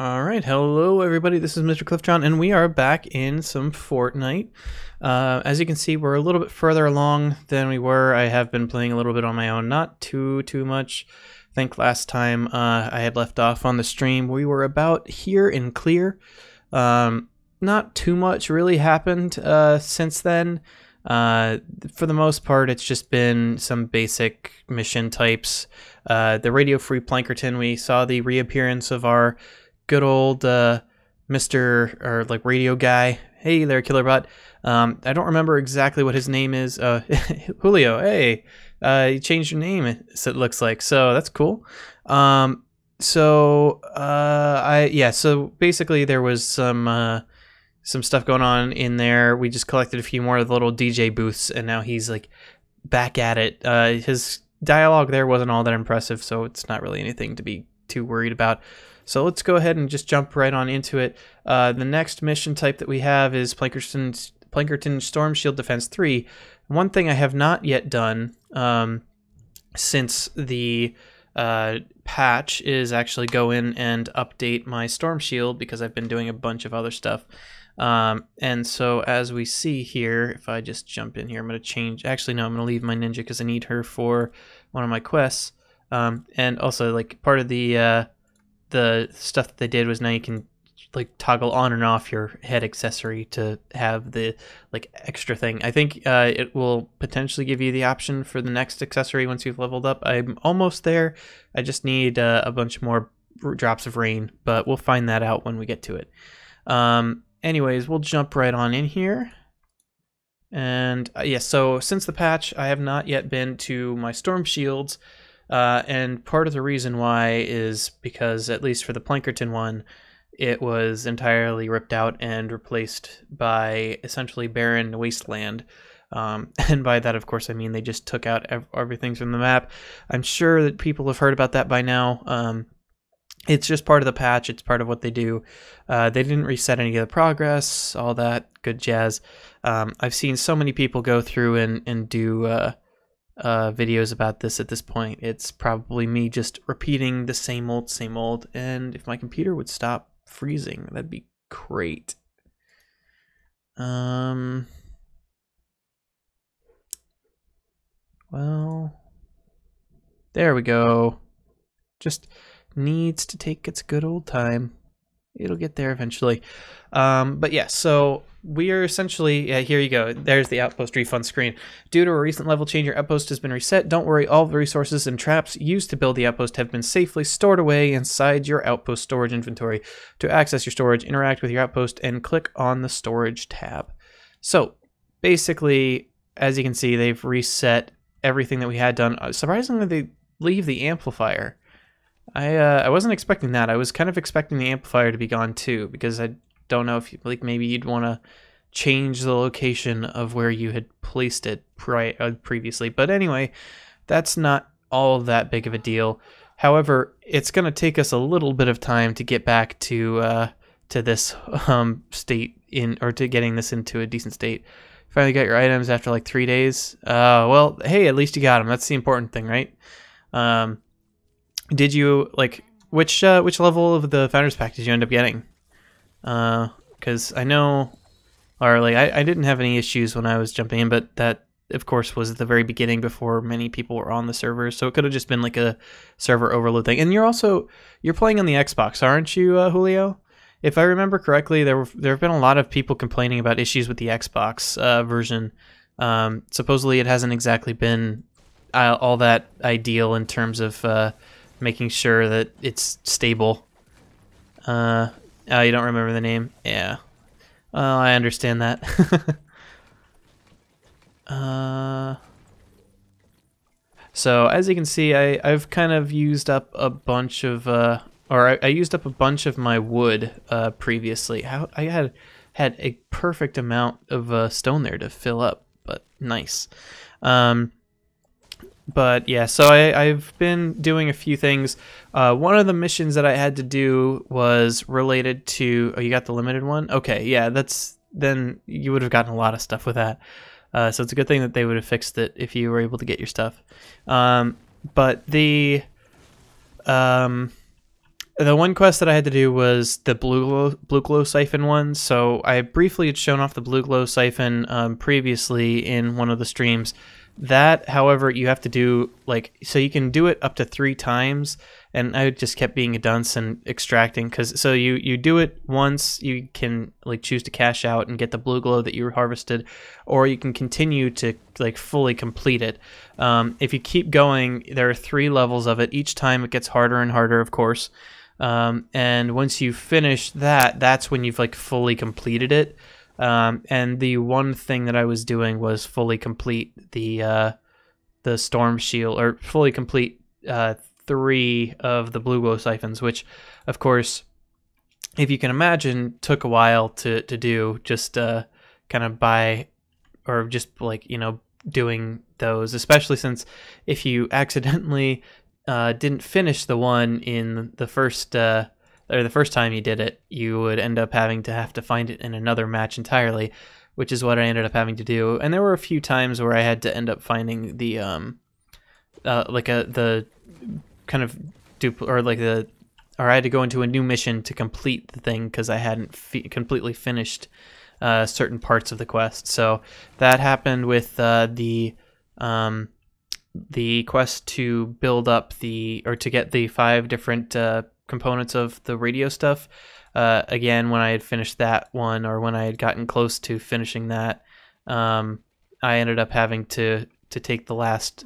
Alright, hello everybody, this is Mr. Cliffjohn, and we are back in some Fortnite. As you can see, we're a little bit further along than we were. I have been playing a little bit on my own, not too much. I think last time I had left off on the stream, we were about here in clear. Not too much really happened since then. For the most part, it's just been some basic mission types. The Radio Free Plankerton, we saw the reappearance of our good old Mr. or like radio guy. Hey there, Killerbot. I don't remember exactly what his name is. Julio. Hey, you changed your name. It looks like, so that's cool. So basically there was some stuff going on in there. We just collected a few more of the little DJ booths, and now he's like back at it. His dialogue there wasn't all that impressive, so it's not really anything to be too worried about. So let's go ahead and just jump right on into it. The next mission type that we have is Plankerton Storm Shield Defense 3. One thing I have not yet done since the patch is actually go in and update my Storm Shield, because I've been doing a bunch of other stuff. And so as we see here, if I just jump in here, I'm going to change. Actually, no, I'm going to leave my ninja because I need her for one of my quests. And also, like, part of the stuff that they did was now you can like toggle on and off your head accessory to have the like extra thing. I think it will potentially give you the option for the next accessory once you've leveled up. I'm almost there. I just need a bunch more drops of rain, but we'll find that out when we get to it. Anyways, we'll jump right on in here. And yes, so since the patch, I have not yet been to my storm shields. And part of the reason why is because, at least for the Plankerton one, it was entirely ripped out and replaced by essentially barren wasteland. And by that, of course, I mean they just took out everything from the map. I'm sure that people have heard about that by now. It's just part of the patch. It's part of what they do. They didn't reset any of the progress, all that good jazz. I've seen so many people go through and do videos about this at this point. It's probably me just repeating the same old, and if my computer would stop freezing, that'd be great. Well, there we go. Just needs to take its good old time. It'll get there eventually. But yeah, so we are essentially, here you go. There's the outpost refund screen. Due to a recent level change, your outpost has been reset. Don't worry, all the resources and traps used to build the outpost have been safely stored away inside your outpost storage inventory. To access your storage, interact with your outpost and click on the storage tab. So basically, as you can see, they've reset everything that we had done. Surprisingly, they leave the amplifier. I wasn't expecting that. I was kind of expecting the amplifier to be gone too, because I don't know if like maybe you'd want to change the location of where you had placed it previously. But anyway, that's not all that big of a deal. However, it's going to take us a little bit of time to get back to this state or to getting this into a decent state. Finally got your items after like 3 days. Well, hey, at least you got them. That's the important thing, right? Did you like which level of the Founders Pack did you end up getting? Because I know, or like I didn't have any issues when I was jumping in, but that of course was at the very beginning before many people were on the server, so it could have just been like a server overload thing. And you're playing on the Xbox, aren't you, Julio? If I remember correctly, there have been a lot of people complaining about issues with the Xbox version. Supposedly, it hasn't exactly been all that ideal in terms of making sure that it's stable. Oh, you don't remember the name? Yeah. Well, I understand that. So as you can see, I've kind of used up a bunch of, I used up a bunch of my wood previously. I had a perfect amount of stone there to fill up, but nice. But yeah, so I've been doing a few things. One of the missions that I had to do was related to... Oh, you got the limited one? Okay, yeah, then you would have gotten a lot of stuff with that. So it's a good thing that they would have fixed it if you were able to get your stuff. But the The one quest that I had to do was the blue glow siphon one. So I briefly had shown off the blue glow siphon previously in one of the streams. That, however, you have to do so you can do it up to 3 times, and I just kept being a dunce and extracting so you do it once, you can choose to cash out and get the blue glow that you harvested, or you can continue to fully complete it. If you keep going, there are 3 levels of it. Each time it gets harder and harder, of course. And once you finish that, that's when you've fully completed it. And the one thing that I was doing was fully complete the storm shield, or fully complete 3 of the blue glow siphons, which, of course, if you can imagine, took a while to do, just kind of by, or just doing those, especially since if you accidentally didn't finish the one in the first time you did it, you would end up having to find it in another match entirely, which is what I ended up having to do. And there were a few times where I had to end up finding the the kind of or I had to go into a new mission to complete the thing because I hadn't completely finished certain parts of the quest. So that happened with the quest to build up to get the 5 different components of the radio stuff. Again, when I had finished that one, or when I had gotten close to finishing that, I ended up having to take the last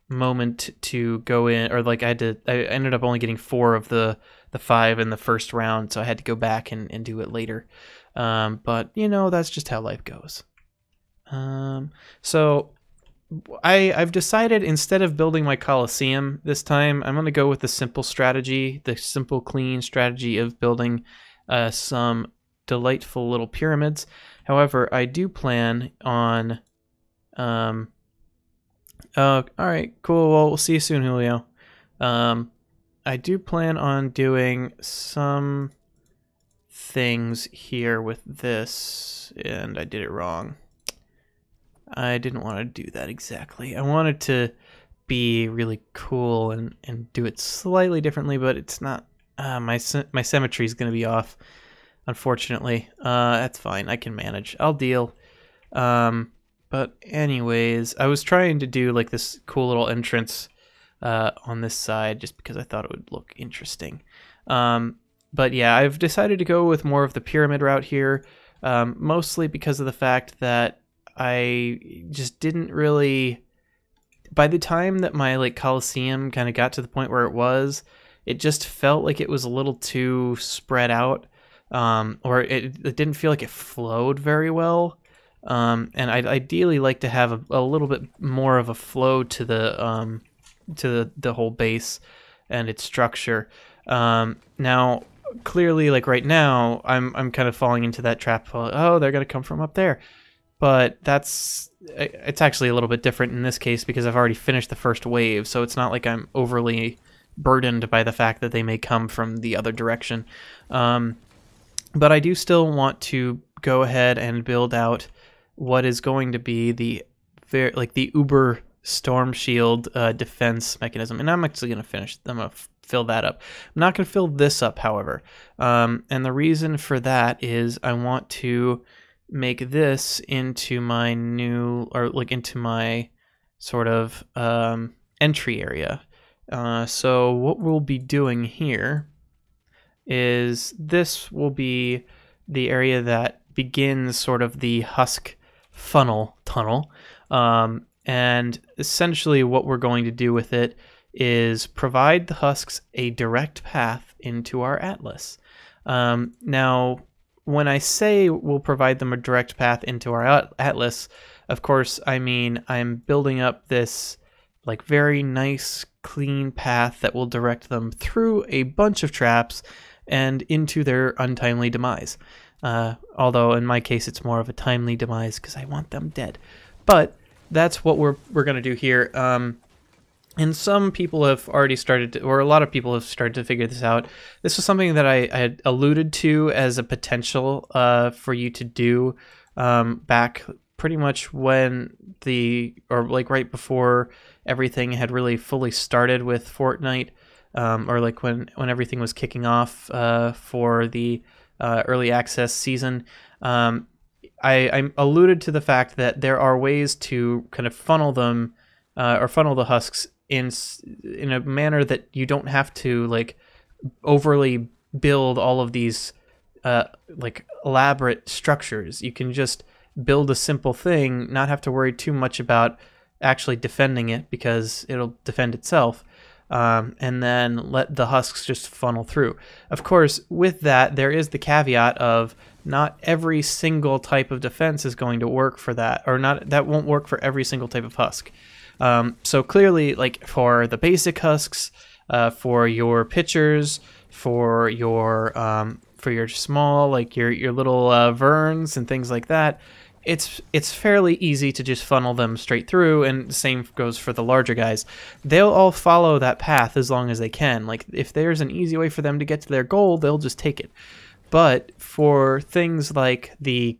moment to go in, or I ended up only getting 4 of the 5 in the first round, so I had to go back and do it later. But that's just how life goes. So I've decided, instead of building my Coliseum this time, I'm going to go with the simple strategy, the simple, clean strategy of building some delightful little pyramids. However, I do plan on... all right, cool. Well, we'll see you soon, Julio. I do plan on doing some things here with this, and I did it wrong. I didn't want to do that exactly. I wanted to be really cool and do it slightly differently, but it's not. My symmetry is going to be off, unfortunately. That's fine. I can manage. I'll deal. But anyways, I was trying to do this cool little entrance on this side just because I thought it would look interesting. But yeah, I've decided to go with more of the pyramid route here, mostly because of the fact that I just didn't really... By the time that my Coliseum kind of got to the point where it just felt like it was a little too spread out, or it didn't feel like it flowed very well. And I'd ideally like to have a little bit more of a flow to the whole base and its structure. Now, clearly, right now, I'm kind of falling into that trap. Oh, they're gonna come from up there. But it's actually a little bit different in this case because I've already finished the first wave, so it's not like I'm overly burdened by the fact that they may come from the other direction. But I do still want to go ahead and build out what is going to be the Uber Storm Shield defense mechanism, and I'm actually going to finish. I'm going to fill that up. I'm not going to fill this up, however, and the reason for that is I want to make this into my new, or into my sort of entry area. So what we'll be doing here is this will be the area that begins sort of the husk funnel tunnel, and essentially what we're going to do with it is provide the husks a direct path into our atlas. Now, when I say we'll provide them a direct path into our atlas, of course, I mean I'm building up this very nice, clean path that will direct them through a bunch of traps and into their untimely demise. Although in my case, it's more of a timely demise because I want them dead. But that's what we're going to do here. And some people have already started to, or a lot of people have started to figure this out. This was something that I had alluded to as a potential for you to do back pretty much when right before everything had really fully started with Fortnite. or like when everything was kicking off for the early access season. I alluded to the fact that there are ways to kind of funnel them or funnel the husks in a manner that you don't have to like overly build all of these like elaborate structures. You can just build a simple thing, not have to worry too much about actually defending it because it'll defend itself, and then let the husks just funnel through. Of course, with that, there is the caveat of not every single type of defense is going to work for that, or that won't work for every single type of husk. So clearly, like for the basic husks, for your pitchers, for your small, like your little verns and things like that, it's fairly easy to just funnel them straight through, and the same goes for the larger guys. They'll all follow that path as long as they can. Like if there's an easy way for them to get to their goal, they'll just take it. But for things like the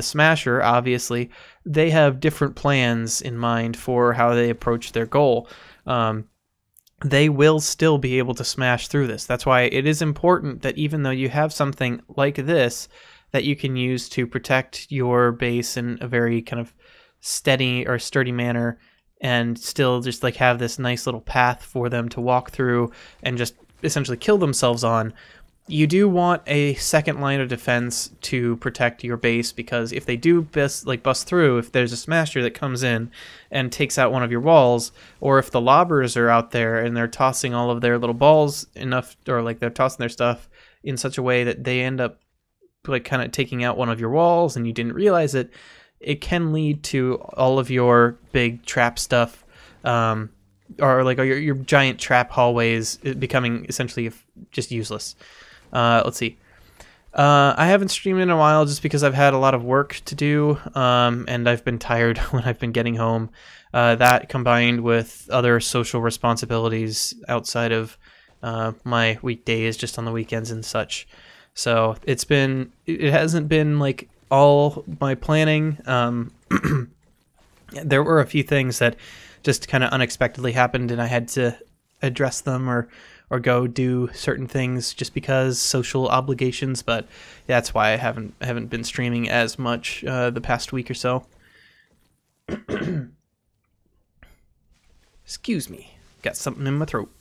Smasher, obviously, they have different plans in mind for how they approach their goal. They will still be able to smash through this. That's why it is important that even though you have something like this that you can use to protect your base in a very kind of steady or sturdy manner, and still just like have this nice little path for them to walk through and just essentially kill themselves on, you do want a second line of defense to protect your base, because if they do bust through, if there's a smasher that comes in and takes out one of your walls, or if the lobbers are out there and they're tossing all of their little balls enough, or like they're tossing their stuff in such a way that they end up like kind of taking out one of your walls and you didn't realize it, it can lead to all of your big trap stuff, or like your giant trap hallways becoming essentially just useless. Let's see. I haven't streamed in a while just because I've had a lot of work to do, and I've been tired when I've been getting home. That combined with other social responsibilities outside of my weekdays, just on the weekends and such. So it hasn't been like all my planning. There were a few things that just kind of unexpectedly happened, and I had to address them or go do certain things just because social obligations. But that's why I haven't been streaming as much the past week or so. Excuse me, got something in my throat.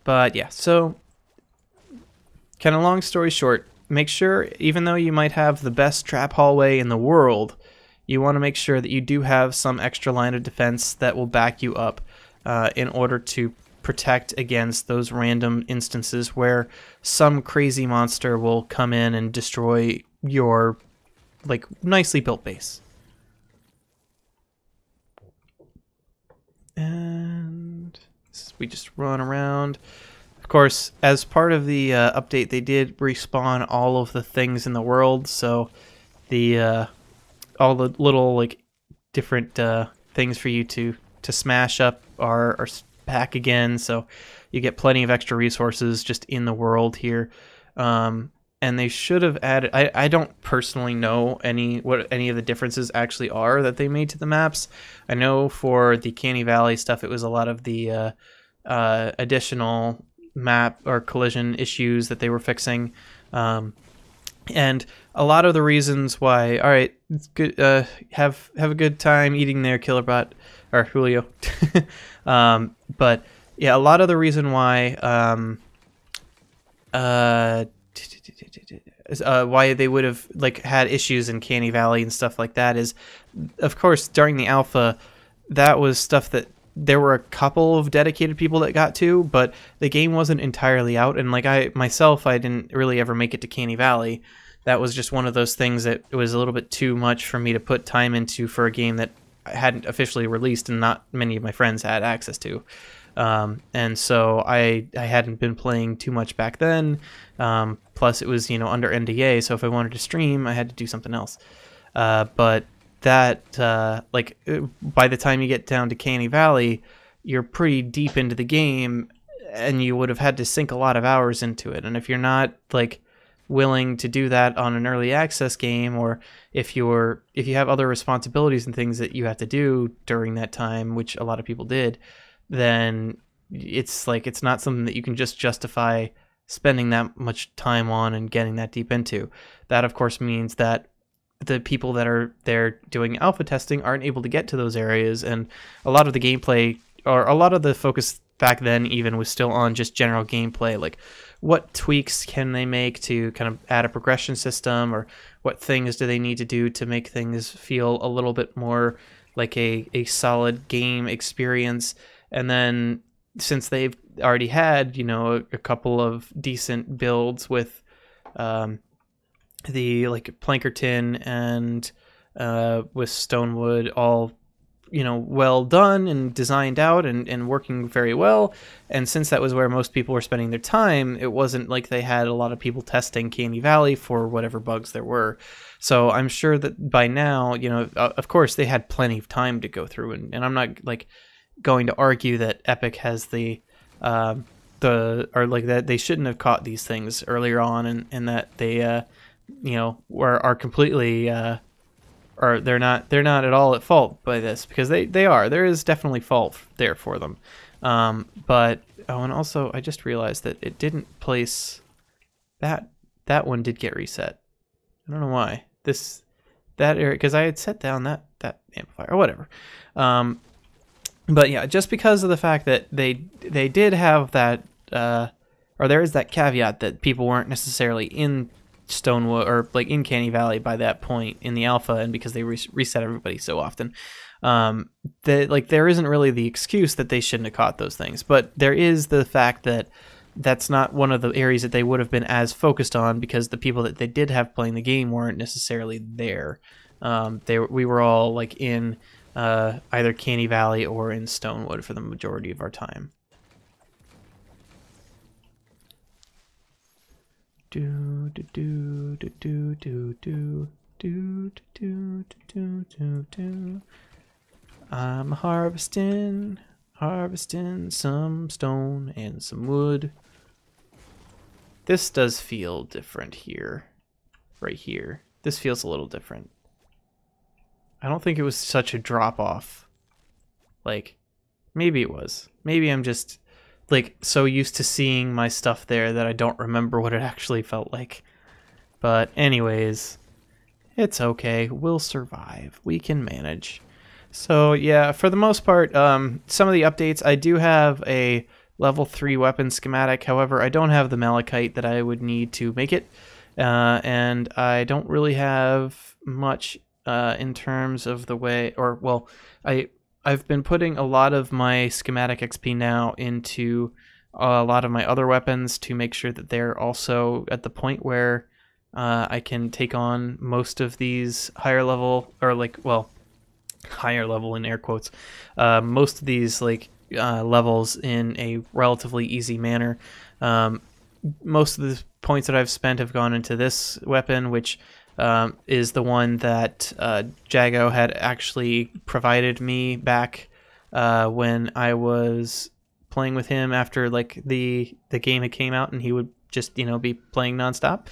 But yeah, so kind of long story short, make sure, even though you might have the best trap hallway in the world, you want to make sure that you do have some extra line of defense that will back you up in order to protect against those random instances where some crazy monster will come in and destroy your like nicely built base. And we just run around. Of course, as part of the update, they did respawn all of the things in the world, so the all the little like different things for you to smash up are back again, so you get plenty of extra resources just in the world here. And they should have added, I don't personally know what any of the differences actually are that they made to the maps. I know for the Canny Valley stuff, it was a lot of the additional map or collision issues that they were fixing, and a lot of the reasons why. All right, it's good. Have a good time eating there, Killerbot or Julio. But yeah, a lot of the reason why why they would have like had issues in Canny Valley and stuff like that is, of course, during the alpha, that was stuff that there were a couple of dedicated people that got to, but the game wasn't entirely out. And like I didn't really ever make it to Canny Valley. That was just one of those things that it was a little bit too much for me to put time into for a game that I hadn't officially released and not many of my friends had access to. And so I hadn't been playing too much back then. Plus it was, under NDA. So if I wanted to stream, I had to do something else. But that, by the time you get down to Canny Valley, you're pretty deep into the game and you would have had to sink a lot of hours into it. And if you're not like willing to do that on an early access game, or if you have other responsibilities and things that you have to do during that time, which a lot of people did, then it's like it's not something that you can just justify spending that much time on and getting that deep into. That of course means that the people that are there doing alpha testing aren't able to get to those areas, and a lot of the gameplay, or a lot of the focus back then even, was still on just general gameplay, like what tweaks can they make to kind of add a progression system, or what things do they need to do to make things feel a little bit more like a solid game experience. And then since they've already had, you know, a couple of decent builds with the like Plankerton and with Stonewood, all, you know, well done and designed out and working very well. And since that was where most people were spending their time, it wasn't like they had a lot of people testing Candy Valley for whatever bugs there were. So I'm sure that by now, you know, of course they had plenty of time to go through, and I'm not like going to argue that Epic has the or like that they shouldn't have caught these things earlier on, and that they you know are completely or they're not at all at fault by this, because they are. There is definitely fault there for them. But oh, and also I just realized that it didn't place that one did get reset. I don't know why. That area, because I had set down that amplifier or whatever. But yeah, just because of the fact that they did have that, or there is that caveat that people weren't necessarily in Stonewood or like in Canny Valley by that point in the alpha, and because they reset everybody so often, that like there isn't really the excuse that they shouldn't have caught those things. But there is the fact that that's not one of the areas that they would have been as focused on, because the people that they did have playing the game weren't necessarily there. We were all like in either Canny Valley or in Stonewood for the majority of our time. Do do do do do do do do do do do do. I'm harvesting some stone and some wood. This does feel different here, right here. This feels a little different. I don't think it was such a drop off. Like, maybe it was. Maybe I'm just like so used to seeing my stuff there that I don't remember what it actually felt like. But anyways, it's okay. We'll survive. We can manage. So yeah, for the most part, some of the updates, I do have a level 3 weapon schematic. However, I don't have the malachite that I would need to make it. And I don't really have much in terms of the way, or well, I've been putting a lot of my schematic XP now into a lot of my other weapons to make sure that they're also at the point where I can take on most of these higher level, or like, well, higher level in air quotes, most of these like levels in a relatively easy manner. Most of the points that I've spent have gone into this weapon, which is the one that Jago had actually provided me back when I was playing with him after like the game had came out, and he would just, you know, be playing nonstop.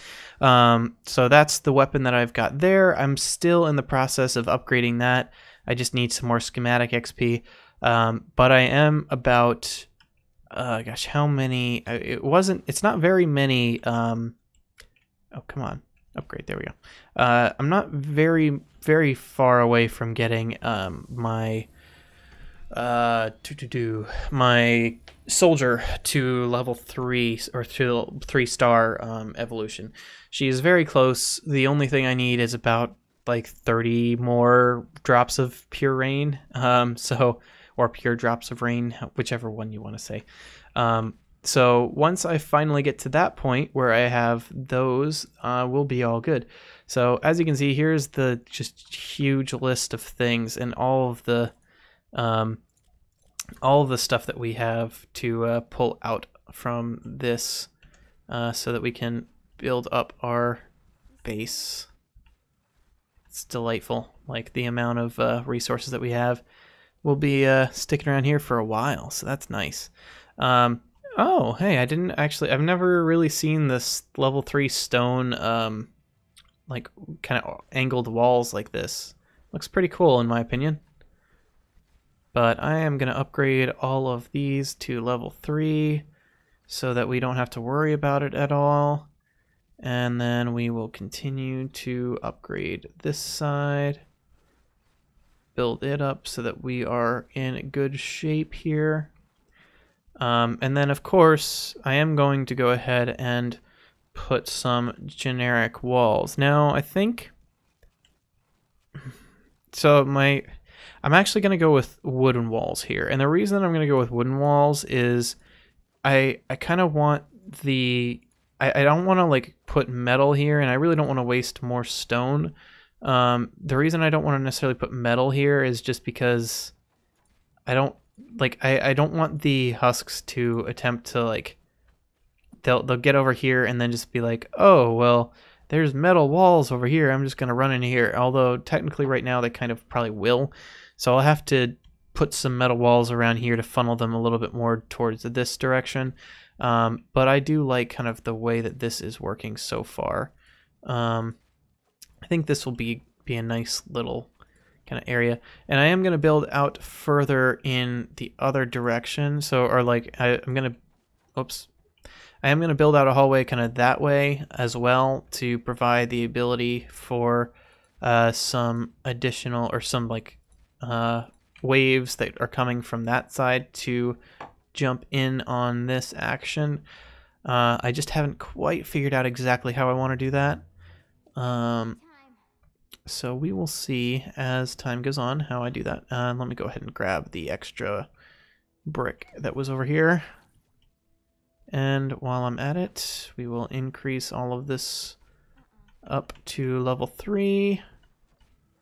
So that's the weapon that I've got there. I'm still in the process of upgrading that. I just need some more schematic XP. But I am about, gosh, how many? It's not very many. Oh, come on. Upgrade. There we go. I'm not very, very far away from getting my my soldier to level 3 or to 3-star evolution. She is very close. The only thing I need is about like 30 more drops of pure rain. Or pure drops of rain, whichever one you want to say. So once I finally get to that point where I have those, we'll be all good. So as you can see, here's the just huge list of things and all of the stuff that we have to pull out from this, so that we can build up our base. It's delightful. Like the amount of resources that we have. We'll be sticking around here for a while, so that's nice. Oh, hey, I've never really seen this level 3 stone, like kind of angled walls like this. Looks pretty cool in my opinion. But I am going to upgrade all of these to level 3 so that we don't have to worry about it at all. And then we will continue to upgrade this side. Build it up so that we are in good shape here. And then, of course, I am going to go ahead and put some generic walls. Now, I think... So I'm actually going to go with wooden walls here. And the reason I'm going to go with wooden walls is I kind of want the... I don't want to like put metal here, and I really don't want to waste more stone. The reason I don't want to necessarily put metal here is just because I don't want the husks to attempt to like they'll get over here and then just be like, oh well, there's metal walls over here, I'm just gonna run in here. Although technically right now they kind of probably will, so I'll have to put some metal walls around here to funnel them a little bit more towards this direction. But I do like kind of the way that this is working so far. I think this will be a nice little kind of area, and I am going to build out further in the other direction. So, or like I am going to build out a hallway kind of that way as well to provide the ability for some additional or some like waves that are coming from that side to jump in on this action. I just haven't quite figured out exactly how I want to do that. So we will see as time goes on how I do that. Let me go ahead and grab the extra brick that was over here. And while I'm at it, we will increase all of this up to level 3.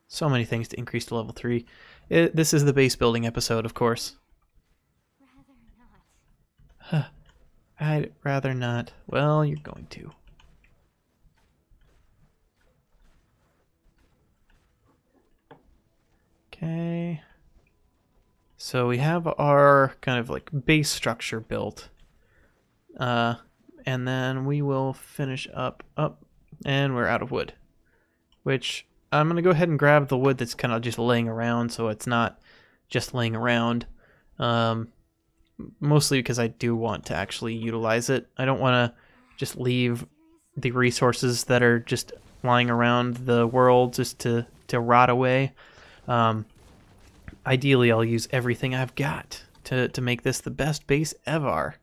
So many things to increase to level 3. This is the base building episode, of course. I'd rather not. Well, you're going to. Okay. So we have our kind of like base structure built. And then we will finish up, and we're out of wood. Which, I'm going to go ahead and grab the wood that's kind of just laying around so it's not just laying around. Mostly because I do want to actually utilize it. I don't want to just leave the resources that are just lying around the world just to rot away. Ideally, I'll use everything I've got to make this the best base ever.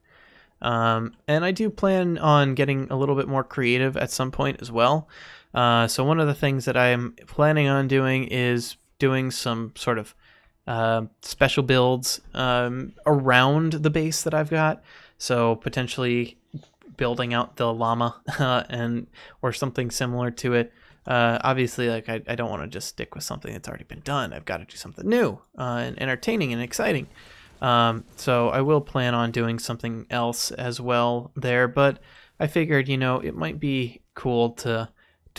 And I do plan on getting a little bit more creative at some point as well. So one of the things that I'm planning on doing is doing some sort of special builds around the base that I've got. So potentially building out the llama or something similar to it. Obviously, like I don't want to just stick with something that's already been done. I've got to do something new and entertaining and exciting. So I will plan on doing something else as well there, but I figured, you know, it might be cool to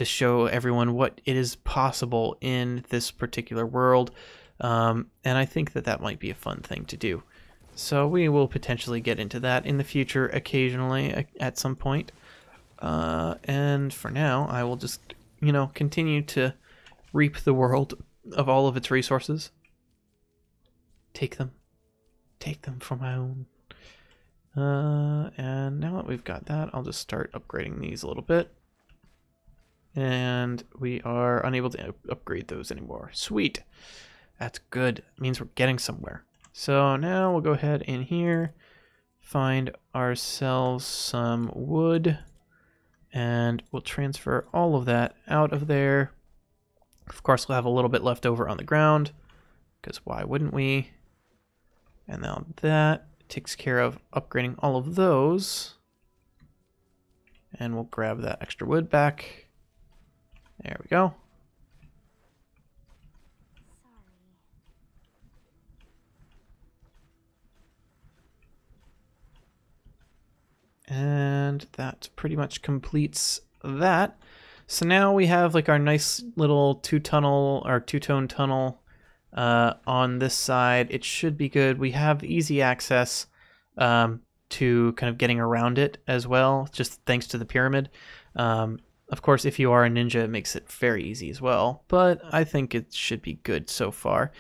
show everyone what it is possible in this particular world. And I think that might be a fun thing to do. So we will potentially get into that in the future occasionally at some point. And for now, I will just, you know, continue to reap the world of all of its resources. Take them for my own. And now that we've got that, I'll just start upgrading these a little bit. And we are unable to upgrade those anymore. Sweet. That's good. It means we're getting somewhere. So now we'll go ahead in here, find ourselves some wood, and we'll transfer all of that out of there. Of course, we'll have a little bit left over on the ground, because why wouldn't we? And now that takes care of upgrading all of those. And we'll grab that extra wood back. There we go. And that pretty much completes that. So now we have like our nice little two-tone tunnel on this side. It should be good. We have easy access to kind of getting around it as well, just thanks to the pyramid. Of course, if you are a ninja, it makes it very easy as well, but I think it should be good so far.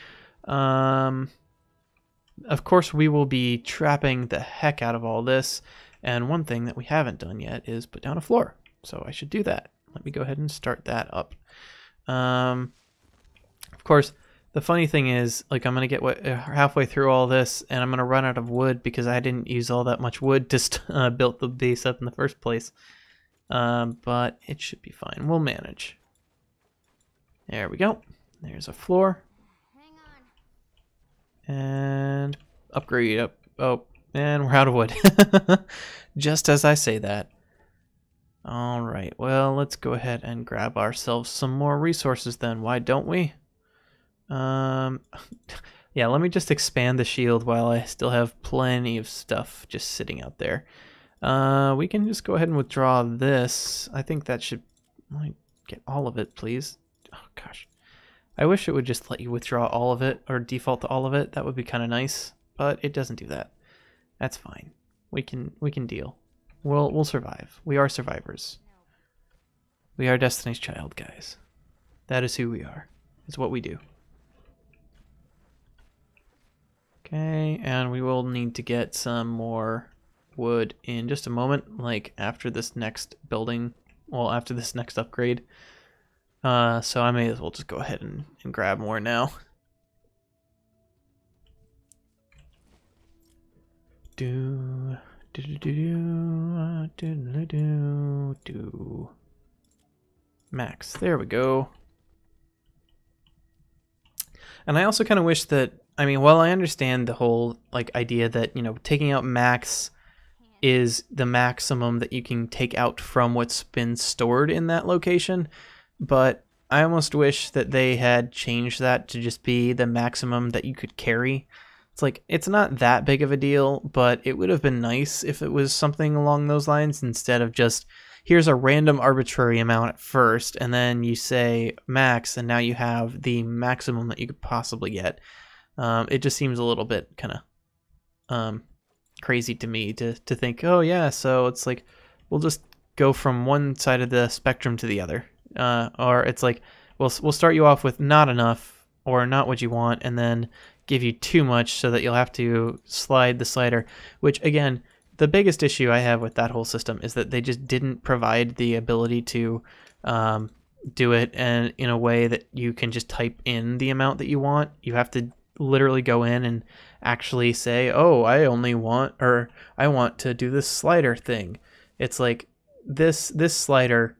of course, we will be trapping the heck out of all this. And one thing that we haven't done yet is put down a floor. So I should do that. Let me go ahead and start that up. Of course, the funny thing is, like, I'm going to get halfway through all this, and I'm going to run out of wood because I didn't use all that much wood to build the base up in the first place. But it should be fine. We'll manage. There we go. There's a floor. And upgrade up. Oh, and we're out of wood. Just as I say that. Alright, well, let's go ahead and grab ourselves some more resources then. Why don't we? Yeah, let me just expand the shield while I still have plenty of stuff just sitting out there. We can just go ahead and withdraw this. I think that should... Let me get all of it, please. Oh, gosh. I wish it would just let you withdraw all of it, or default to all of it. That would be kind of nice, but it doesn't do that. That's fine. We can deal. We'll survive. We are survivors. We are Destiny's Child, guys. That is who we are. It's what we do. Okay, and we will need to get some more wood in just a moment, like after this next building, well, after this next upgrade. So I may as well just go ahead and grab more now. Max, there we go. And I also kind of wish that, I mean, while I understand the whole like idea that, you know, taking out max is the maximum that you can take out from what's been stored in that location, but I almost wish that they had changed that to just be the maximum that you could carry. It's like, it's not that big of a deal, but it would have been nice if it was something along those lines instead of just, here's a random arbitrary amount at first, and then you say max, and now you have the maximum that you could possibly get. It just seems a little bit kind of crazy to me to think, oh yeah, so it's like, we'll just go from one side of the spectrum to the other. Or it's like, we'll start you off with not enough, or not what you want, and then give you too much so that you'll have to slide the slider, which again, the biggest issue I have with that whole system is that they just didn't provide the ability to do it and in a way that you can just type in the amount that you want. You have to literally go in and actually say, oh, I only want, or I want to do this slider thing. It's like this slider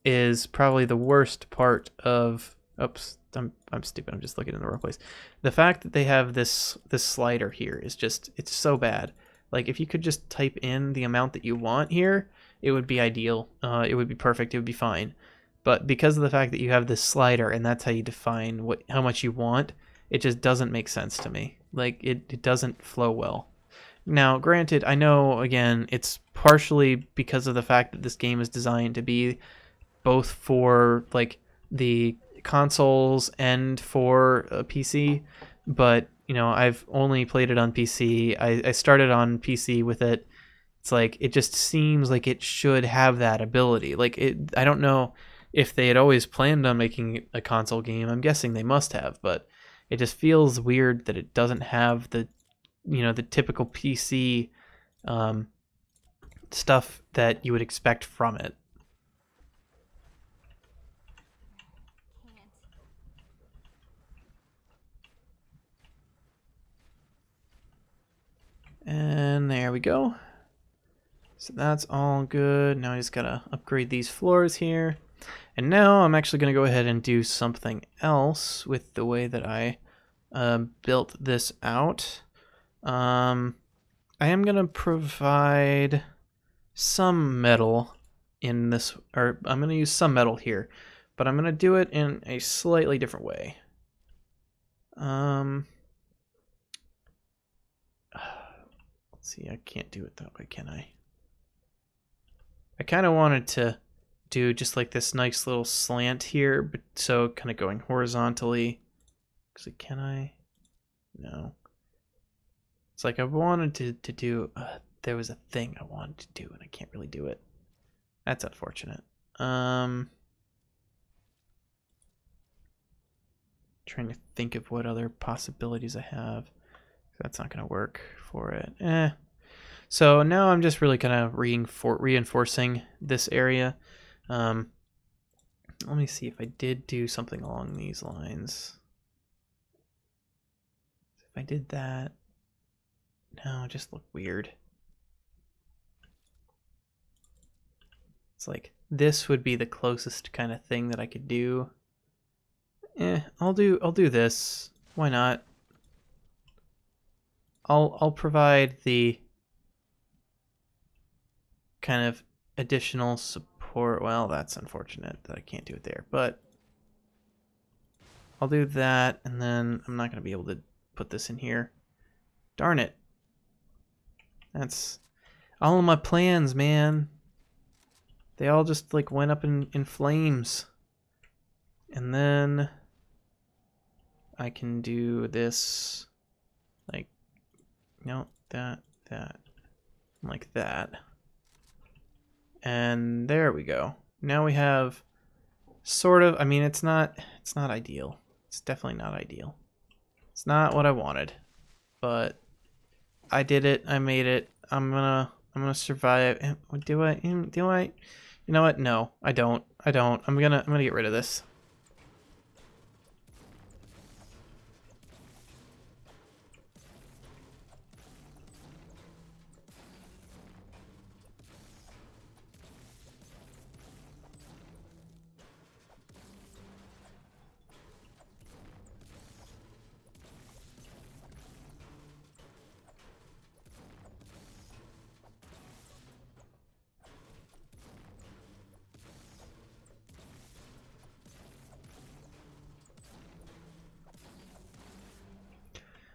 is probably the worst part of, oops, I'm stupid, I'm just looking in the wrong place. The fact that they have this slider here is just, it's so bad. Like, if you could just type in the amount that you want here, it would be ideal. It would be perfect, it would be fine. But because of the fact that you have this slider and that's how you define how much you want, it just doesn't make sense to me. Like, it doesn't flow well. Now, granted, I know, again, it's partially because of the fact that this game is designed to be both for, like, the consoles and for a PC, but you know, I've only played it on PC. I started on PC with it. It's like, it just seems like it should have that ability. Like, I don't know if they had always planned on making a console game. I'm guessing they must have, but it just feels weird that it doesn't have the, you know, the typical PC stuff that you would expect from it. And there we go. So that's all good. Now I just gotta upgrade these floors here. And now I'm actually gonna go ahead and do something else with the way that I built this out. I am gonna provide some metal in this, or I'm gonna use some metal here, but I'm gonna do it in a slightly different way. Let's see, I can't do it that way, can I? I kind of wanted to do just like this nice little slant here, but so kind of going horizontally. Can I? No. It's like I wanted to do, there was a thing I wanted to do and I can't really do it. That's unfortunate. Trying to think of what other possibilities I have. That's not going to work for it. So now I'm just really kind of reinforcing this area. Let me see if I did do something along these lines. If I did that, no, it just looked weird. It's like this would be the closest kind of thing that I could do. I'll do this. Why not? I'll provide the kind of additional support. Well, that's unfortunate that I can't do it there, but I'll do that, and then I'm not going to be able to put this in here. Darn it. That's all of my plans, man. They all just like went up in flames. And then I can do this like, no, that, like that. And there we go. Now we have sort of, I mean, it's not ideal. It's definitely not ideal. It's not what I wanted, but I did it. I made it. I'm gonna survive. Do I? You know what? No, I don't. I'm gonna get rid of this.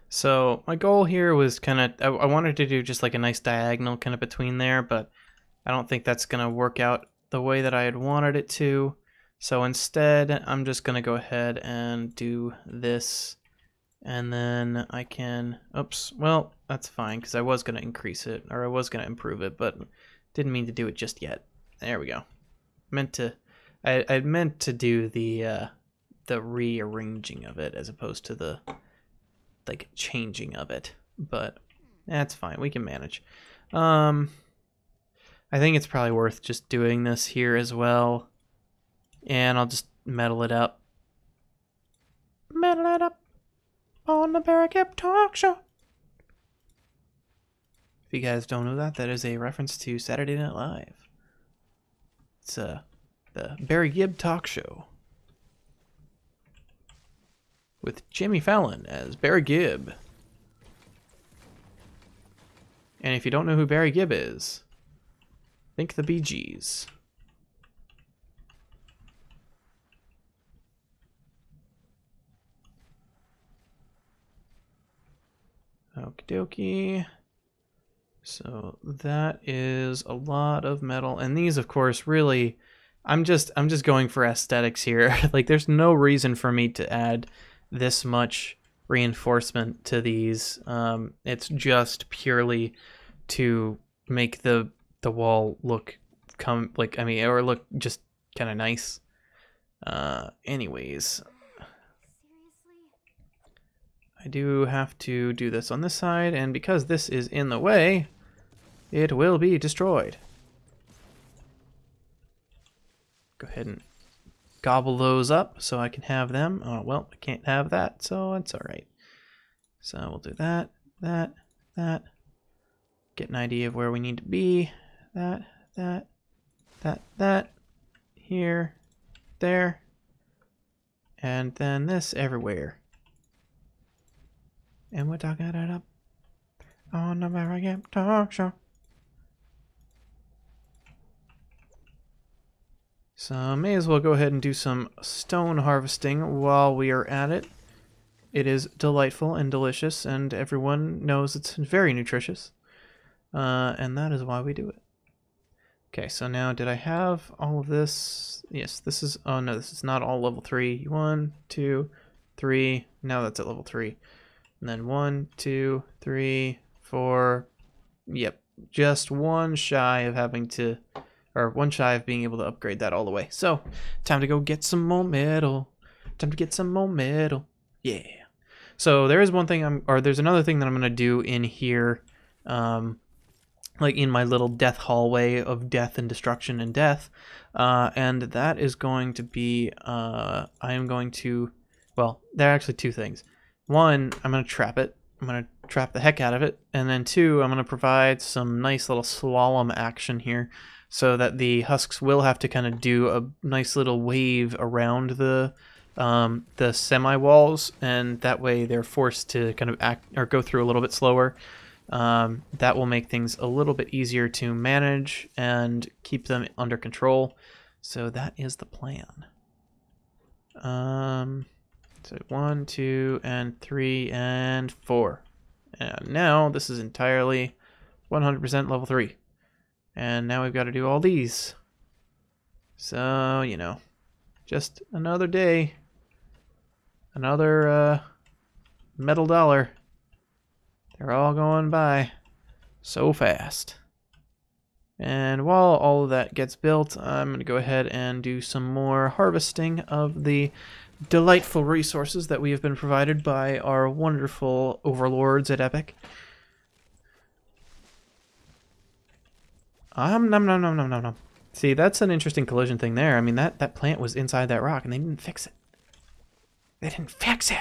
So my goal here was kind of, I wanted to do just like a nice diagonal kind of between there, but I don't think that's going to work out the way that I had wanted it to. So instead, I'm just going to go ahead and do this, and then I can, oops, well, that's fine, because I was going to increase it, or I was going to improve it, but didn't mean to do it just yet. There we go. I meant to do the rearranging of it as opposed to the like changing of it, but that's fine. We can manage. I think it's probably worth just doing this here as well, and I'll just metal it up. Metal it up on the Barricade Talk Show. If you guys don't know that, that is a reference to Saturday Night Live. It's the Barry Gibb Talk Show with Jimmy Fallon as Barry Gibb. And if you don't know who Barry Gibb is, think the Bee Gees. Okie dokie. So that is a lot of metal, and these, of course, really, I'm just going for aesthetics here. Like, there's no reason for me to add this much reinforcement to these. It's just purely to make the wall look or look just kind of nice. Anyways, I do have to do this on this side, and because this is in the way, it will be destroyed. Go ahead and gobble those up so I can have them. Oh, well, I can't have that, so that's all right. So we'll do that, that. Get an idea of where we need to be. That. Here, there. And then this everywhere. And we're talking it up on the Barricade Talk Show. So I may as well go ahead and do some stone harvesting while we are at it. It is delightful and delicious, and everyone knows it's very nutritious. And that is why we do it. Okay, so now did I have all of this? Yes, this is, oh no, this is not all level 3. 1, 2, 3, now that's at level 3. And then 1, 2, 3, 4, yep, just one shy of having to, or one shy of being able to upgrade that all the way. So, time to go get some more metal. Yeah. So there is one thing there's another thing that I'm gonna do in here, like in my little death hallway of death and destruction and death, and that is going to be, I am going to, well, there are actually two things. One, I'm gonna trap it. I'm gonna trap the heck out of it, and then two, I'm gonna provide some nice little slalom action here, so that the husks will have to kind of do a nice little wave around the semi-walls, and that way they're forced to kind of act or go through a little bit slower. That will make things a little bit easier to manage and keep them under control. So that is the plan. So 1, 2, and 3, and 4. And now this is entirely 100% level 3. And now we've got to do all these. So, you know, just another day. Another metal dollar. They're all going by so fast. And while all of that gets built, I'm going to go ahead and do some more harvesting of the delightful resources that we have been provided by our wonderful overlords at Epic. No. See, that's an interesting collision thing there. I mean, that plant was inside that rock, and they didn't fix it. They didn't fix it!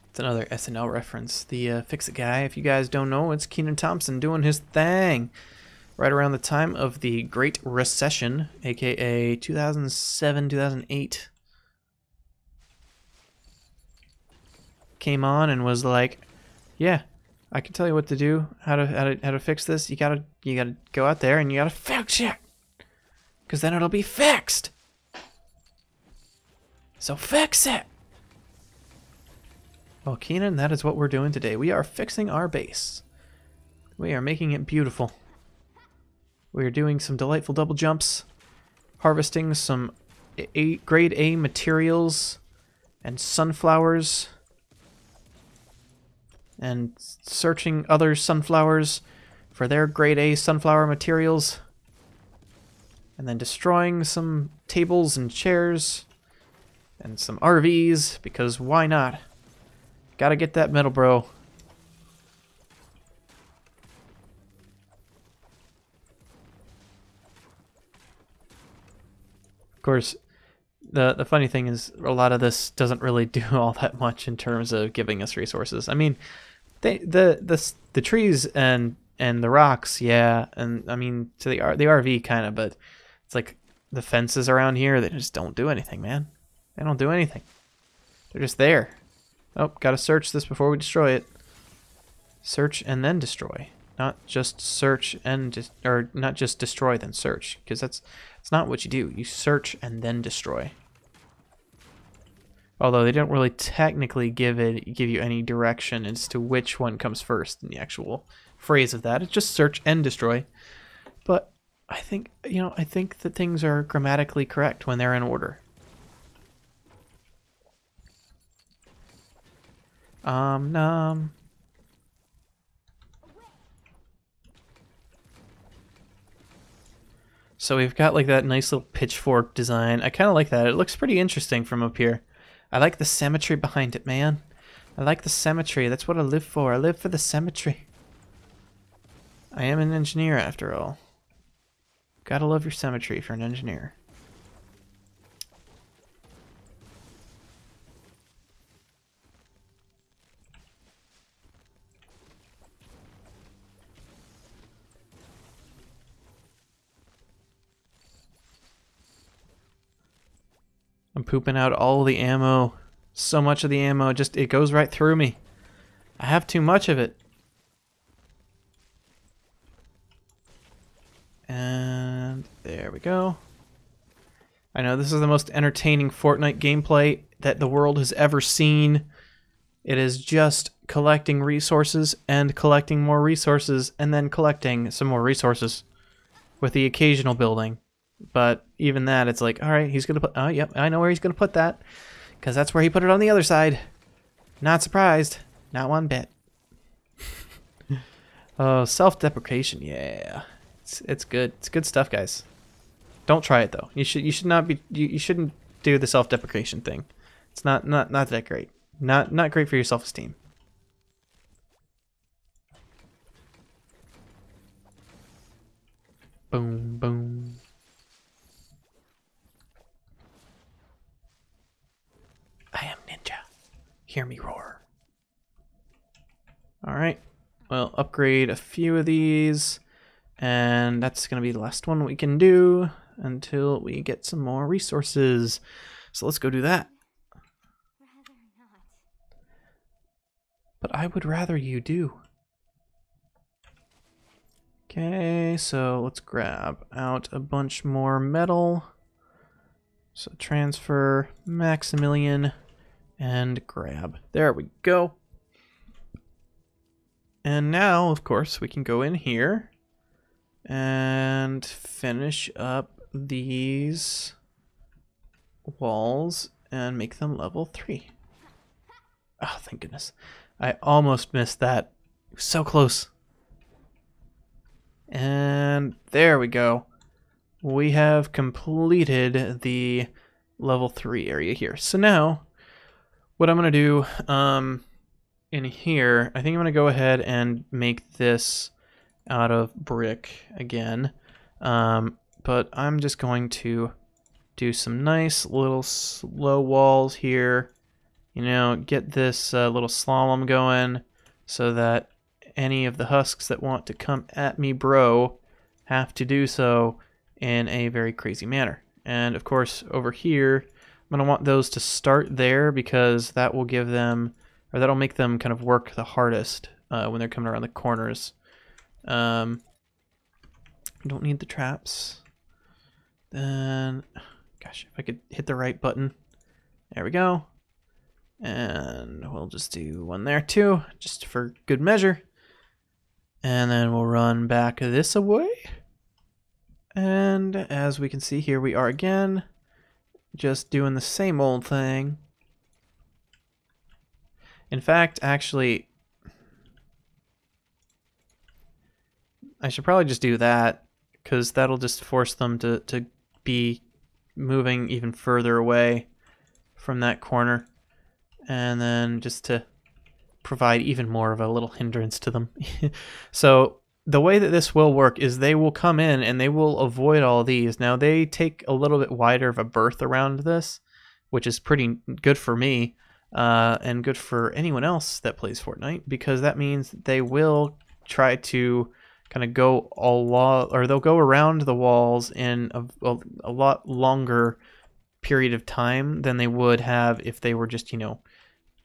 It's another SNL reference. The Fix-It guy, if you guys don't know, it's Kenan Thompson doing his thing. Right around the time of the Great Recession, aka 2007, 2008. Came on and was like, yeah, I can tell you what to do, how to fix this. You gotta go out there and you gotta fix it, cause then it'll be fixed. So fix it. Well, Keenan, that is what we're doing today. We are fixing our base. We are making it beautiful. We are doing some delightful double jumps, harvesting some grade A materials and sunflowers, and searching other sunflowers for their grade A sunflower materials, and then destroying some tables and chairs and some RVs, because why not? Gotta get that metal, bro. Of course, the funny thing is a lot of this doesn't really do all that much in terms of giving us resources. I mean, the trees and the rocks, yeah, and I mean to the RV kind of, but it's like the fences around here, they just don't do anything, man. They don't do anything. They're just there. Oh, gotta search this before we destroy it. Search and then destroy. Not just search and or not just destroy then search, because that's not what you do. You search and then destroy. Although they don't really technically give you any direction as to which one comes first in the actual phrase of that. It's just search and destroy. But I think, you know, I think that things are grammatically correct when they're in order. Nom. So we've got like that nice little pitchfork design. I kind of like that. It looks pretty interesting from up here. I like the symmetry behind it, man. I like the symmetry. That's what I live for. I live for the symmetry. I am an engineer after all. Gotta love your symmetry if you're an engineer. I'm pooping out all the ammo. So much of the ammo, it goes right through me. I have too much of it. And there we go. I know this is the most entertaining Fortnite gameplay that the world has ever seen. It is just collecting resources and collecting more resources and then collecting some more resources with the occasional building. But even that, it's like, all right, he's going to put... Oh, yep, I know where he's going to put that. Because that's where he put it on the other side. Not surprised. Not one bit. Oh, self-deprecation, yeah. It's good. It's good stuff, guys. Don't try it, though. You should not be... You shouldn't do the self-deprecation thing. It's not that great. Not great for your self-esteem. Boom, boom. I am ninja. Hear me roar. Alright. Well, upgrade a few of these. And that's going to be the last one we can do until we get some more resources. So let's go do that. But I would rather you do. Okay, so let's grab out a bunch more metal. So transfer, Maximilian, and grab. There we go. And now, of course, we can go in here and finish up these walls and make them level 3. Oh, thank goodness. I almost missed that. It was so close. And there we go. We have completed the level 3 area here. So now, what I'm going to do in here, I think I'm going to go ahead and make this out of brick again. But I'm just going to do some nice little slow walls here. You know, get this little slalom going so that any of the husks that want to come at me, bro, have to do so in a very crazy manner. And of course, over here, I'm going to want those to start there because that will give them, or that'll make them kind of work the hardest when they're coming around the corners. Don't need the traps. Then, gosh, if I could hit the right button. There we go. And we'll just do one there too, just for good measure. And then we'll run back this away. And as we can see, here we are again, just doing the same old thing. In fact, actually, I should probably just do that, because that'll just force them to be moving even further away from that corner. And then just to provide even more of a little hindrance to them. So the way that this will work is they will come in and they will avoid all these. Now they take a little bit wider of a berth around this, which is pretty good for me and good for anyone else that plays Fortnite, because that means they will try to kind of go they'll go around the walls in a lot longer period of time than they would have if they were just, you know,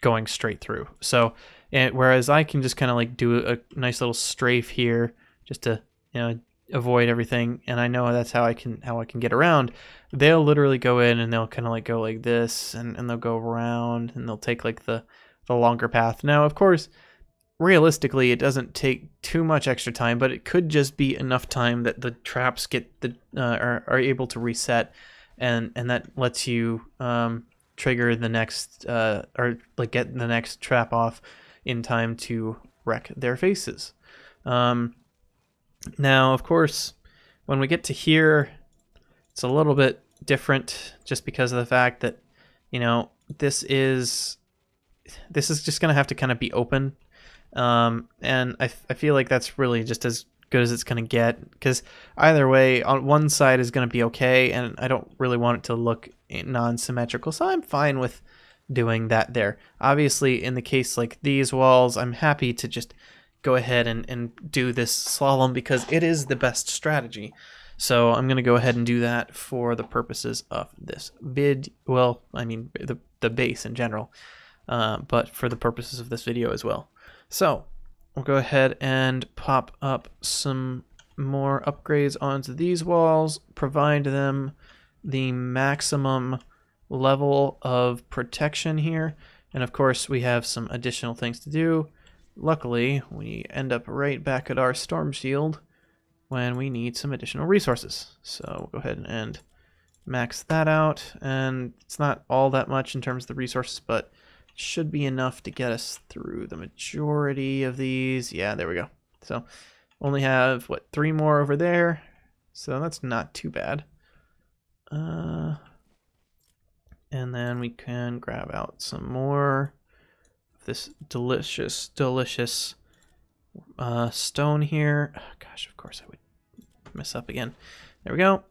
going straight through. So whereas I can just kind of like do a nice little strafe here just to, you know, avoid everything, and I know that's how I can get around. They'll literally go in and they'll kind of like go like this, and they'll go around and they'll take like the longer path. Now of course, realistically it doesn't take too much extra time, but it could just be enough time that the traps get are able to reset, and that lets you trigger the next or like get the next trap off in time to wreck their faces. Now of course, when we get to here, it's a little bit different just because of the fact that, you know, this is just gonna have to kind of be open, and I feel like that's really just as good as it's gonna get, because either way, on one side is gonna be okay, and I don't really want it to look non-symmetrical, so I'm fine with doing that there. Obviously, in the case like these walls, I'm happy to just go ahead and do this slalom because it is the best strategy. So I'm gonna go ahead and do that for the purposes of this vid. Well, I mean the base in general, but for the purposes of this video as well. So we'll go ahead and pop up some more upgrades onto these walls, provide them the maximum level of protection here, and of course we have some additional things to do. Luckily, we end up right back at our storm shield when we need some additional resources. So we'll go ahead and max that out, and it's not all that much in terms of the resources, but should be enough to get us through the majority of these. Yeah, there we go. So only have, what, 3 more over there, so that's not too bad. And then we can grab out some more of this delicious, delicious stone here. Oh, gosh, of course I would mess up again. There we go.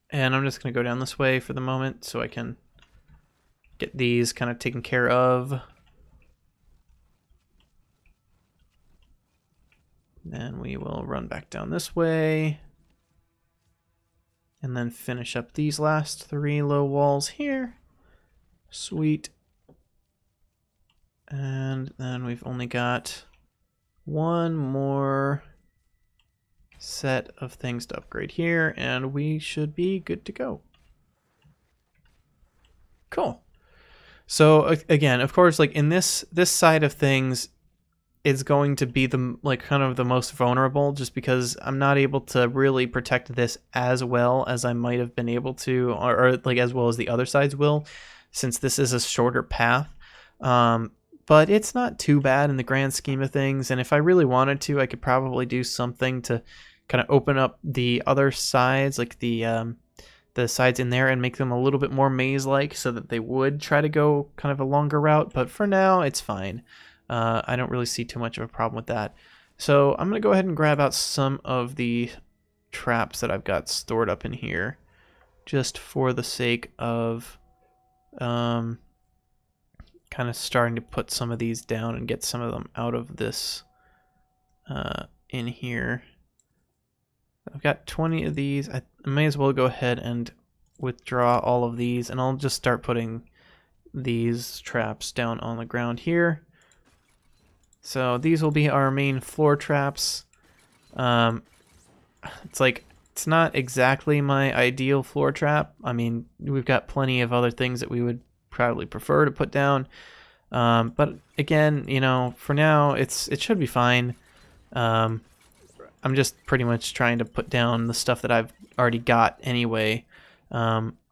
And I'm just going to go down this way for the moment so I can get these kind of taken care of. Then we will run back down this way. And then finish up these last 3 low walls here. Sweet. And then we've only got one more set of things to upgrade here, and we should be good to go. Cool. So again, of course, like in this side of things, it's going to be the kind of the most vulnerable, just because I'm not able to really protect this as well as I might have been able to, or like as well as the other sides will, since this is a shorter path. But it's not too bad in the grand scheme of things, and if I really wanted to, I could probably do something to kind of open up the other sides, like the sides in there, and make them a little bit more maze-like so that they would try to go kind of a longer route, but for now, it's fine. I don't really see too much of a problem with that. So I'm going to go ahead and grab out some of the traps that I've got stored up in here, just for the sake of kind of starting to put some of these down and get some of them out of this in here. I've got 20 of these. I may as well go ahead and withdraw all of these, and I'll just start putting these traps down on the ground here. So these will be our main floor traps. It's not exactly my ideal floor trap. I mean, we've got plenty of other things that we would probably prefer to put down. But again, you know, for now, it should be fine. I'm just pretty much trying to put down the stuff that I've already got anyway.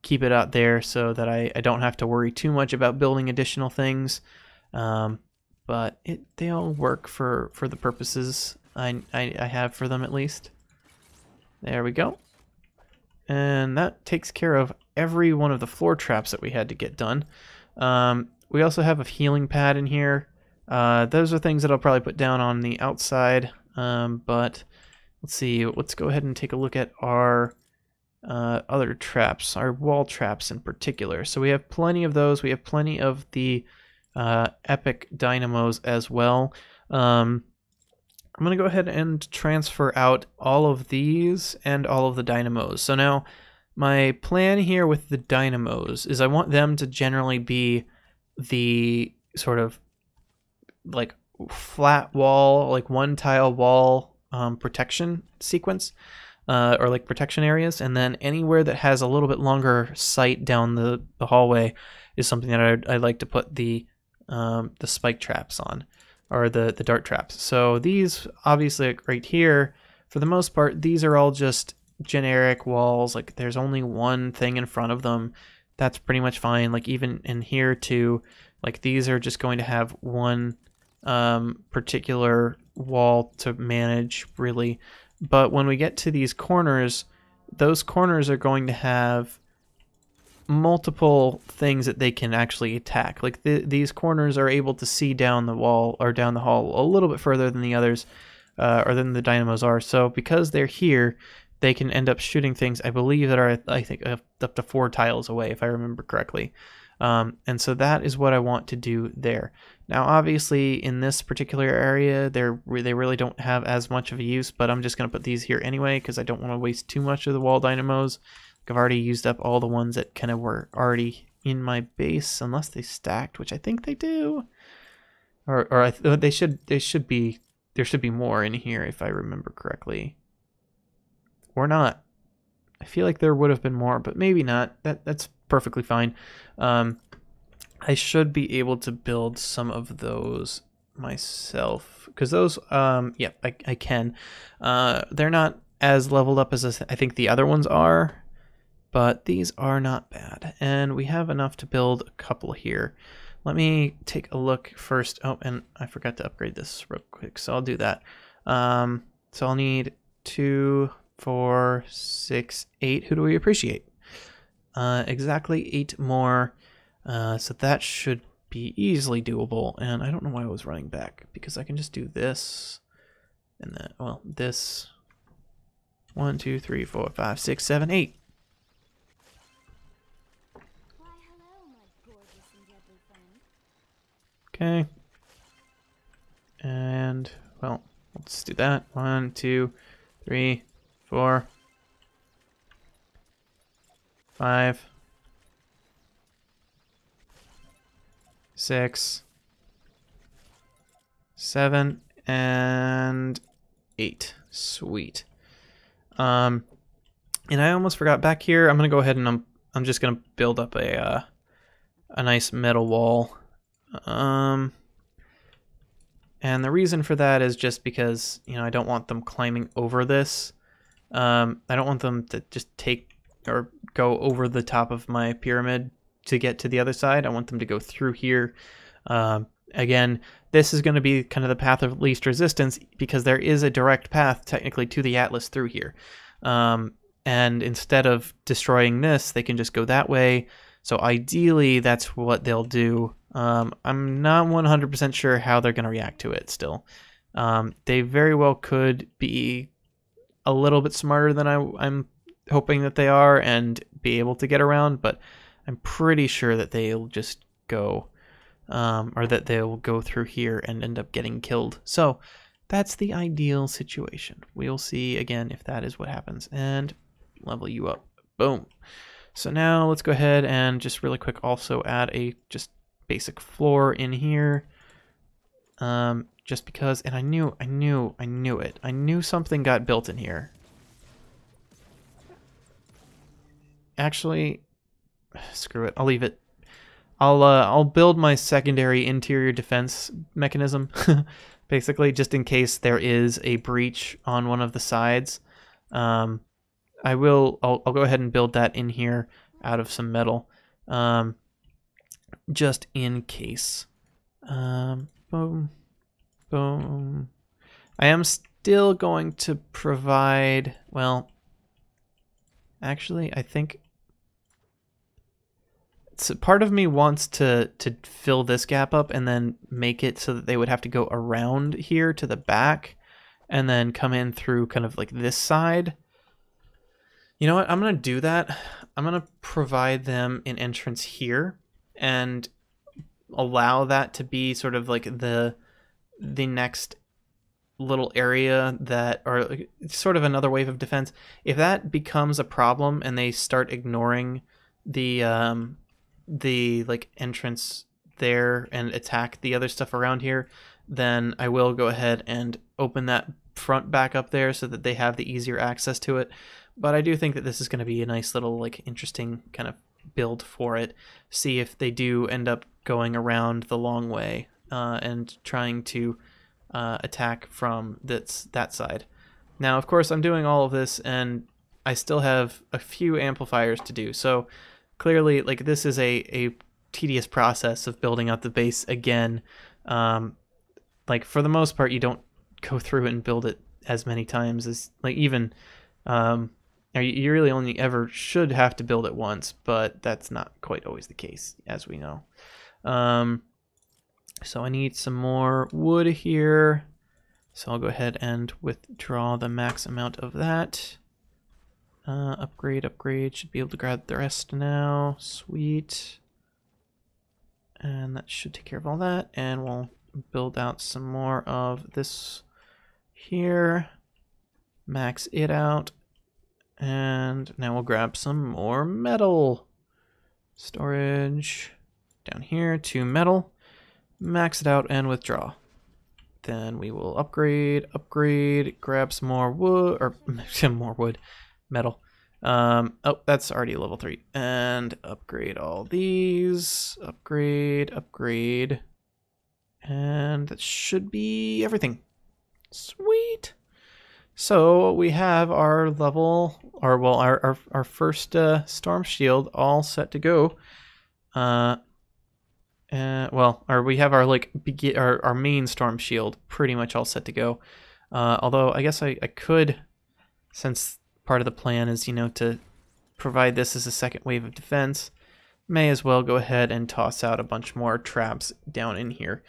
Keep it out there so that I don't have to worry too much about building additional things. But they all work for the purposes I have for them, at least. There we go. And that takes care of every one of the floor traps that we had to get done. We also have a healing pad in here. Those are things that I'll probably put down on the outside. But let's see. Let's go ahead and take a look at our other traps, our wall traps in particular. So we have plenty of those. We have plenty of the epic dynamos as well. I'm going to go ahead and transfer out all of these and all of the dynamos. So now my plan here with the dynamos is I want them to generally be the sort of like flat wall, like one tile wall protection sequence, or like protection areas, and then anywhere that has a little bit longer sight down the hallway is something that I'd like to put the spike traps on, or the dart traps. So these, obviously, like right here, for the most part, these are all just generic walls. Like there's only one thing in front of them. That's pretty much fine. Like even in here too, like these are just going to have one particular wall to manage, really. But when we get to these corners, those corners are going to have multiple things that they can actually attack. Like these corners are able to see down the wall or down the hall a little bit further than the others, or than the dynamos are. So because they're here, they can end up shooting things, I believe, that are, I think, up to 4 tiles away, if I remember correctly. And so that is what I want to do there. Now, obviously, in this particular area, they really don't have as much of a use, but I'm just going to put these here anyway because I don't want to waste too much of the wall dynamos. I've already used up all the ones that kind of were already in my base, unless they stacked, which I think they do. Or there should be more in here if I remember correctly. Or not. I feel like there would have been more, but maybe not. That's perfectly fine. I should be able to build some of those myself, because those, yeah, I can. They're not as leveled up as I think the other ones are, but these are not bad, and we have enough to build a couple here. Let me take a look first. Oh, and I forgot to upgrade this real quick, so I'll do that. So I'll need 2, 4, 6, 8. Who do we appreciate? Exactly 8 more So that should be easily doable. And I don't know why I was running back, because I can just do this and then, well, this. 1, 2, 3, 4, 5, 6, 7, 8. Why, hello, my gorgeous and deadly friend. Okay. And, well, let's do that. 1, 2, 3, 4, 5, 6, 7, and 8. Sweet. And I almost forgot, back here, I'm gonna go ahead and I'm just gonna build up a nice metal wall. And the reason for that is just because, you know, I don't want them climbing over this. I don't want them to just take or go over the top of my pyramid to get to the other side. I want them to go through here. Again, this is going to be kind of the path of least resistance, because there is a direct path technically to the Atlas through here. And instead of destroying this, they can just go that way. So ideally, that's what they'll do. I'm not 100% sure how they're going to react to it still. They very well could be a little bit smarter than I'm hoping that they are and be able to get around, but I'm pretty sure that they'll just go, or that they'll go through here and end up getting killed. So that's the ideal situation. We'll see again if that is what happens, and level you up. Boom. So now let's go ahead and just really quick also add a just basic floor in here. Just because, and I knew it. I knew something got built in here. Actually, screw it. I'll leave it. I'll build my secondary interior defense mechanism, basically, just in case there is a breach on one of the sides. I'll go ahead and build that in here out of some metal, just in case. Boom, boom. I am still going to provide, well, actually, I think so part of me wants to fill this gap up and then make it so that they would have to go around here to the back and then come in through kind of like this side. You know what? I'm going to do that. I'm going to provide them an entrance here and allow that to be sort of like the next little area that, or sort of another wave of defense. If that becomes a problem and they start ignoring the like entrance there and attack the other stuff around here, then I will go ahead and open that front back up there so that they have the easier access to it. But I do think that this is going to be a nice little like interesting kind of build for it. See if they do end up going around the long way and trying to attack from that side. Now, of course, I'm doing all of this and I still have a few amplifiers to do. So clearly, like, this is a tedious process of building out the base again. Like, for the most part, you don't go through and build it as many times as, like, even you really only ever should have to build it once, but that's not quite always the case, as we know. So I need some more wood here. So I'll go ahead and withdraw the max amount of that. Upgrade, should be able to grab the rest now. Sweet. And that should take care of all that. And we'll build out some more of this here. Max it out. And now we'll grab some more metal. Storage down here to metal. Max it out and withdraw. Then we will upgrade, grab some more wood, or some more wood. Metal. Oh, that's already level 3. And upgrade all these. Upgrade. And that should be everything. Sweet. So we have our level, or well, our first storm shield all set to go. Well, or we have our like our main storm shield pretty much all set to go. Although I guess I could, since part of the plan is, you know, to provide this as a second wave of defense, may as well go ahead and toss out a bunch more traps down in here.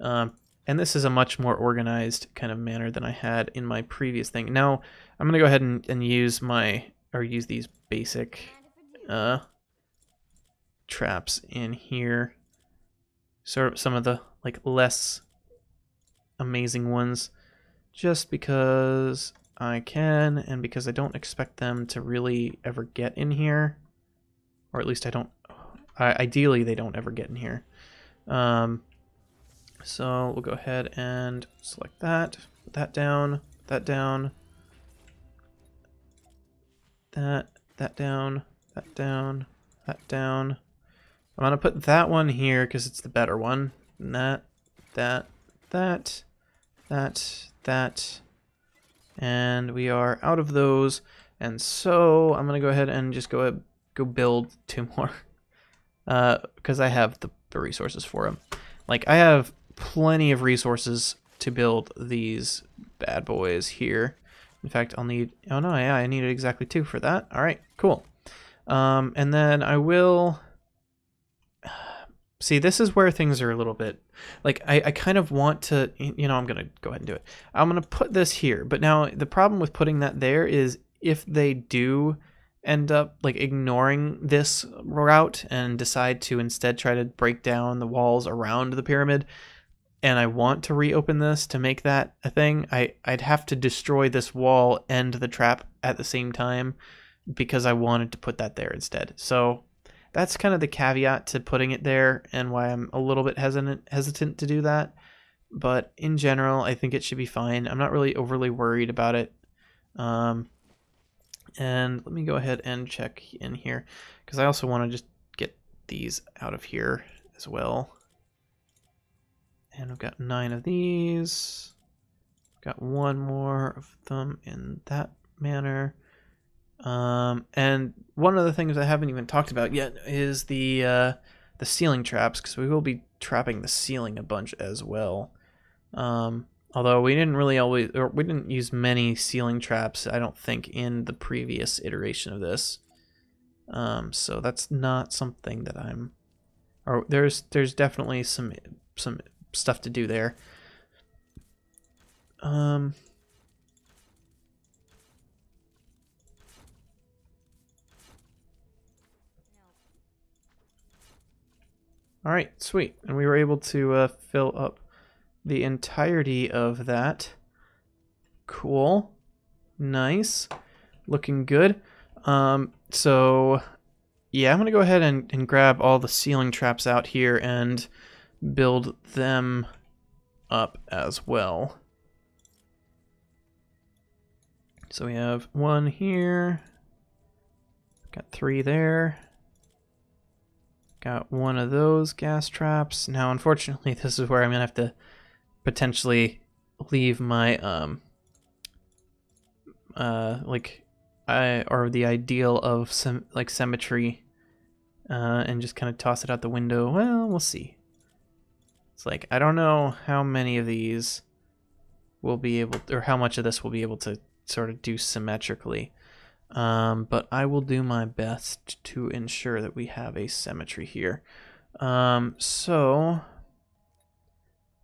And this is a much more organized kind of manner than I had in my previous thing. Now, I'm going to go ahead and use use these basic traps in here. Sort of some of the like less amazing ones, just because I can and because I don't expect them to really ever get in here, or at least ideally they don't ever get in here. So we'll go ahead and select that, put that down, that down, that down, that down, that down. I'm gonna put that one here because it's the better one. And that, and we are out of those. And so I'm gonna go ahead and just go build 2 more, because I have the resources for them. Like, I have plenty of resources to build these bad boys here. In fact, I'll need, oh no, yeah, I needed exactly 2 for that. All right, cool. And then I will, see, this is where things are a little bit, like, I kind of want to, I'm going to go ahead and do it. I'm going to put this here, but now the problem with putting that there is if they do end up, like, ignoring this route and decide to instead try to break down the walls around the pyramid, and I want to reopen this to make that a thing, I'd have to destroy this wall and the trap at the same time because I wanted to put that there instead. So that's kind of the caveat to putting it there and why I'm a little bit hesitant to do that. But in general, I think it should be fine. I'm not really overly worried about it. And let me go ahead and check in here because I also want to just get these out of here as well. And we've got 9 of these. Got 1 more of them in that manner. And one of the things I haven't even talked about yet is the ceiling traps, because we will be trapping the ceiling a bunch as well. Although we didn't use many ceiling traps, I don't think, in the previous iteration of this. So that's not something that there's definitely some stuff to do there. All right, sweet. And we were able to fill up the entirety of that. Cool. Nice. Looking good. So yeah, I'm gonna go ahead and grab all the ceiling traps out here and build them up as well. So we have 1 here, got 3 there, got 1 of those gas traps. Now, unfortunately, this is where I'm gonna have to potentially leave my or the ideal of some symmetry, and just kind of toss it out the window. Well, we'll see. It's like, I don't know how many of these will be able, or how much of this will be able to sort of do symmetrically. But I will do my best to ensure that we have a symmetry here. So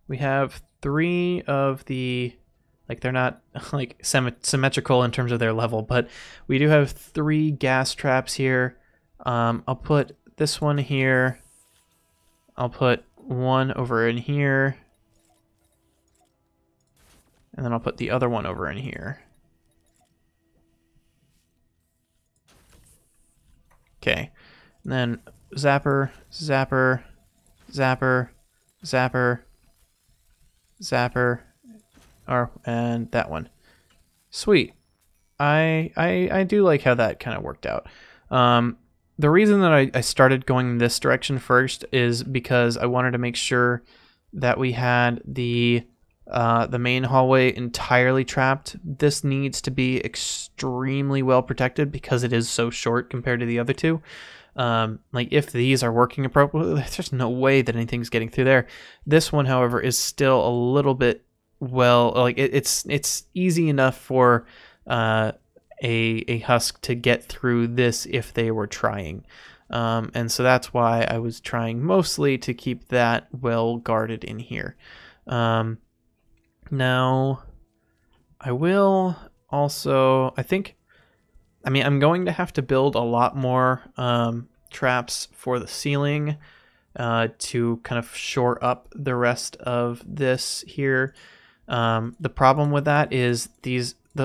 we have 3 of the, like, they're not like symmetrical in terms of their level, but we do have 3 gas traps here. I'll put this one here. I'll put 1 over in here. And then I'll put the other one over in here. Okay. And then zapper, zapper, zapper, zapper, zapper, and that one. Sweet. I do like how that kind of worked out. The reason that I started going this direction first is because I wanted to make sure that we had the main hallway entirely trapped. This needs to be extremely well protected because it is so short compared to the other 2. Like, if these are working appropriately, there's no way that anything's getting through there. This one, however, is still a little bit, well, like, it's easy enough for a husk to get through this if they were trying. And so that's why I was trying mostly to keep that well guarded in here. Now, I will also, I'm going to have to build a lot more traps for the ceiling to kind of shore up the rest of this here. The problem with that is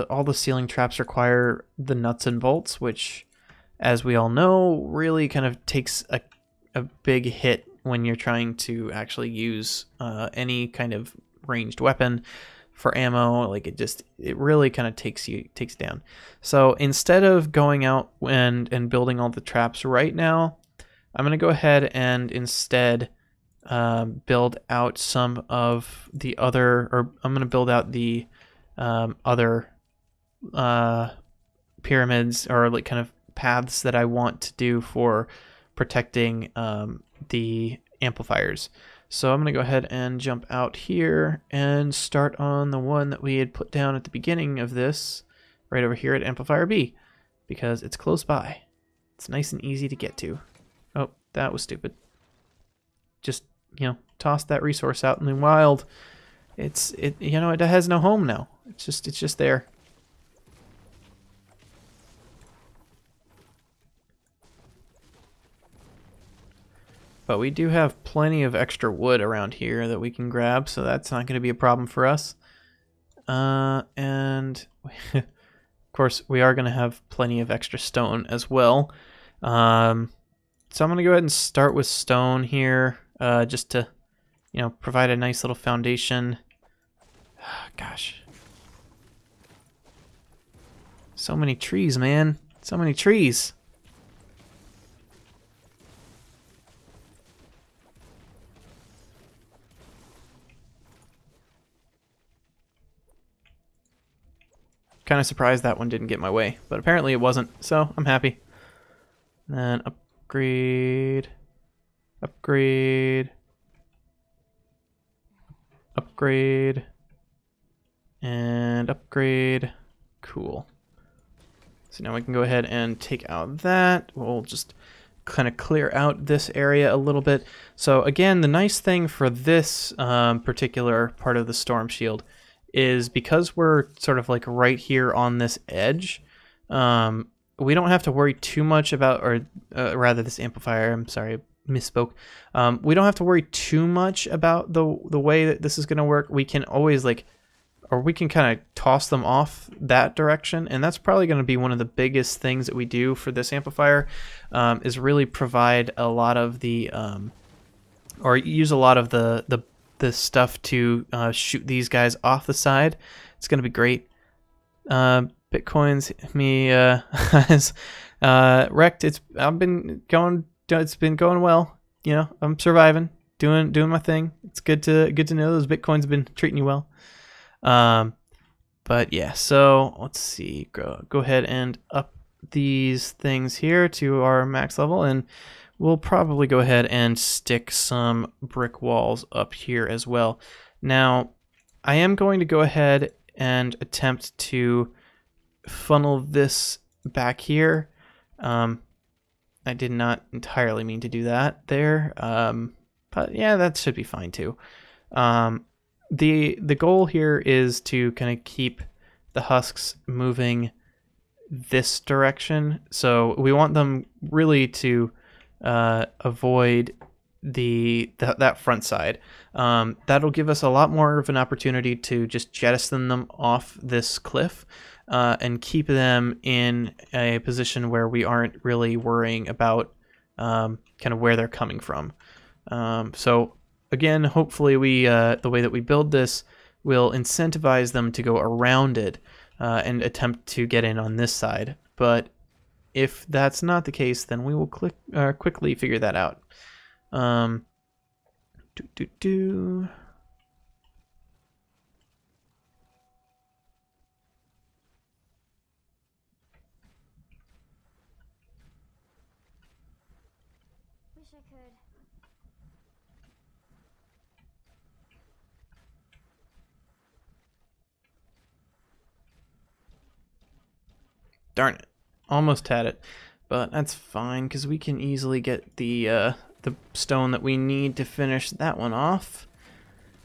all the ceiling traps require the nuts and bolts, which, as we all know, really kind of takes a big hit when you're trying to actually use any kind of ranged weapon for ammo. Like it really kind of takes down. So instead of going out and building all the traps right now, I'm gonna go ahead and instead build out some of the other, or I'm gonna build out the other pyramids, or like kind of paths that I want to do for protecting the amplifiers. So I'm going to go ahead and jump out here and start on the one that we had put down at the beginning of this, right over here at Amplifier B, because it's close by. It's nice and easy to get to. Oh, that was stupid. Just, toss that resource out in the wild. It has no home now. It's just there. But we do have plenty of extra wood around here that we can grab, so that's not going to be a problem for us. And of course, we are going to have plenty of extra stone as well. So I'm going to go ahead and start with stone here, just to, provide a nice little foundation. Gosh. So many trees, man. So many trees. Kind of surprised that one didn't get my way, but apparently it wasn't, so I'm happy. And upgrade, upgrade, upgrade, and upgrade. Cool. So now we can go ahead and take out that. We'll just kind of clear out this area a little bit. So again, the nice thing for this particular part of the storm shield is because we're sort of like right here on this edge, we don't have to worry too much about, or rather this amplifier, I'm sorry, misspoke. We don't have to worry too much about the way that this is going to work. We can always we can kind of toss them off that direction, and that's probably going to be one of the biggest things that we do for this amplifier, is really provide a lot of the, or use a lot of the stuff to shoot these guys off the side. It's going to be great. Bitcoin's me has wrecked. It's been going well. I'm surviving, doing my thing. It's good to know those Bitcoins have been treating you well. But yeah, so let's see. Go ahead and up these things here to our max level, and we'll probably go ahead and stick some brick walls up here as well. Now, I am going to go ahead and attempt to funnel this back here. I did not entirely mean to do that there, but yeah, that should be fine too. The goal here is to kind of keep the husks moving this direction, so we want them really to avoid that front side. That'll give us a lot more of an opportunity to just jettison them off this cliff, and keep them in a position where we aren't really worrying about kind of where they're coming from. So again, hopefully the way that we build this will incentivize them to go around it and attempt to get in on this side. But if that's not the case, then we will quickly figure that out. Wish I could. Darn it. Almost had it. but that's fine because we can easily get the stone that we need to finish that one off.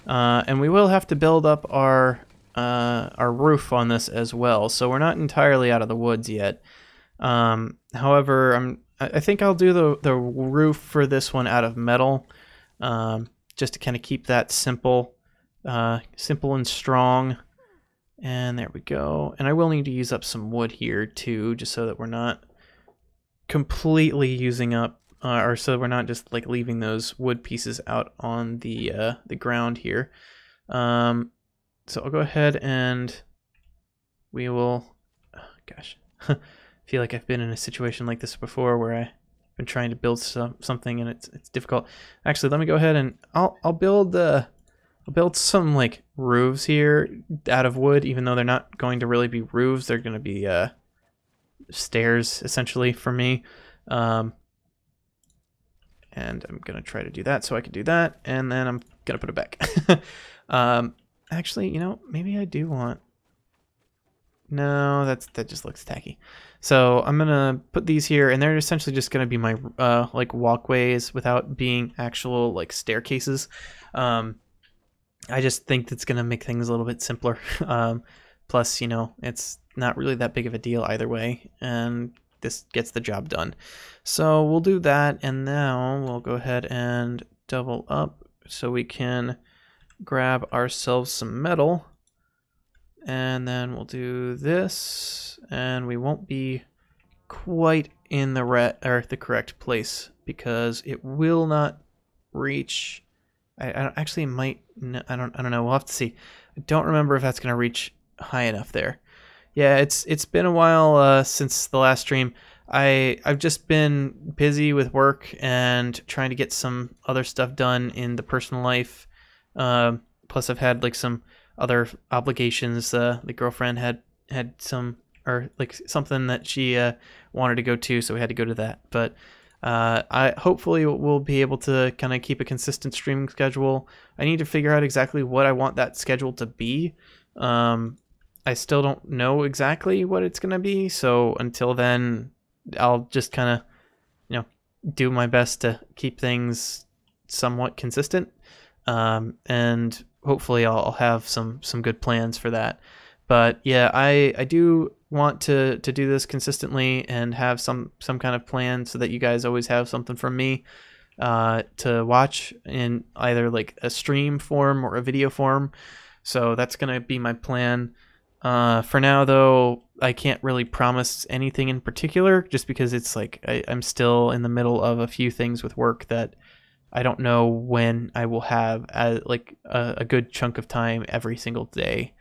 And we will have to build up our roof on this as well, so we're not entirely out of the woods yet. However, I think I'll do the roof for this one out of metal, just to kind of keep that simple and strong. And there we go. And I will need to use up some wood here too, just so that we're not completely using up, or so we're not just like leaving those wood pieces out on the ground here. So I'll go ahead and we will. Oh, gosh, I feel like I've been in a situation like this before where I've been trying to build something and it's difficult. Actually, let me go ahead and I'll build some like roofs here out of wood, even though they're not going to really be roofs. They're going to be stairs essentially for me. And I'm going to try to do that so I can do that, and then I'm going to put it back. Actually, you know, maybe I do want... No, that just looks tacky. So I'm going to put these here, and they're essentially just going to be my like walkways without being actual like staircases. I just think that's going to make things a little bit simpler. Plus, you know, it's not really that big of a deal either way, and this gets the job done. So we'll do that, and now we'll go ahead and double up so we can grab ourselves some metal, and then we'll do this, and we won't be quite in the correct place because it will not reach. I don't, actually it might. I don't know. We'll have to see. I don't remember if that's gonna reach high enough there. Yeah, it's been a while since the last stream. I've just been busy with work and trying to get some other stuff done in the personal life. Plus, I've had like some other obligations. The girlfriend had some, or like something that she wanted to go to, so we had to go to that. But I hopefully will be able to kind of keep a consistent streaming schedule. I need to figure out exactly what I want that schedule to be. I still don't know exactly what it's gonna be, so until then, I'll just kind of, you know, do my best to keep things somewhat consistent, and hopefully I'll have some good plans for that. But yeah, I do want to do this consistently and have some kind of plan so that you guys always have something from me to watch in either like a stream form or a video form. So that's gonna be my plan. For now, though, I can't really promise anything in particular, just because it's like I'm still in the middle of a few things with work that I don't know when I will have like a good chunk of time every single day.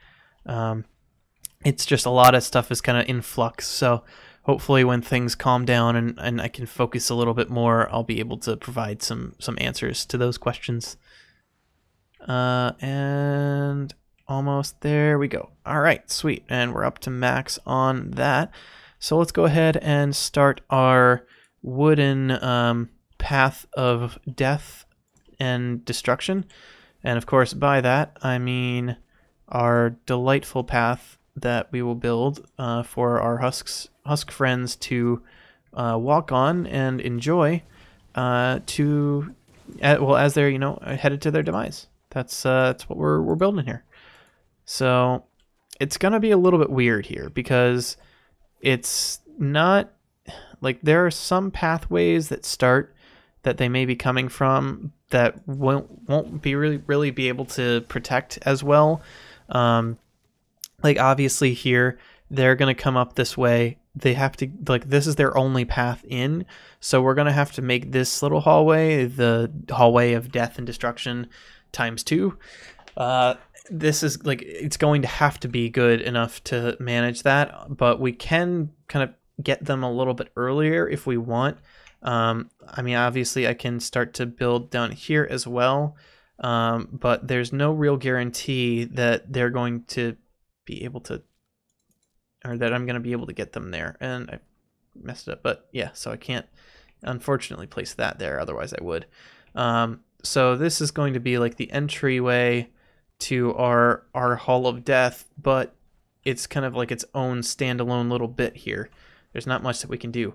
It's just a lot of stuff is kind of in flux, so hopefully when things calm down and I can focus a little bit more, I'll be able to provide some answers to those questions. And almost there we go. All right, sweet. And we're up to max on that. So let's go ahead and start our wooden path of death and destruction. And of course, by that, I mean our delightful path that we will build for our husk friends to walk on and enjoy as they're, you know, headed to their demise. That's what we're building here. So it's gonna be a little bit weird here because it's not like there are some pathways that start that they may be coming from that won't be really be able to protect as well. Like obviously here they're gonna come up this way. They have to, like, this is their only path in, so we're gonna have to make this little hallway the hallway of death and destruction ×2. This is like, it's going to have to be good enough to manage that, but we can kind of get them a little bit earlier if we want. I mean, obviously I can start to build down here as well, but there's no real guarantee that they're going to be able to, or that I'm going to be able to get them there. And I messed it up, but yeah, so I can't unfortunately place that there, otherwise I would. So this is going to be like the entryway to our Hall of Death, but it's kind of like its own standalone little bit here. There's not much that we can do.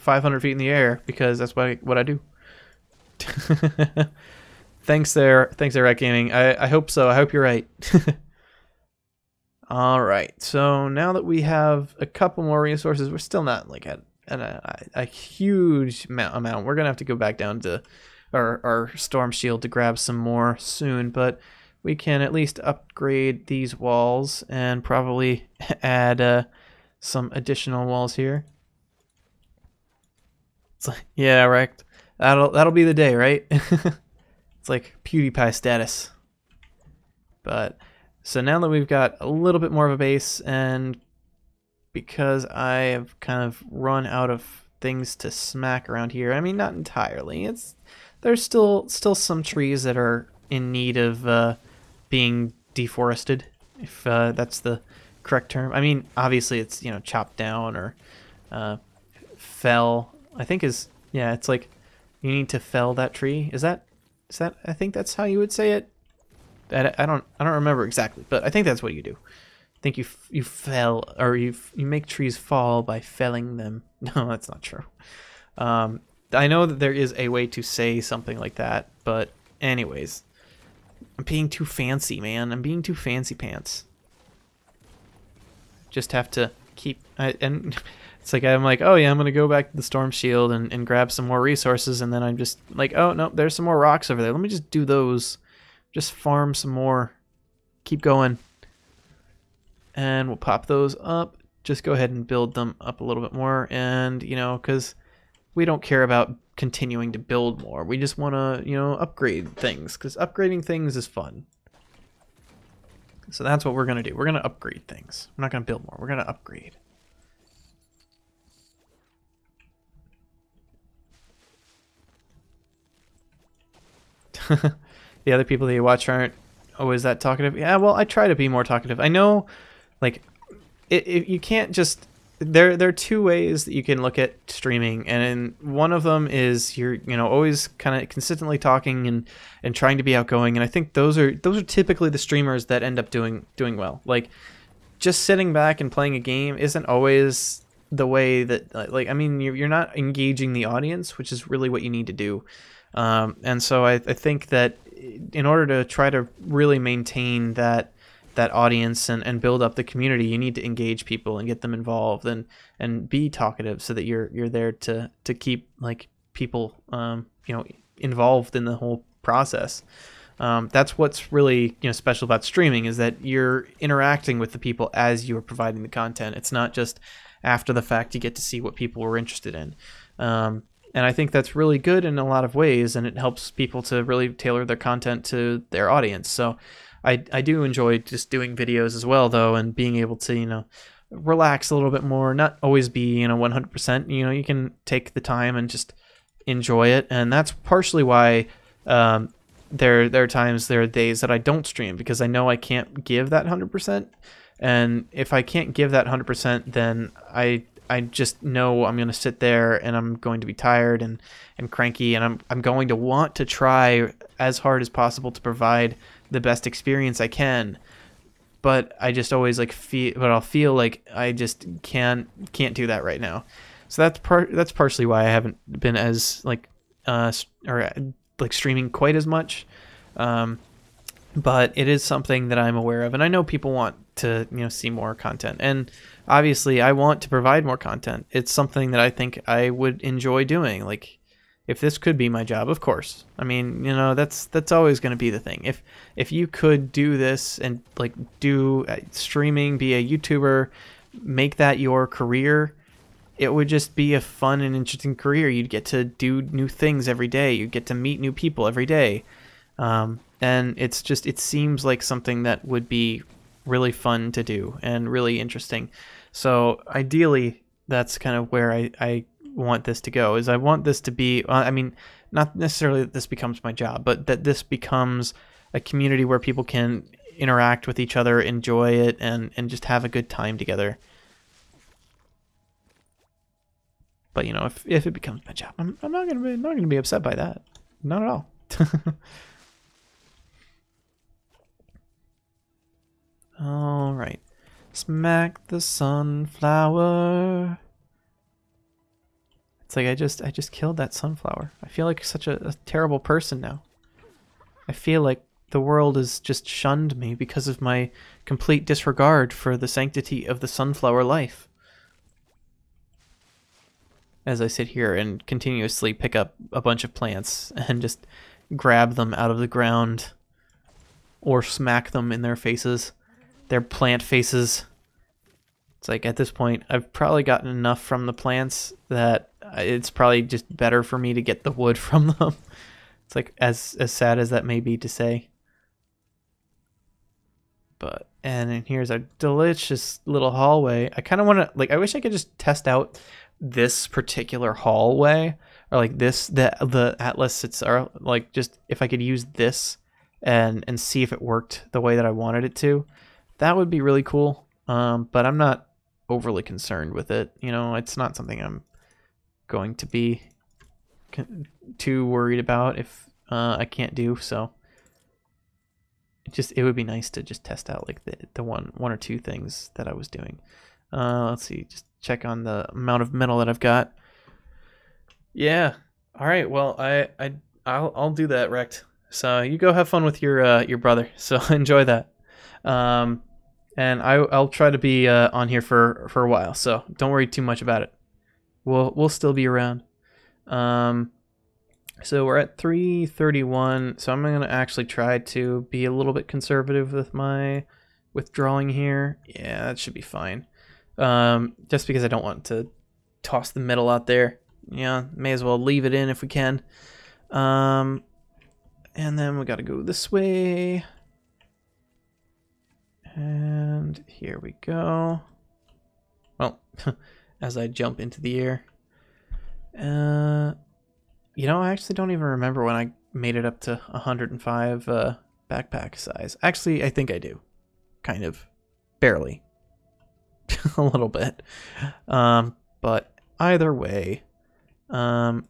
500 feet in the air because that's what I do. Thanks there, Rat Gaming. I hope so. I hope you're right. All right. So now that we have a couple more resources, we're still not like at a huge amount. We're gonna have to go back down to our storm shield to grab some more soon, but we can at least upgrade these walls and probably add some additional walls here. It's like, yeah, right. That'll be the day, right? It's like PewDiePie status. But so now that we've got a little bit more of a base, and because I have kind of run out of things to smack around here, I mean, not entirely. There's still some trees that are in need of being deforested, if that's the correct term. I mean, obviously it's, you know, chopped down or fell. I think yeah, it's like you need to fell that tree. Is that I think that's how you would say it. I don't remember exactly, but I think that's what you do. I think you fell, or you make trees fall by felling them. No, that's not true. I know that there is a way to say something like that, but anyways, I'm being too fancy, man. I'm being too fancy pants. Just have to keep and it's like I'm like, oh yeah, I'm gonna go back to the storm shield and grab some more resources, and then I'm just like, oh no, there's some more rocks over there. Let me just do those. Just farm some more. Keep going. And we'll pop those up. Just go ahead and build them up a little bit more. And, you know, because we don't care about continuing to build more. We just want to, you know, upgrade things. Because upgrading things is fun. So that's what we're going to do. We're going to upgrade things. We're not going to build more. We're going to upgrade. The other people that you watch aren't always that talkative. Yeah, well, I try to be more talkative. I know, like, you can't just... There are two ways that you can look at streaming, and one of them is you're, you know, always kind of consistently talking and trying to be outgoing, and I think those are typically the streamers that end up doing well. Like, just sitting back and playing a game isn't always the way that, like, I mean, you're not engaging the audience, which is really what you need to do. And so I think that in order to try to really maintain that audience and build up the community, you need to engage people and get them involved and be talkative so that you're there to keep like people you know, involved in the whole process. That's what's really, you know, special about streaming, is that you're interacting with the people as you are providing the content. It's not just after the fact you get to see what people were interested in. And I think that's really good in a lot of ways, and it helps people to really tailor their content to their audience. So I do enjoy just doing videos as well, though, and being able to, you know, relax a little bit more, not always be, you know, 100%. You know, you can take the time and just enjoy it, and that's partially why there are days that I don't stream, because I know I can't give that 100%, and if I can't give that 100%, then I just know I'm going to sit there and I'm going to be tired and cranky, and I'm going to want to try as hard as possible to provide the best experience I can. But I just always I'll feel like I just can't do that right now. So that's partially why I haven't been as streaming quite as much. But it is something that I'm aware of, and I know people want to, you know, see more content, and obviously I want to provide more content. It's something that I think I would enjoy doing. Like, if this could be my job, of course. I mean, you know, that's always going to be the thing. If you could do this and like do streaming, be a YouTuber, make that your career, it would just be a fun and interesting career. You'd get to do new things every day. You'd get to meet new people every day. And it seems like something that would be really fun to do and really interesting. So ideally, that's kind of where I want this to go, is I want this to be, I mean, not necessarily that this becomes my job, but that this becomes a community where people can interact with each other, enjoy it, and just have a good time together. But, you know, if it becomes my job, I'm not gonna be upset by that. Not at all. All right, smack the sunflower. It's like I just killed that sunflower. I feel like such a terrible person now. I feel like the world has just shunned me because of my complete disregard for the sanctity of the sunflower life. As I sit here and continuously pick up a bunch of plants and just grab them out of the ground or smack them in their faces, their plant faces. It's like at this point, I've probably gotten enough from the plants that it's probably just better for me to get the wood from them. It's like as sad as that may be to say. But and here's a delicious little hallway. I kind of want to like I wish I could just test out this particular hallway or like this the atlas it's or like just if I could use this and see if it worked the way that I wanted it to. That would be really cool. But I'm not overly concerned with it. You know, it's not something I'm going to be too worried about if I can't do. So it would be nice to just test out like the one or two things that I was doing. Let's see, just check on the amount of metal that I've got. Yeah. All right. Well, I'll do that, Rect. So you go have fun with your brother. So enjoy that. And I'll try to be on here for a while. So don't worry too much about it. We'll still be around. So we're at 3:31. So I'm gonna actually try to be a little bit conservative with my withdrawing here. Yeah, that should be fine. Just because I don't want to toss the metal out there. Yeah, may as well leave it in if we can. And then we gotta go this way. And here we go. Well, as I jump into the air. You know, I actually don't even remember when I made it up to 105 backpack size. Actually, I think I do. Kind of. Barely. A little bit. But either way, we're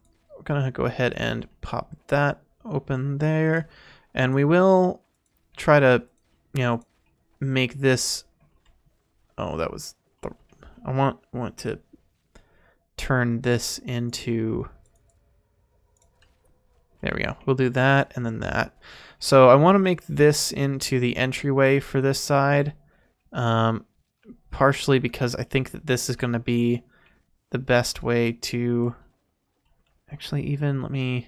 going to go ahead and pop that open there. And we will try to, you know, make this... Oh, that was... I want to turn this into... There we go. We'll do that and then that. So I want to make this into the entryway for this side. Partially because I think that this is going to be the best way to... Actually, even let me...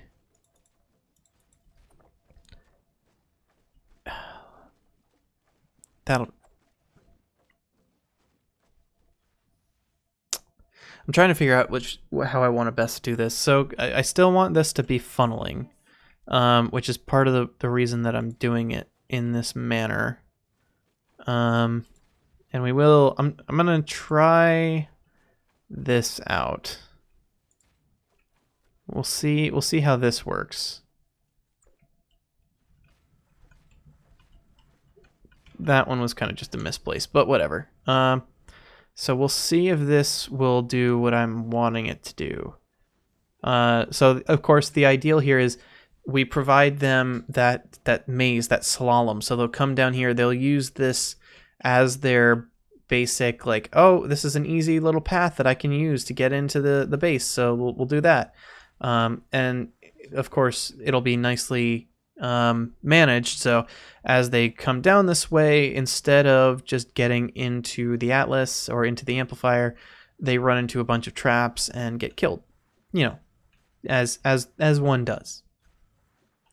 That'll... I'm trying to figure out how I want to best do this. So I still want this to be funneling, which is part of the reason that I'm doing it in this manner. And we will. I'm gonna try this out. We'll see how this works. That one was kind of just a misplace, but whatever. So we'll see if this will do what I'm wanting it to do. So of course the ideal here is we provide them that maze, that slalom. So they'll come down here, they'll use this as their basic, like, oh, this is an easy little path that I can use to get into the base. So we'll do that. And of course it'll be nicely managed, so as they come down this way, instead of just getting into the atlas or into the amplifier, they run into a bunch of traps and get killed, you know, as one does.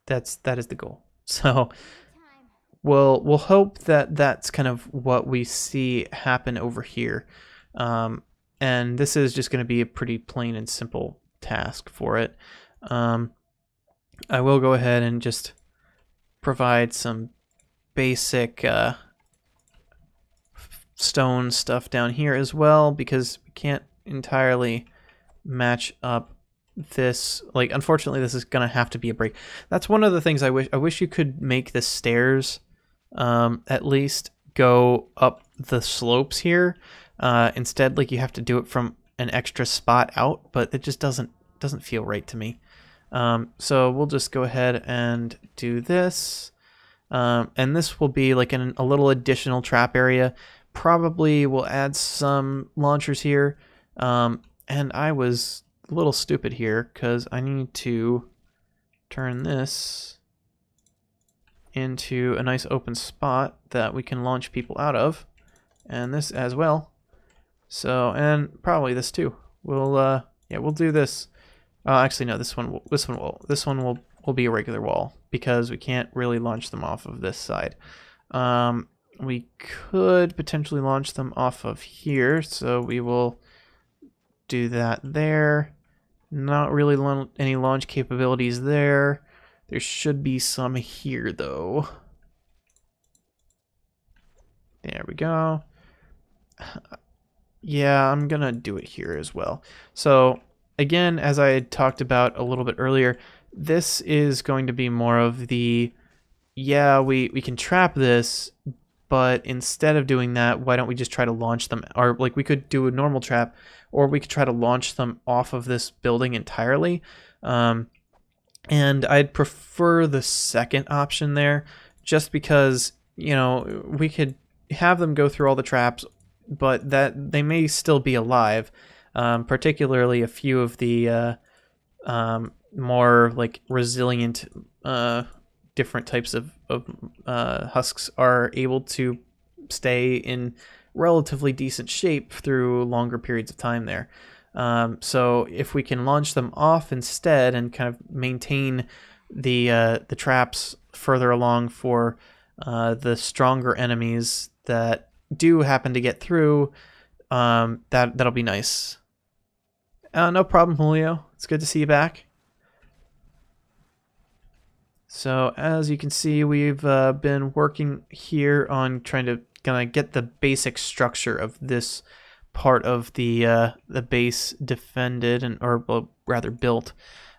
That is the goal. So we'll hope that that's kind of what we see happen over here, and this is just going to be a pretty plain and simple task for it. I will go ahead and just provide some basic stone stuff down here as well, because we can't entirely match up this. Like, unfortunately, this is gonna have to be a break. That's one of the things I wish you could make the stairs at least go up the slopes here. Instead, like, you have to do it from an extra spot out, but it just doesn't feel right to me. So we'll just go ahead and do this. And this will be like a little additional trap area. Probably we'll add some launchers here. And I was a little stupid here because I need to turn this into a nice open spot that we can launch people out of, and this as well. So, and probably this too. We'll yeah, we'll do this. Actually, no, this one will be a regular wall because we can't really launch them off of this side. We could potentially launch them off of here, so we will do that there. Not really any launch capabilities there. There should be some here, though. There we go. Yeah, I'm gonna do it here as well. So, again, as I had talked about a little bit earlier, this is going to be more of the, yeah, we can trap this, but instead of doing that, why don't we just try to launch them? Or, like, we could do a normal trap, or we could try to launch them off of this building entirely. And I'd prefer the second option there, just because, you know, we could have them go through all the traps, but that they may still be alive, particularly a few of the more like resilient different types of husks are able to stay in relatively decent shape through longer periods of time there. So if we can launch them off instead and kind of maintain the traps further along for the stronger enemies that do happen to get through, that'll be nice. No problem, Julio. It's good to see you back. So as you can see, we've been working here on trying to kind of get the basic structure of this part of the base defended, and or well, rather built.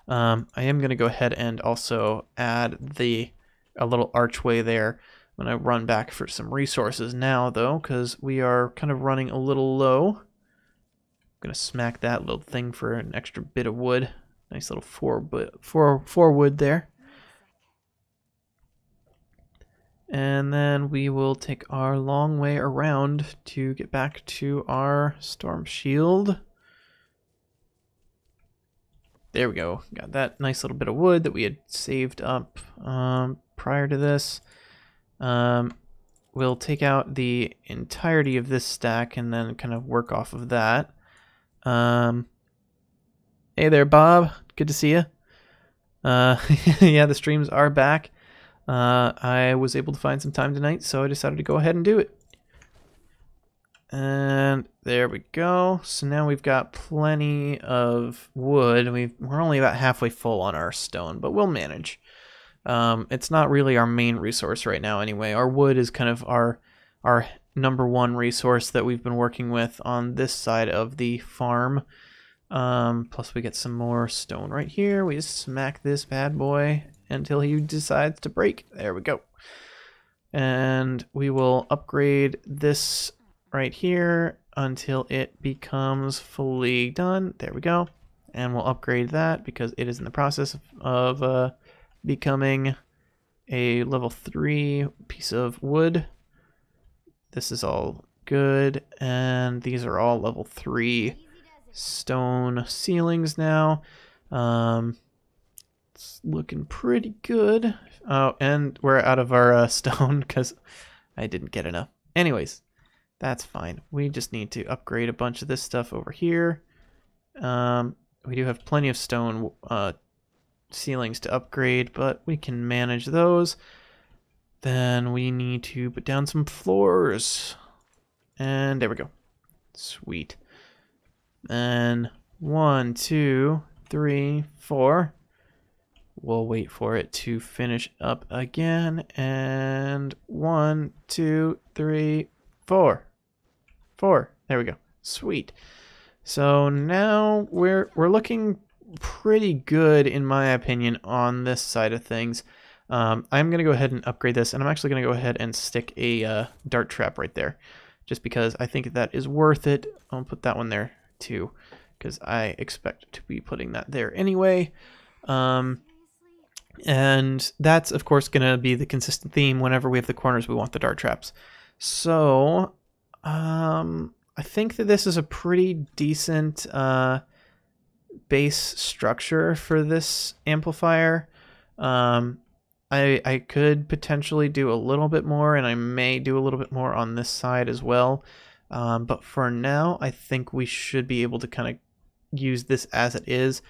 I am going to go ahead and also add a little archway there. I'm going to run back for some resources now, though, because we are kind of running a little low. I'm going to smack that little thing for an extra bit of wood. Nice little four wood there. And then we will take our long way around to get back to our storm shield. There we go. Got that nice little bit of wood that we had saved up prior to this. We'll take out the entirety of this stack and then kind of work off of that. Hey there, Bob. Good to see you. Yeah, the streams are back. I was able to find some time tonight, so I decided to go ahead and do it. And there we go. So now we've got plenty of wood. We're only about halfway full on our stone, but we'll manage. It's not really our main resource right now anyway. Our wood is kind of our number one resource that we've been working with on this side of the farm. Plus we get some more stone right here. We just smack this bad boy until he decides to break. There we go. And we will upgrade this right here until it becomes fully done. There we go. And we'll upgrade that because it is in the process of becoming a level 3 piece of wood. This is all good, and these are all level 3 stone ceilings now. It's looking pretty good. Oh, and we're out of our stone because I didn't get enough. Anyways, that's fine. We just need to upgrade a bunch of this stuff over here. We do have plenty of stone ceilings to upgrade, but we can manage those. Then we need to put down some floors. And there we go. Sweet. And 1, 2, 3, 4. We'll wait for it to finish up again. And 1, 2, 3, 4. 4. There we go. Sweet. So now we're looking pretty good, in my opinion, on this side of things. I'm going to go ahead and upgrade this, and I'm actually going to go ahead and stick a dart trap right there, just because I think that is worth it. I'll put that one there too, because I expect to be putting that there anyway. And that's, of course, going to be the consistent theme whenever we have the corners we want the dart traps. So, I think that this is a pretty decent base structure for this amplifier. I could potentially do a little bit more, and I may do a little bit more on this side as well. But for now, I think we should be able to kind of use this as it is.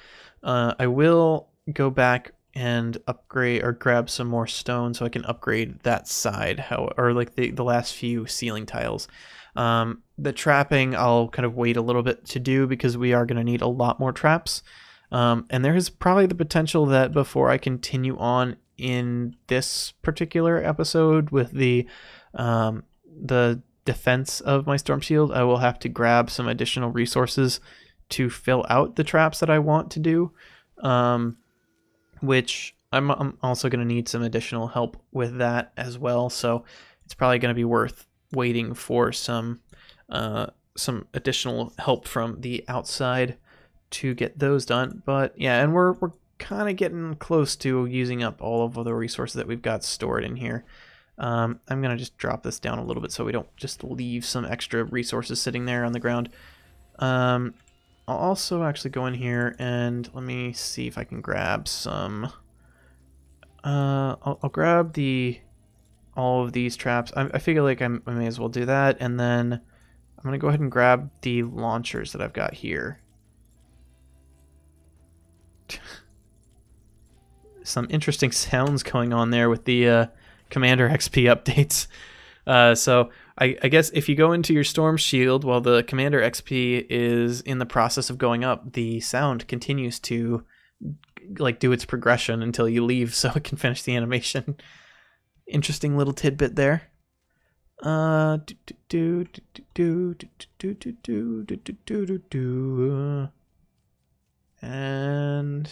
I will go back and upgrade or grab some more stone so I can upgrade that side, or like the last few ceiling tiles. The trapping I'll kind of wait a little bit to do because we are going to need a lot more traps. And there is probably the potential that before I continue on in this particular episode with the defense of my storm shield, I will have to grab some additional resources to fill out the traps that I want to do, which I'm also going to need some additional help with that as well. So it's probably going to be worth waiting for some additional help from the outside to get those done. But yeah, and we're kind of getting close to using up all of the resources that we've got stored in here. I'm gonna just drop this down a little bit so we don't just leave some extra resources sitting there on the ground. I'll also actually go in here and let me see if I can grab some. I'll grab all of these traps. I figure like I may as well do that, and then I'm gonna go ahead and grab the launchers that I've got here. Some interesting sounds going on there with the Commander XP updates. So I guess if you go into your Storm Shield while the Commander XP is in the process of going up, the sound continues to like do its progression until you leave so it can finish the animation. Interesting little tidbit there. And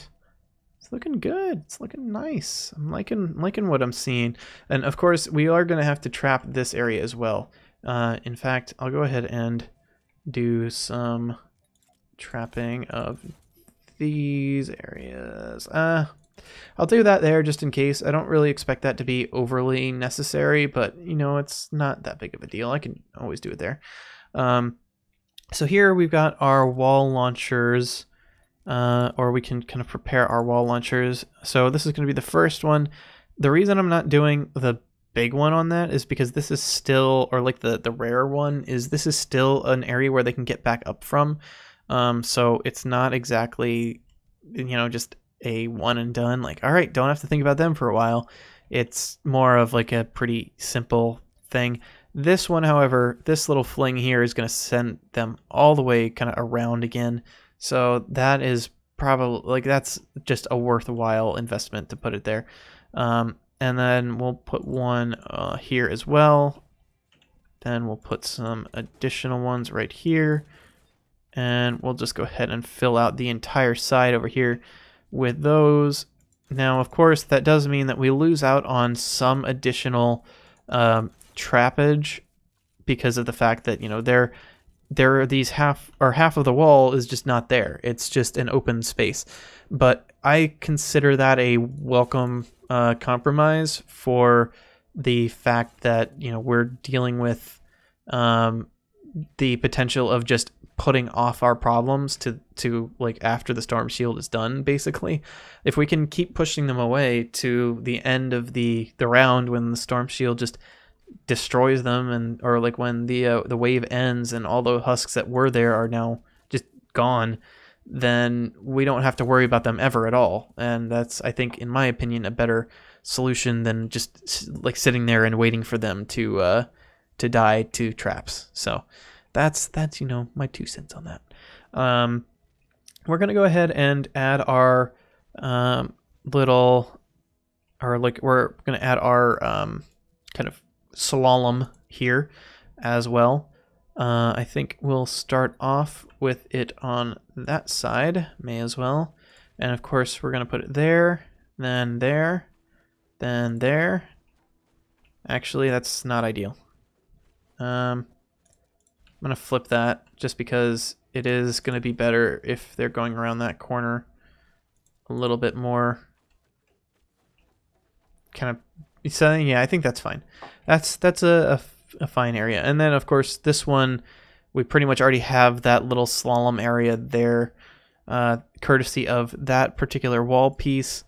it's looking good. It's looking nice. I'm liking what I'm seeing. And of course, we are going to have to trap this area as well. In fact, I'll go ahead and do some trapping of these areas. I'll do that there just in case. I don't really expect that to be overly necessary, but you know, it's not that big of a deal. I can always do it there. So here we've got our wall launchers. Or we can kind of prepare our wall launchers. So this is going to be the first one. The reason I'm not doing the big one on that is because this is still, or like the rare one, is this is still an area where they can get back up from. So it's not exactly, you know, just a one and done, like, all right, don't have to think about them for a while. It's more of like a pretty simple thing. This one, however, this little fling here is going to send them all the way kind of around again. So that is probably, like, that's just a worthwhile investment to put it there. And then we'll put one here as well. Then we'll put some additional ones right here. And we'll just go ahead and fill out the entire side over here with those. Now, of course, that does mean that we lose out on some additional trappage because of the fact that, you know, there are these half of the wall is just not there. It's just an open space. But I consider that a welcome compromise for the fact that, you know, we're dealing with the potential of just putting off our problems to like after the storm shield is done, basically. If we can keep pushing them away to the end of the round when the storm shield just destroys them, and or like when the wave ends and all the husks that were there are now just gone, then we don't have to worry about them ever at all. And that's, I think, in my opinion, a better solution than just like sitting there and waiting for them to die to traps. So that's you know, my 2 cents on that. We're gonna go ahead and add our we're gonna add our kind of slalom here as well. I think we'll start off with it on that side, may as well. And of course we're gonna put it there, then there, then there. Actually, that's not ideal. I'm gonna flip that just because it is gonna be better if they're going around that corner a little bit more. Kind of, so yeah, I think that's fine. That's a fine area. And then of course this one, we pretty much already have that little slalom area there. courtesy of that particular wall piece.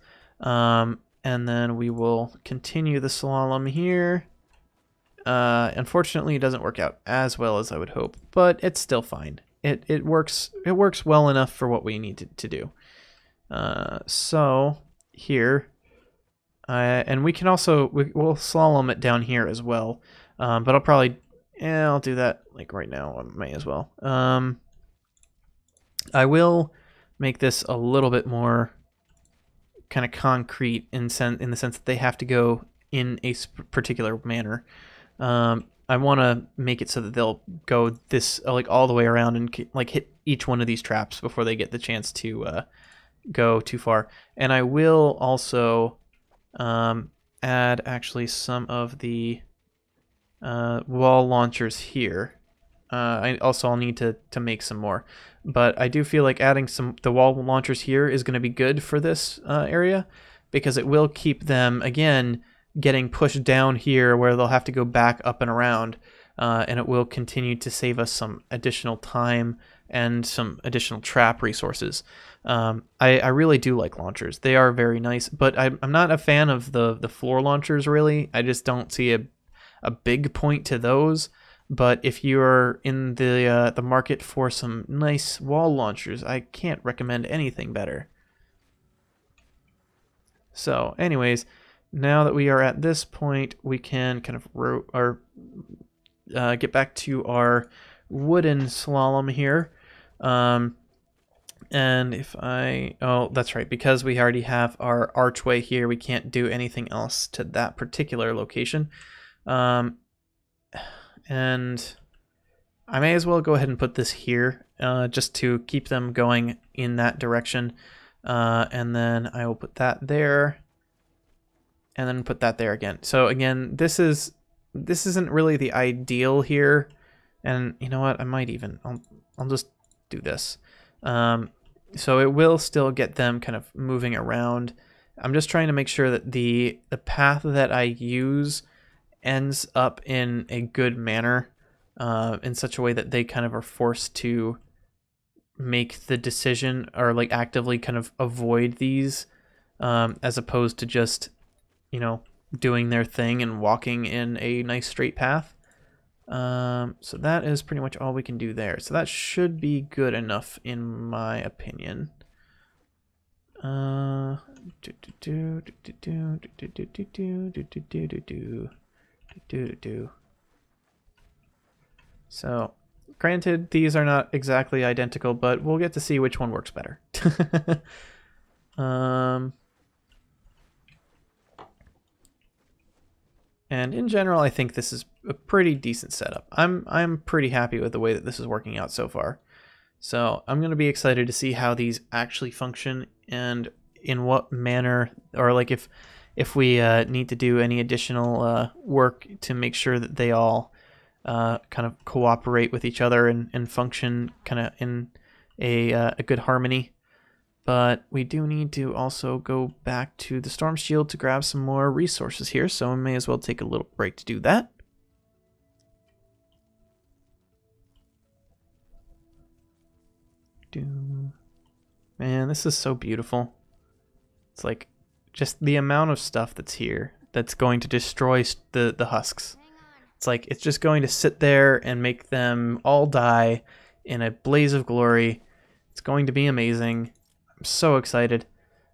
And then we will continue the slalom here. Unfortunately, it doesn't work out as well as I would hope, but it's still fine. It works well enough for what we need to do. So here, and we can also we'll slalom it down here as well. But I'll probably I'll do that like right now. I may as well. I will make this a little bit more kind of concrete in the sense that they have to go in a particular manner. I want to make it so that they'll go this like all the way around and like hit each one of these traps before they get the chance to go too far. And I will also add actually some of the wall launchers here. I'll need to make some more, but I do feel like adding the wall launchers here is going to be good for this area, because it will keep them again getting pushed down here where they'll have to go back up and around, and it will continue to save us some additional time and some additional trap resources. I really do like launchers. They are very nice, but I'm not a fan of the floor launchers really. I just don't see a big point to those. But if you're in the market for some nice wall launchers, I can't recommend anything better. So anyways, now that we are at this point, we can kind of get back to our wooden slalom here. And if oh, that's right, because we already have our archway here, we can't do anything else to that particular location. And I may as well go ahead and put this here, just to keep them going in that direction. And then I will put that there, and then put that there again. So again, this isn't really the ideal here. And you know what? I might even I'll just do this. So it will still get them kind of moving around. I'm just trying to make sure that the path that I use ends up in a good manner, in such a way that they kind of are forced to make the decision or like actively kind of avoid these, as opposed to just, you know, doing their thing and walking in a nice straight path. So that is pretty much all we can do there. So that should be good enough in my opinion. So, granted, these are not exactly identical, but we'll get to see which one works better. And in general, I think this is a pretty decent setup. I'm pretty happy with the way that this is working out so far. So I'm going to be excited to see how these actually function and in what manner, or like if we need to do any additional work to make sure that they all kind of cooperate with each other and function kind of in a good harmony. But we do need to also go back to the storm shield to grab some more resources here, so we may as well take a little break to do that. Man, this is so beautiful. It's like just the amount of stuff that's here that's going to destroy the husks. It's like it's just going to sit there and make them all die in a blaze of glory. It's going to be amazing. I'm so excited.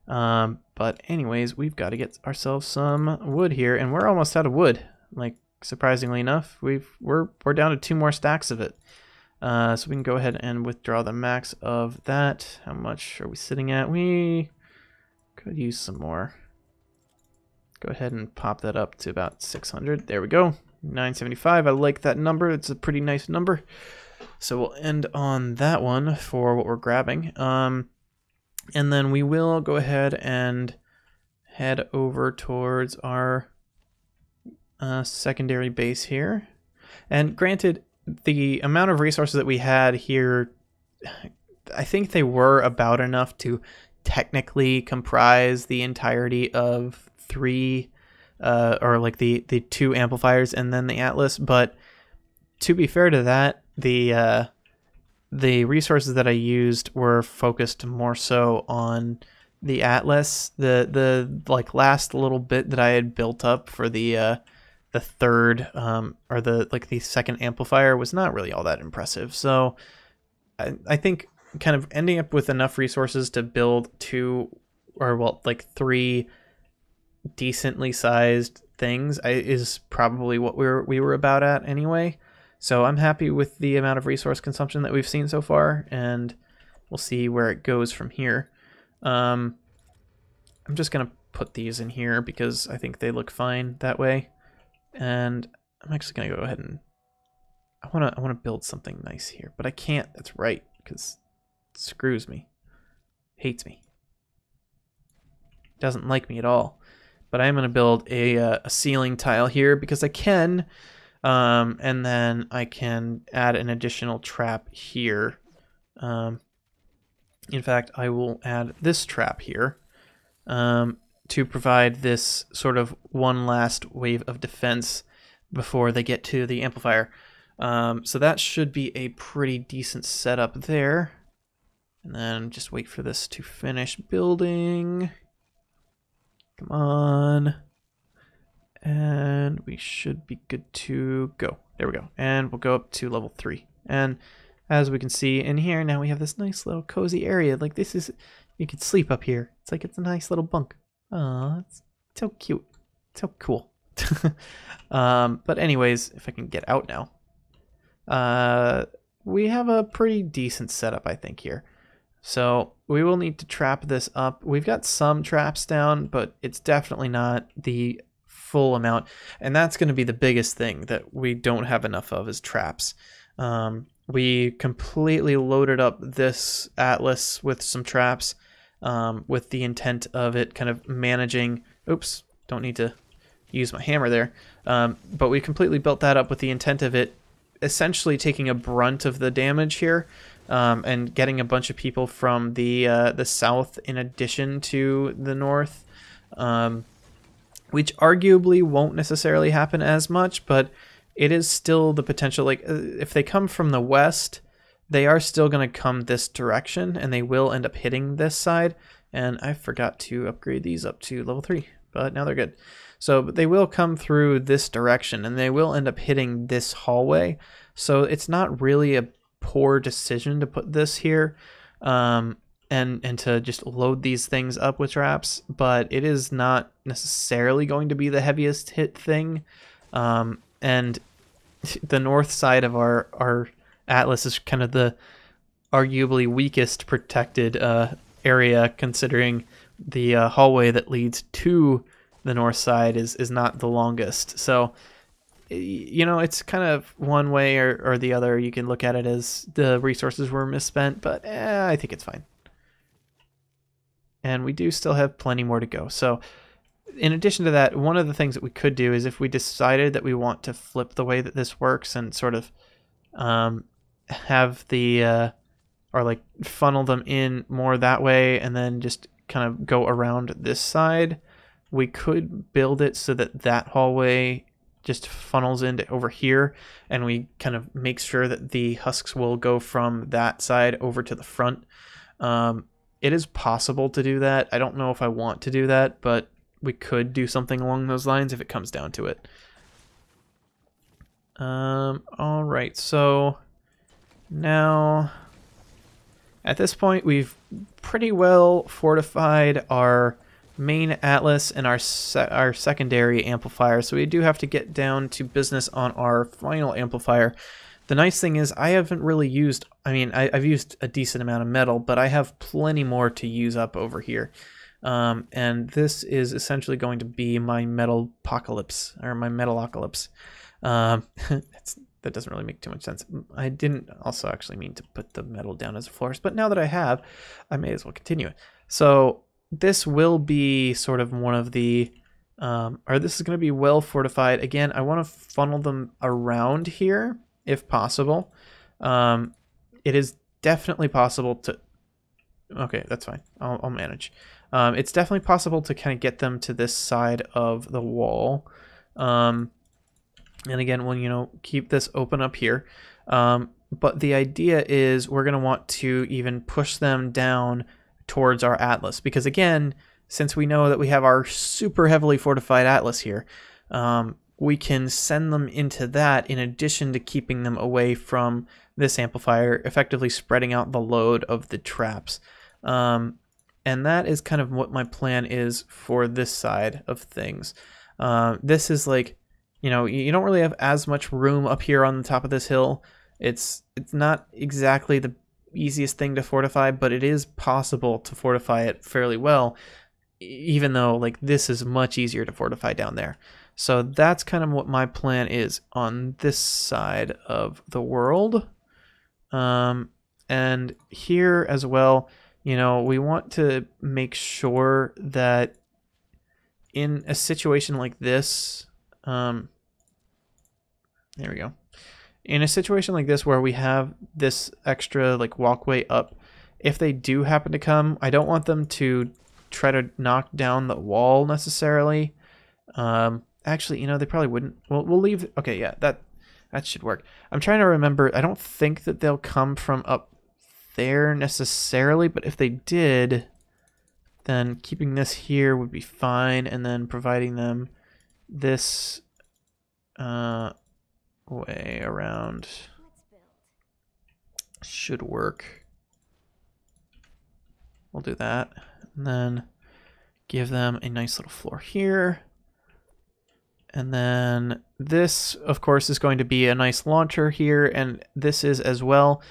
But anyways, we've got to get ourselves some wood here, and we're almost out of wood. Like, surprisingly enough, we're down to 2 more stacks of it. So we can go ahead and withdraw the max of that. How much are we sitting at? We could use some more. Go ahead and pop that up to about 600. There we go. 975. I like that number. It's a pretty nice number. So we'll end on that one for what we're grabbing. And then we will go ahead and head over towards our secondary base here. And granted, the amount of resources that we had here, I think they were about enough to technically comprise the entirety of 3 or like the 2 amplifiers and then the Atlas. But to be fair to that, the the resources that I used were focused more so on the Atlas. The like last little bit that I had built up for the third or the second amplifier was not really all that impressive. So I think kind of ending up with enough resources to build three decently sized things is probably what we were about at anyway. So I'm happy with the amount of resource consumption that we've seen so far, and we'll see where it goes from here. I'm just gonna put these in here because I think they look fine that way, and I'm actually gonna go ahead and I wanna build something nice here, but I can't. That's right, because it screws me, hates me, doesn't like me at all. But I am gonna build a ceiling tile here because I can. And then I can add an additional trap here. In fact, I will add this trap here to provide this sort of one last wave of defense before they get to the amplifier. So that should be a pretty decent setup there. And then just wait for this to finish building. Come on. And we should be good to go. There we go. And we'll go up to level 3. And as we can see in here, now we have this nice little cozy area. Like this is, you could sleep up here. It's like it's a nice little bunk. Oh, it's so cute. So cool. But anyways, if I can get out now. We have a pretty decent setup, I think, here. So we will need to trap this up. We've got some traps down, but it's definitely not the full amount, and that's going to be the biggest thing that we don't have enough of is traps. We completely loaded up this Atlas with some traps with the intent of it kind of managing, oops, don't need to use my hammer there, but we completely built that up with the intent of it essentially taking a brunt of the damage here, and getting a bunch of people from the south in addition to the north, which arguably won't necessarily happen as much, but it is still the potential. Like if they come from the west, they are still going to come this direction, and they will end up hitting this side. And I forgot to upgrade these up to level 3, but now they're good. So they will come through this direction, and they will end up hitting this hallway. So it's not really a poor decision to put this here, and to just load these things up with traps, but it is not necessarily going to be the heaviest hit thing. And the north side of our Atlas is kind of the arguably weakest protected area, considering the hallway that leads to the north side is not the longest. So, you know, it's kind of one way or the other. You can look at it as the resources were misspent, but I think it's fine. And we do still have plenty more to go. So in addition to that, one of the things that we could do is if we decided that we want to flip the way that this works and sort of have the or like funnel them in more that way and then just kind of go around this side, we could build it so that that hallway just funnels into over here, and we kind of make sure that the husks will go from that side over to the front. It is possible to do that. I don't know if I want to do that, but we could do something along those lines if it comes down to it. All right, so now at this point we've pretty well fortified our main Atlas and our secondary amplifier, so we do have to get down to business on our final amplifier. The nice thing is I haven't really used, I mean, I've used a decent amount of metal, but I have plenty more to use up over here. And this is essentially going to be my metal apocalypse, or my metalocalypse. That doesn't really make too much sense. I didn't also actually mean to put the metal down as a florist, but now that I have, I may as well continue it. So this will be sort of one of the, or this is going to be well fortified. Again, I want to funnel them around here if possible. It is definitely possible to, okay, that's fine. I'll manage. It's definitely possible to kind of get them to this side of the wall. And again, we'll, you know, keep this open up here. But the idea is we're going to want to even push them down towards our atlas, because again, since we know that we have our super heavily fortified atlas here, we can send them into that in addition to keeping them away from this amplifier, effectively spreading out the load of the traps. And that is kind of what my plan is for this side of things. This is like, you know, you don't really have as much room up here on the top of this hill. It's not exactly the easiest thing to fortify, but it is possible to fortify it fairly well, even though like this is much easier to fortify down there. So that's kind of what my plan is on this side of the world. And here as well, you know, we want to make sure that in a situation like this, there we go. In a situation like this where we have this extra like walkway up, if they do happen to come, I don't want them to try to knock down the wall necessarily. Actually, you know, they probably wouldn't. We'll leave. Okay, yeah, that should work. I'm trying to remember. I don't think that they'll come from up there necessarily, but if they did, then keeping this here would be fine, and then providing them this way around should work. We'll do that, and then give them a nice little floor here. And then this, of course, is going to be a nice launcher here, and this is as well.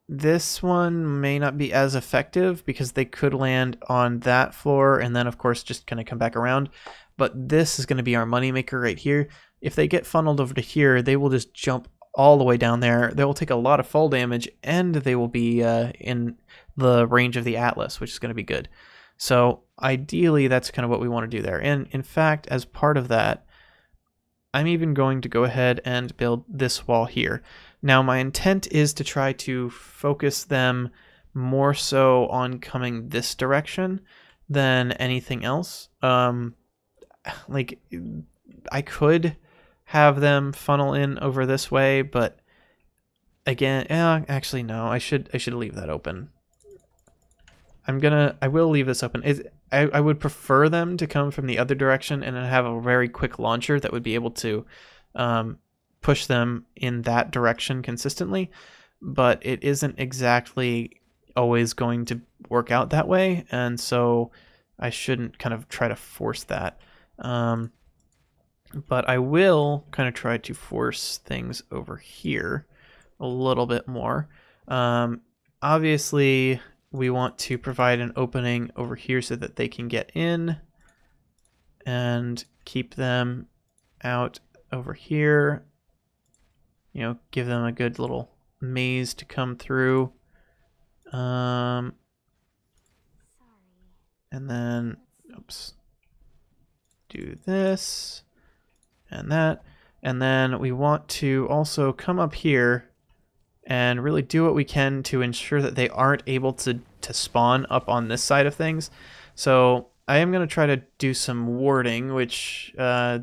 This one may not be as effective because they could land on that floor and then, of course, just kind of come back around. But this is going to be our moneymaker right here. If they get funneled over to here, they will just jump all the way down there. They will take a lot of fall damage, and they will be in the range of the Atlas, which is going to be good. So ideally, that's kind of what we want to do there. And in fact, as part of that, I'm even going to go ahead and build this wall here. Now, my intent is to try to focus them more so on coming this direction than anything else. Like, I could have them funnel in over this way, but again, actually no, I should leave that open. I will leave this open. I would prefer them to come from the other direction and then have a very quick launcher that would be able to push them in that direction consistently, but it isn't exactly always going to work out that way, and so I shouldn't kind of try to force that. But I will kind of try to force things over here a little bit more. Obviously, we want to provide an opening over here so that they can get in and keep them out over here. You know, give them a good little maze to come through. And then, oops, do this and that. And then we want to also come up here and really do what we can to ensure that they aren't able to spawn up on this side of things. So I am going to try to do some warding, which I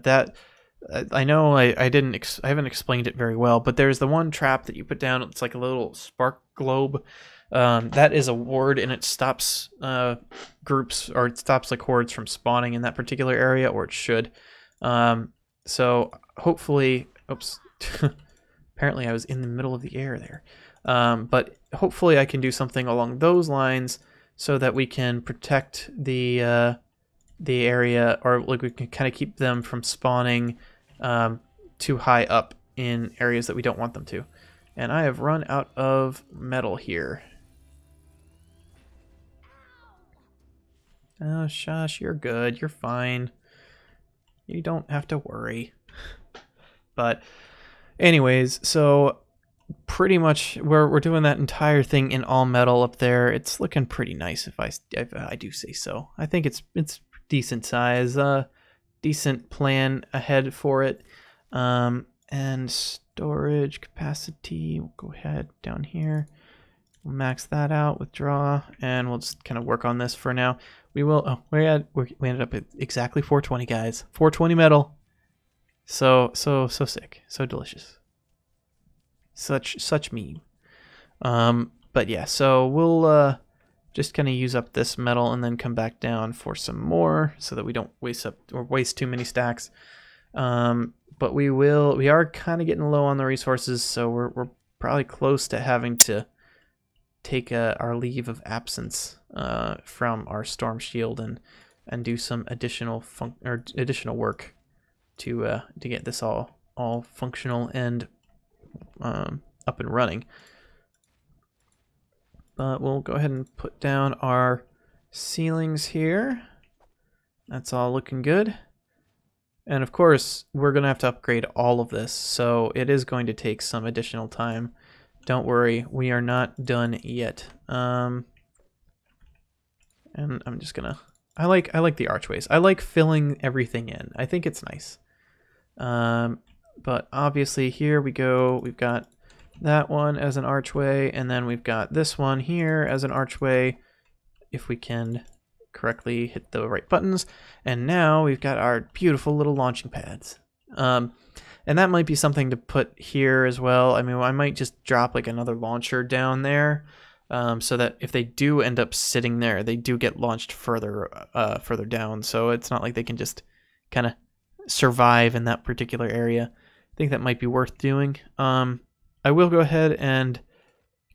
know I haven't explained it very well, but there's the one trap that you put down. It's like a little spark globe. That is a ward, and it stops groups, or it stops like hordes from spawning in that particular area, or it should. So hopefully, oops. Apparently I was in the middle of the air there. But hopefully I can do something along those lines so that we can protect the area, or like we can kind of keep them from spawning too high up in areas that we don't want them to. And I have run out of metal here. Oh, shush, you're good. You're fine. You don't have to worry. But anyways, so pretty much we're doing that entire thing in all metal up there. It's looking pretty nice if I do say so. I think it's decent size, decent plan ahead for it. And storage capacity, we'll go ahead down here. We'll max that out, withdraw, and we'll just kind of work on this for now. We will, we ended up at exactly 420, guys. 420 metal. So sick, so delicious. Such meme. But yeah, so we'll just kind of use up this metal and then come back down for some more so that we don't waste too many stacks. But we are kind of getting low on the resources, so we're probably close to having to take our leave of absence from our storm shield and do some additional work to get this all functional and up and running. But we'll go ahead and put down our ceilings here. That's all looking good. And of course, we're going to have to upgrade all of this, so it is going to take some additional time. Don't worry, we are not done yet. And I'm just gonna... I like the archways. I like filling everything in. I think it's nice. But obviously here we go. We've got that one as an archway, and then we've got this one here as an archway, if we can correctly hit the right buttons. And now we've got our beautiful little launching pads. And that might be something to put here as well. I mean, I might just drop like another launcher down there, so that if they do end up sitting there, they do get launched further down. So it's not like they can just kind of survive in that particular area. I think that might be worth doing. I will go ahead and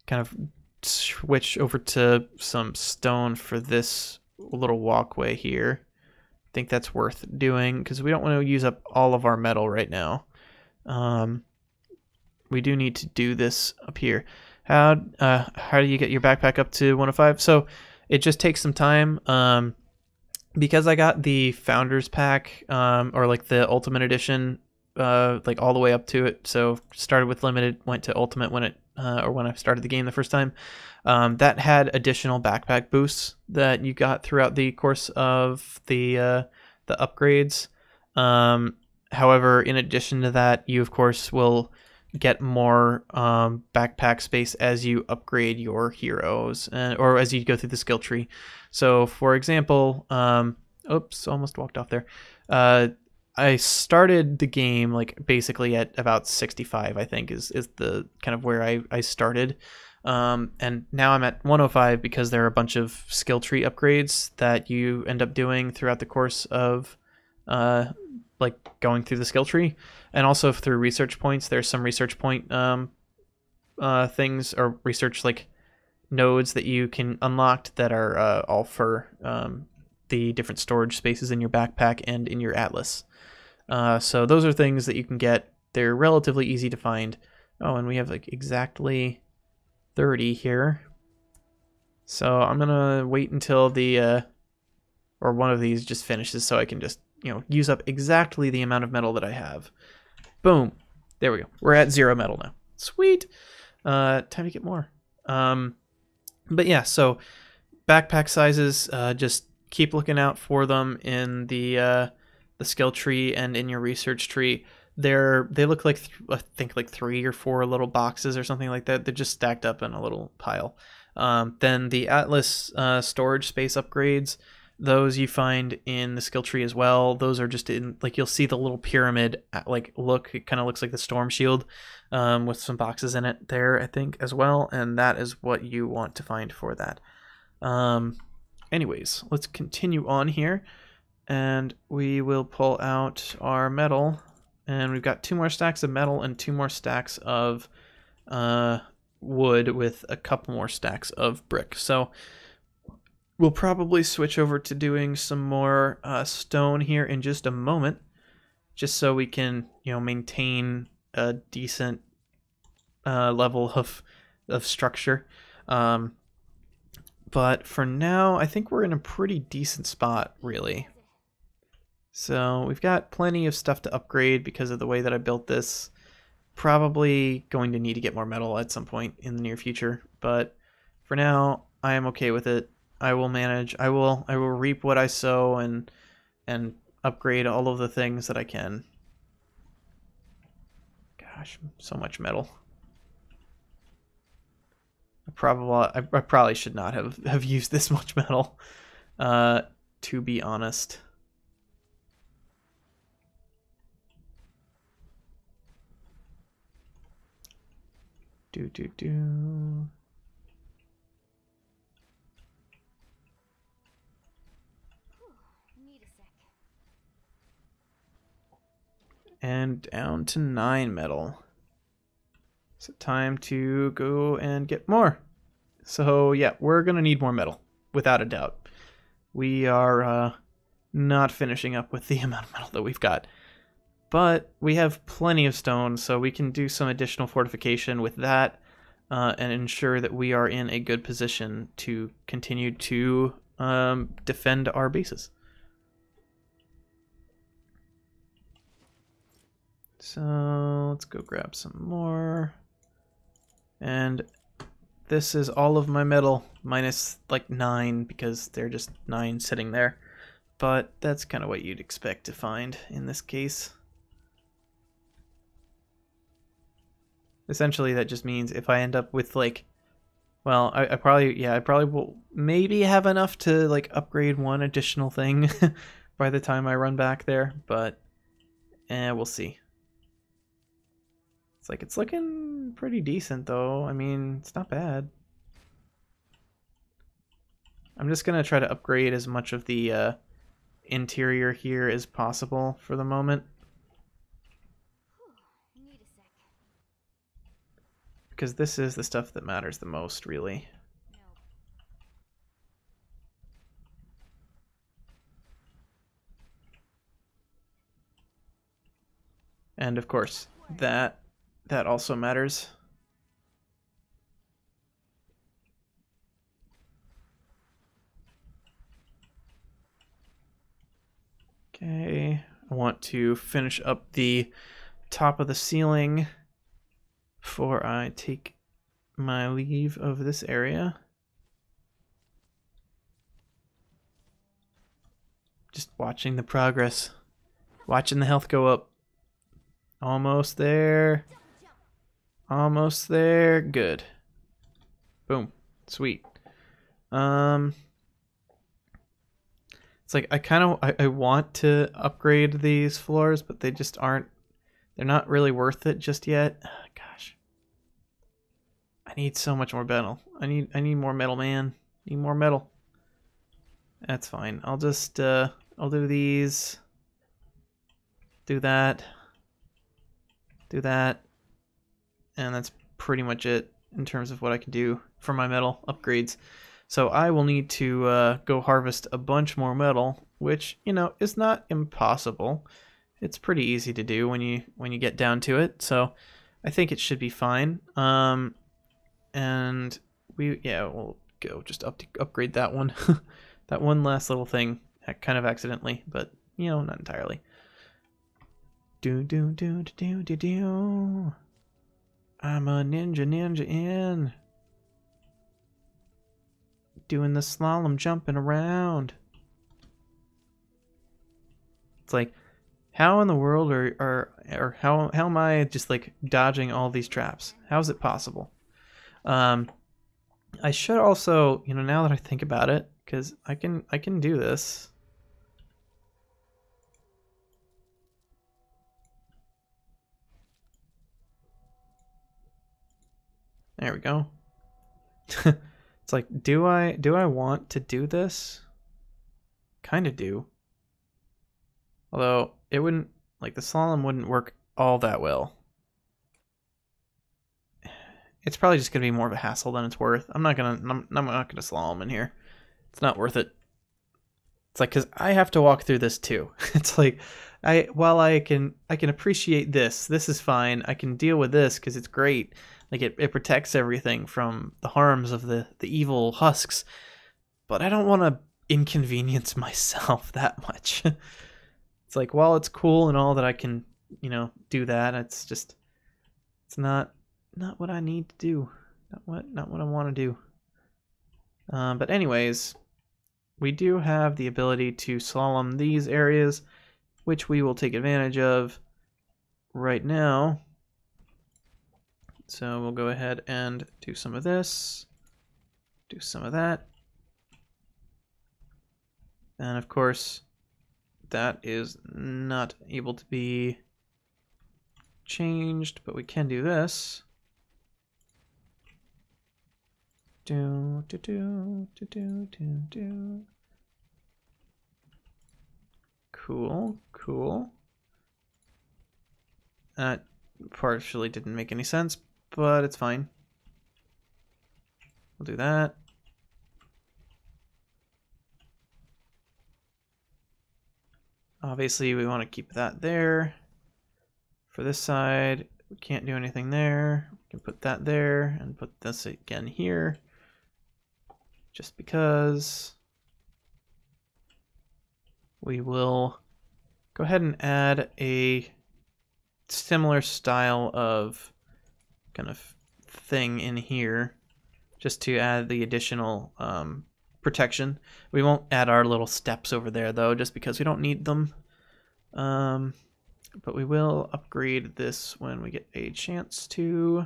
kind of switch over to some stone for this little walkway here. I think that's worth doing because we don't want to use up all of our metal right now. We do need to do this up here. How do you get your backpack up to 105? So it just takes some time. Because I got the Founders Pack, or like the Ultimate Edition, like all the way up to it. So started with Limited, went to Ultimate when I started the game the first time. That had additional backpack boosts that you got throughout the course of the upgrades. However, in addition to that, you of course will get more backpack space as you upgrade your heroes, or as you go through the skill tree. So, for example, oops, almost walked off there. I started the game like basically at about 65, I think is the kind of where I started. And now I'm at 105 because there are a bunch of skill tree upgrades that you end up doing throughout the course of like going through the skill tree, and also through research points. There's some research point things or research like nodes that you can unlock that are all for the different storage spaces in your backpack and in your atlas. So those are things that you can get. They're relatively easy to find. Oh, and we have like exactly 30 here. So I'm gonna wait until the or one of these just finishes so I can just, you know, use up exactly the amount of metal that I have. Boom. There we go. We're at 0 metal now. Sweet. Time to get more. But yeah, so backpack sizes, just keep looking out for them in the skill tree and in your research tree. They look like I think like 3 or 4 little boxes or something like that. They're just stacked up in a little pile. Then the Atlas storage space upgrades, those you find in the skill tree as well. Those are just in, like, you'll see the little pyramid, like, look, it kind of looks like the storm shield, with some boxes in it there, I think, as well. And that is what you want to find for that. Anyways, let's continue on here, and we will pull out our metal, and we've got 2 more stacks of metal and 2 more stacks of wood with a couple more stacks of brick. So we'll probably switch over to doing some more stone here in just a moment, just so we can, you know, maintain a decent level of structure. But for now, I think we're in a pretty decent spot, really. So we've got plenty of stuff to upgrade because of the way that I built this. Probably going to need to get more metal at some point in the near future, but for now, I am okay with it. I will manage. I will reap what I sow and upgrade all of the things that I can. Gosh, so much metal. I probably should not have used this much metal, to be honest. Do. Need a sec. And down to 9 metal. So time to go and get more. So yeah, we're gonna need more metal, without a doubt. We are not finishing up with the amount of metal that we've got. But we have plenty of stone, so we can do some additional fortification with that and ensure that we are in a good position to continue to defend our bases. So let's go grab some more. And this is all of my metal, minus like 9, because they're just 9 sitting there. But that's kind of what you'd expect to find in this case. Essentially, that just means if I end up with like, well, I probably will maybe have enough to like upgrade one additional thing by the time I run back there, but we'll see. It's like it's looking pretty decent though. I mean, it's not bad. I'm just gonna try to upgrade as much of the interior here as possible for the moment. Need a sec. Because this is the stuff that matters the most, really. No. And of course, that also matters. Okay, I want to finish up the top of the ceiling before I take my leave of this area. Just watching the progress, watching the health go up. Almost there. Almost there. Good. Boom. Sweet. It's like I want to upgrade these floors, but they just aren't. They're not really worth it just yet. Gosh. I need so much more metal. I need more metal, man. Need more metal. That's fine. I'll just I'll do these. Do that. Do that. And that's pretty much it in terms of what I can do for my metal upgrades. So I will need to go harvest a bunch more metal, which, you know, is not impossible. It's pretty easy to do when you get down to it. So I think it should be fine. And we'll go just upgrade that one. That one last little thing, kind of accidentally, but you know, not entirely. Do. I'm a ninja in. Doing the slalom jumping around. It's like, how in the world or how am I just like dodging all these traps? How is it possible? I should also, you know, now that I think about it, because I can do this. There we go. It's like, do I want to do this? Kind of do. Although it wouldn't, like, the slalom wouldn't work all that well. It's probably just gonna be more of a hassle than it's worth. I'm not gonna slalom in here. It's not worth it. It's like, because I have to walk through this too. It's like, while I can appreciate this is fine. I can deal with this because it's great. Like it protects everything from the harms of the evil husks. But I don't want to inconvenience myself that much. It's like, while it's cool and all that I can, you know, do that, it's not what I need to do. Not what I want to do. But anyways, we do have the ability to slalom these areas, which we will take advantage of right now. So we'll go ahead and do some of this, do some of that. And of course, that is not able to be changed, but we can do this. Do do do do do do do. Cool, cool. That partially didn't make any sense, but it's fine. We'll do that. Obviously, we want to keep that there. For this side, we can't do anything there. We can put that there and put this again here. Just because we will go ahead and add a similar style of kind of thing in here just to add the additional protection. We won't add our little steps over there though, just because we don't need them. But we will upgrade this when we get a chance to.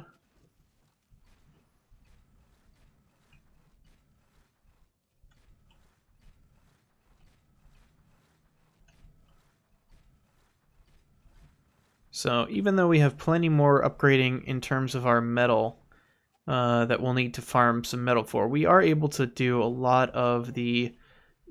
So even though we have plenty more upgrading in terms of our metal that we'll need to farm some metal for, we are able to do a lot of the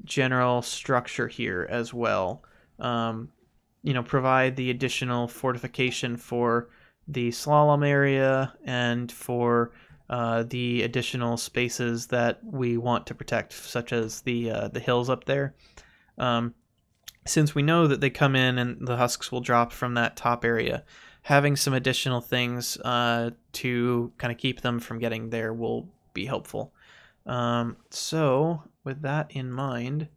general structure here as well. You know, provide the additional fortification for the slalom area and for the additional spaces that we want to protect, such as the hills up there. Since we know that they come in and the husks will drop from that top area, having some additional things to kind of keep them from getting there will be helpful. So with that in mind,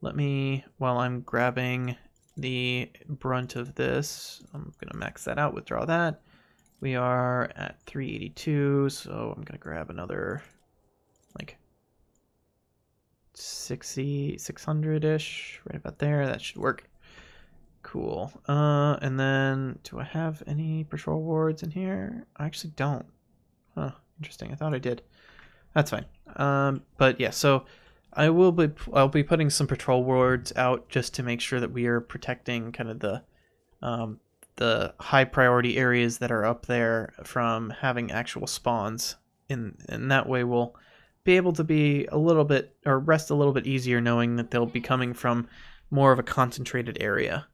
let me, while I'm grabbing the brunt of this, I'm going to max that out, withdraw that. We are at 382, so I'm going to grab another like 600-ish, right about there. That should work. Cool. And then, do I have any patrol wards in here? I actually don't. Huh, interesting. I thought I did. That's fine. But yeah, so I'll be putting some patrol wards out just to make sure that we are protecting kind of the high priority areas that are up there from having actual spawns. And that way we'll be able to be a little bit, or rest a little bit easier knowing that they'll be coming from more of a concentrated area.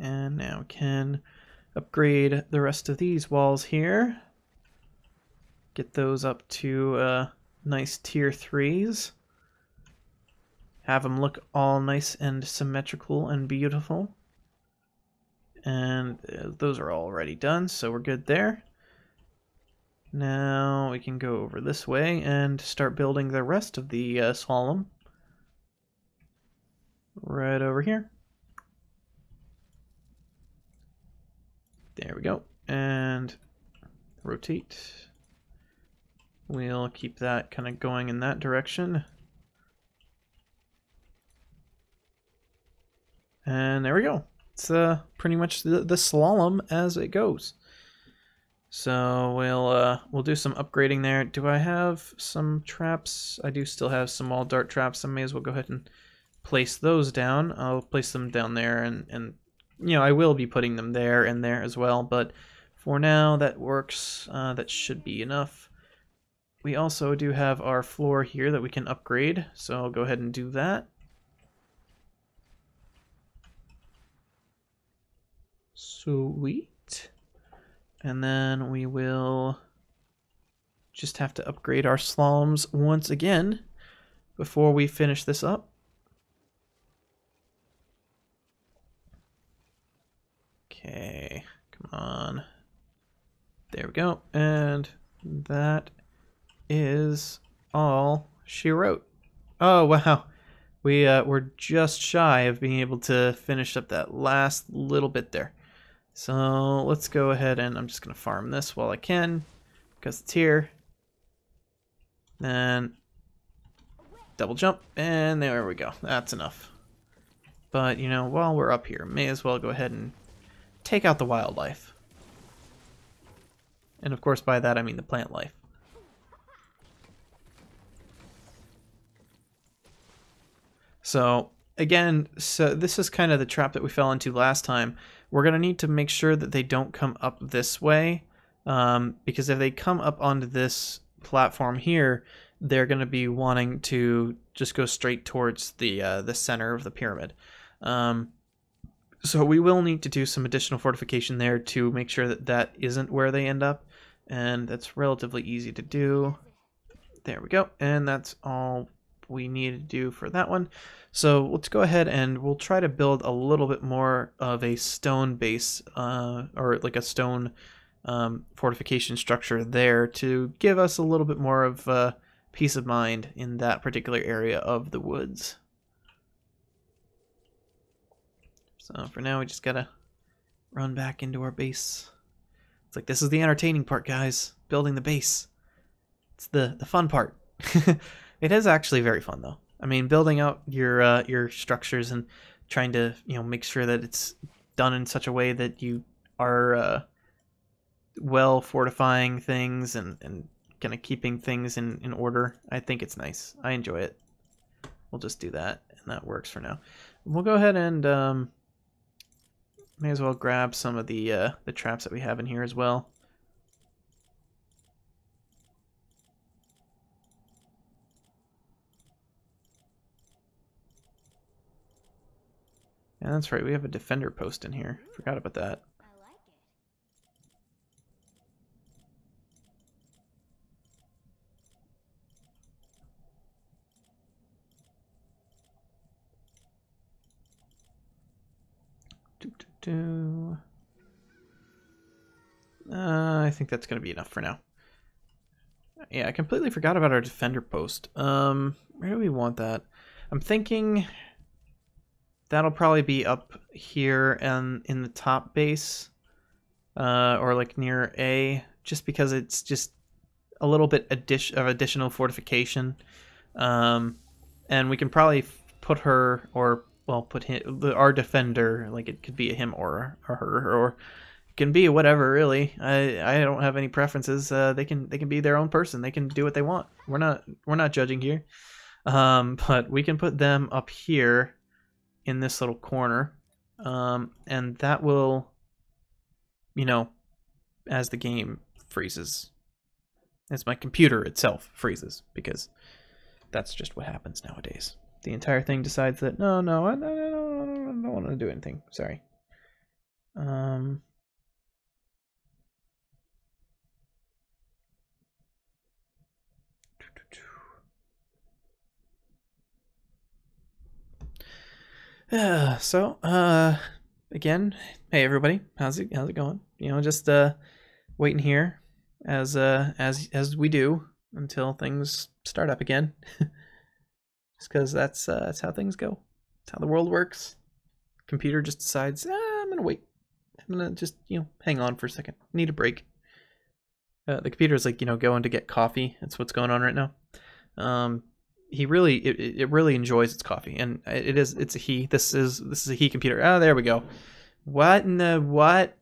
And now we can upgrade the rest of these walls here. Get those up to nice tier 3s. Have them look all nice and symmetrical and beautiful. And those are already done, so we're good there. Now we can go over this way and start building the rest of the slalom. Right over here. There we go. And rotate. We'll keep that kind of going in that direction. And there we go. It's pretty much the slalom as it goes. So we'll do some upgrading there. Do I have some traps? I do still have some wall dart traps. I may as well go ahead and place those down. I'll place them down there, and you know, I will be putting them there and there as well. But for now, that works. That should be enough. We also do have our floor here that we can upgrade, so I'll go ahead and do that. Sweet. And then we will just have to upgrade our slaloms once again before we finish this up. Okay, come on. There we go. And that is all she wrote. Oh, wow. We're just shy of being able to finish up that last little bit there. So let's go ahead and I'm just going to farm this while I can because it's here. Then double jump, and there we go. That's enough. But, you know, while we're up here, may as well go ahead and take out the wildlife. And of course, by that I mean the plant life. So again, so this is kind of the trap that we fell into last time. We're going to need to make sure that they don't come up this way, because if they come up onto this platform here, they're going to be wanting to just go straight towards the center of the pyramid. So we will need to do some additional fortification there to make sure that that isn't where they end up, and that's relatively easy to do. There we go, and that's all we need to do for that one. So let's go ahead and we'll try to build a little bit more of a stone base, or like a stone fortification structure there to give us a little bit more of peace of mind in that particular area of the woods. So for now, we just gotta run back into our base. It's like, this is the entertaining part, guys. Building the base. It's the fun part. It is actually very fun, though. I mean, building out your structures and trying to, you know, make sure that it's done in such a way that you are well fortifying things and kind of keeping things in order. I think it's nice. I enjoy it. We'll just do that, and that works for now. We'll go ahead and may as well grab some of the traps that we have in here as well. Yeah, that's right. We have a defender post in here. Forgot about that. I like it. I think that's going to be enough for now. Yeah, I completely forgot about our defender post. Where do we want that? I'm thinking that'll probably be up here and in the top base, or like near A, just because it's just a little bit of additional fortification. And we can probably put her, or well, put our defender, like it could be a him or her, or it can be whatever, really. I don't have any preferences. They can be their own person. They can do what they want. We're not judging here. But we can put them up here in this little corner, and that will, you know, as the game freezes, as my computer itself freezes, because that's just what happens nowadays. The entire thing decides that no, I don't want to do anything. Sorry. Again, hey everybody, how's it going? You know, just waiting here as we do until things start up again. Just because that's how things go. That's how the world works. Computer just decides, I'm gonna wait. I'm gonna just, you know, hang on for a second. Need a break. The computer's like, you know, going to get coffee. That's what's going on right now. It really enjoys its coffee, and it's a he. This is a he computer. Oh, there we go. What in the what?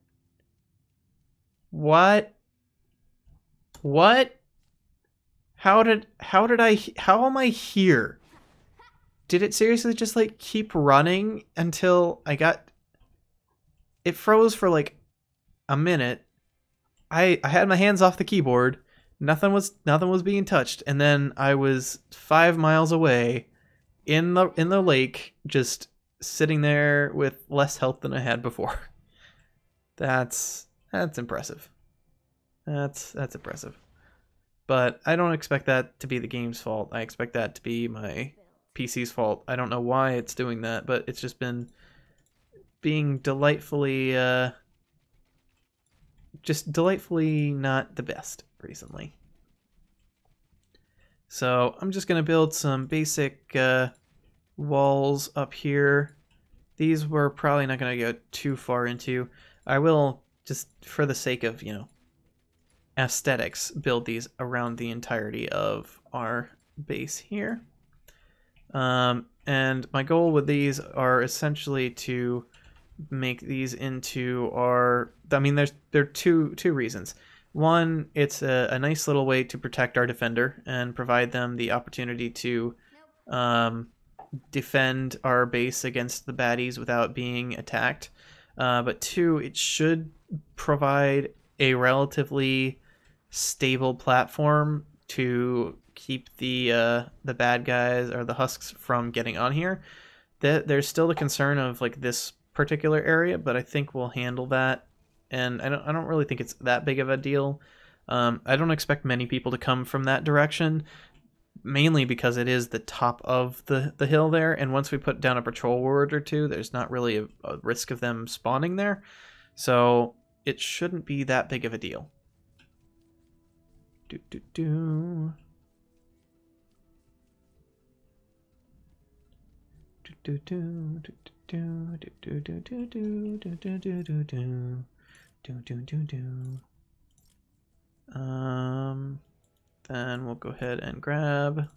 How am I here? Did it seriously just like keep running until it froze for like a minute. I had my hands off the keyboard. Nothing was being touched, and then I was 5 miles away in the lake, just sitting there with less health than I had before. That's impressive. That's impressive. But I don't expect that to be the game's fault. I expect that to be my PC's fault. I don't know why it's doing that, but it's just been being delightfully not the best recently. So I'm just gonna build some basic walls up here. These we're probably not gonna go too far into. I will, just for the sake of, you know, aesthetics, build these around the entirety of our base here. And my goal with these are essentially to make these into our, I mean, there are two reasons. One, it's a nice little way to protect our defender and provide them the opportunity to defend our base against the baddies without being attacked. But two, it should provide a relatively stable platform to keep the bad guys or the husks from getting on here. There's still the concern of like this particular area, but I think we'll handle that. And I don't really think it's that big of a deal. I don't expect many people to come from that direction, mainly because it is the top of the hill there, and once we put down a patrol ward or two, there's not really a risk of them spawning there, so it shouldn't be that big of a deal. Do do do. Do do do do do do do do do do do do do do do do. Then we'll go ahead and grab, let's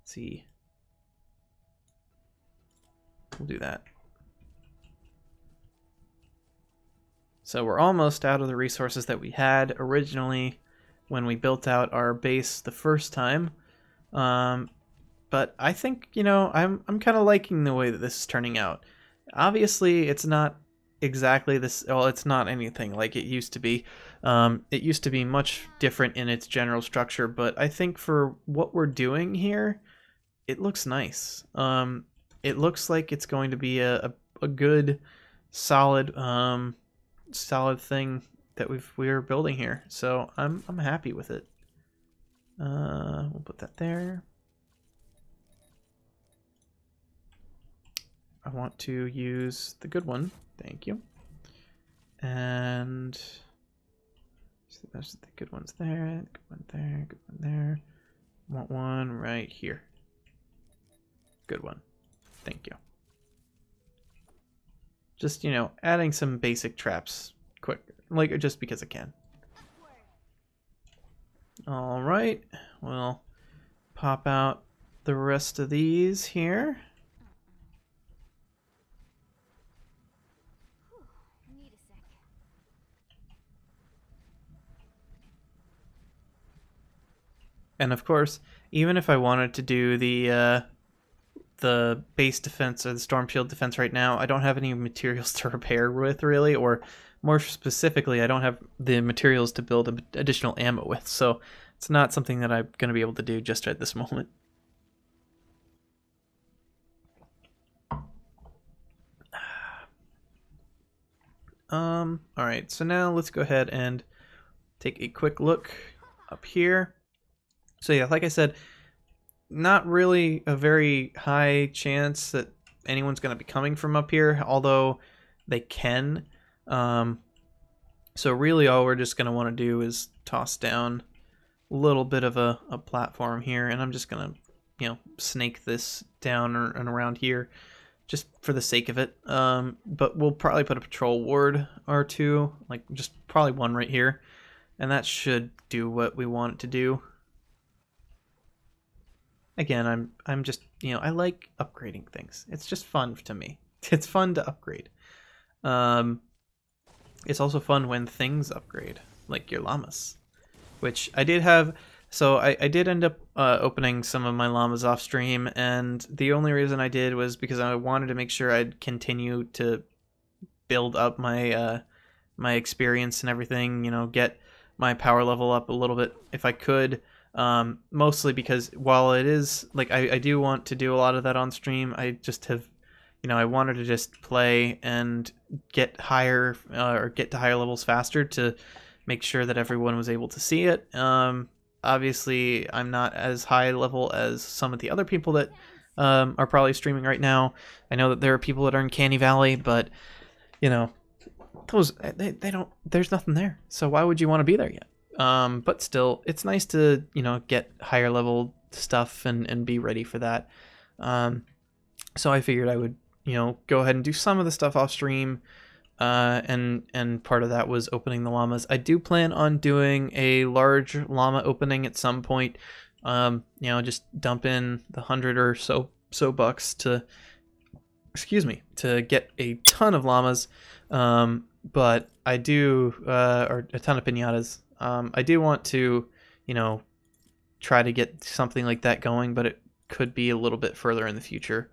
see, we'll do that. So we're almost out of the resources that we had originally when we built out our base the first time. But I think, you know, I'm kind of liking the way that this is turning out. Obviously, it's not exactly this, well, it's not anything like it used to be. It used to be much different in its general structure, but I think for what we're doing here, it looks nice. It looks like it's going to be a good, solid solid thing that we're building here. So I'm happy with it. We'll put that there. I want to use the good one. Thank you. And so there's the good ones there, good one there, good one there. I want one right here. Good one. Thank you. Just, you know, adding some basic traps quick, like just because I can. All right, we'll pop out the rest of these here. And of course, even if I wanted to do the base defense or the storm shield defense right now, I don't have any materials to repair with, really, or more specifically, I don't have the materials to build additional ammo with, so it's not something that I'm going to be able to do just at this moment. Alright, so now let's go ahead and take a quick look up here. So yeah, like I said, not really a very high chance that anyone's going to be coming from up here, although they can. So really all we're just going to want to do is toss down a little bit of a platform here, and I'm just going to, you know, snake this down and around here just for the sake of it. But we'll probably put a patrol ward or two, like just probably one right here, and that should do what we want it to do. Again, I'm just, you know, I like upgrading things. It's just fun to me. It's fun to upgrade. It's also fun when things upgrade, like your llamas, which I did have. So I did end up opening some of my llamas off stream, and the only reason I did was because I wanted to make sure I'd continue to build up my my experience and everything, you know, get my power level up a little bit if I could. Mostly because while it is like I do want to do a lot of that on stream, I just have, you know, I wanted to just play and get higher or get to higher levels faster to make sure that everyone was able to see it. Obviously I'm not as high level as some of the other people that are probably streaming right now. I know that there are people that are in Canny Valley, but you know, those they don't, there's nothing there, so why would you want to be there yet? But still, it's nice to, you know, get higher level stuff and be ready for that. So I figured I would, you know, go ahead and do some of the stuff off stream, and part of that was opening the llamas. I do plan on doing a large llama opening at some point. You know, just dump in the 100 or so bucks to, excuse me, to get a ton of llamas. But I do, or a ton of piñatas. I do want to, you know, try to get something like that going, but it could be a little bit further in the future.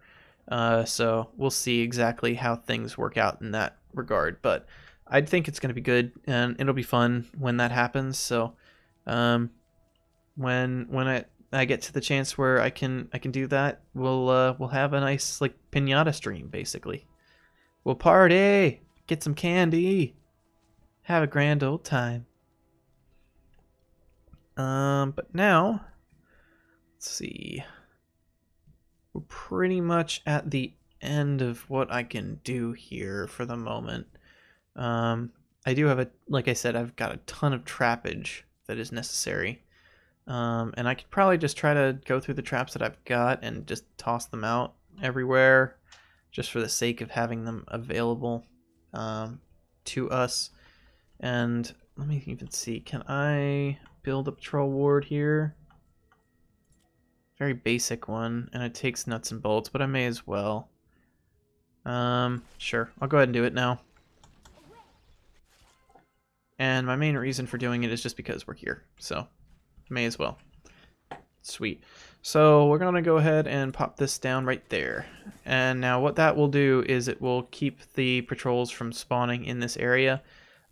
So we'll see exactly how things work out in that regard. But I think it's going to be good, and it'll be fun when that happens. So when I get to the chance where I can do that, we'll have a nice like piñata stream basically. We'll party, get some candy, have a grand old time. But now, let's see. We're pretty much at the end of what I can do here for the moment. I do have like I said, I've got a ton of trappage that is necessary. And I could probably just try to go through the traps that I've got and just toss them out everywhere, just for the sake of having them available to us. And let me even see, can I build a patrol ward here? Very basic one, and it takes nuts and bolts, but I may as well. Sure, I'll go ahead and do it now. And my main reason for doing it is just because we're here, so may as well. Sweet. So we're going to go ahead and pop this down right there. And now what that will do is it will keep the patrols from spawning in this area.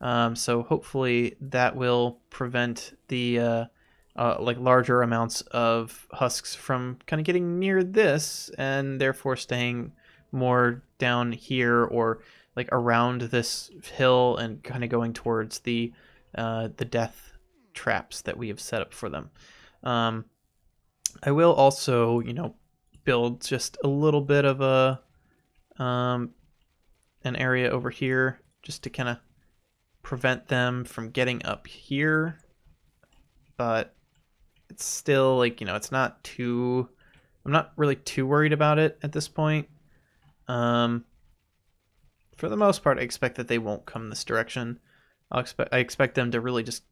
So hopefully that will prevent the like larger amounts of husks from kind of getting near this and therefore staying more down here or like around this hill and kind of going towards the death traps that we have set up for them. I will also, build just a little bit of a an area over here just to kind of prevent them from getting up here. But it's still like, it's not too, I'm not really too worried about it at this point. For the most part, I expect that they won't come this direction. I expect them to really just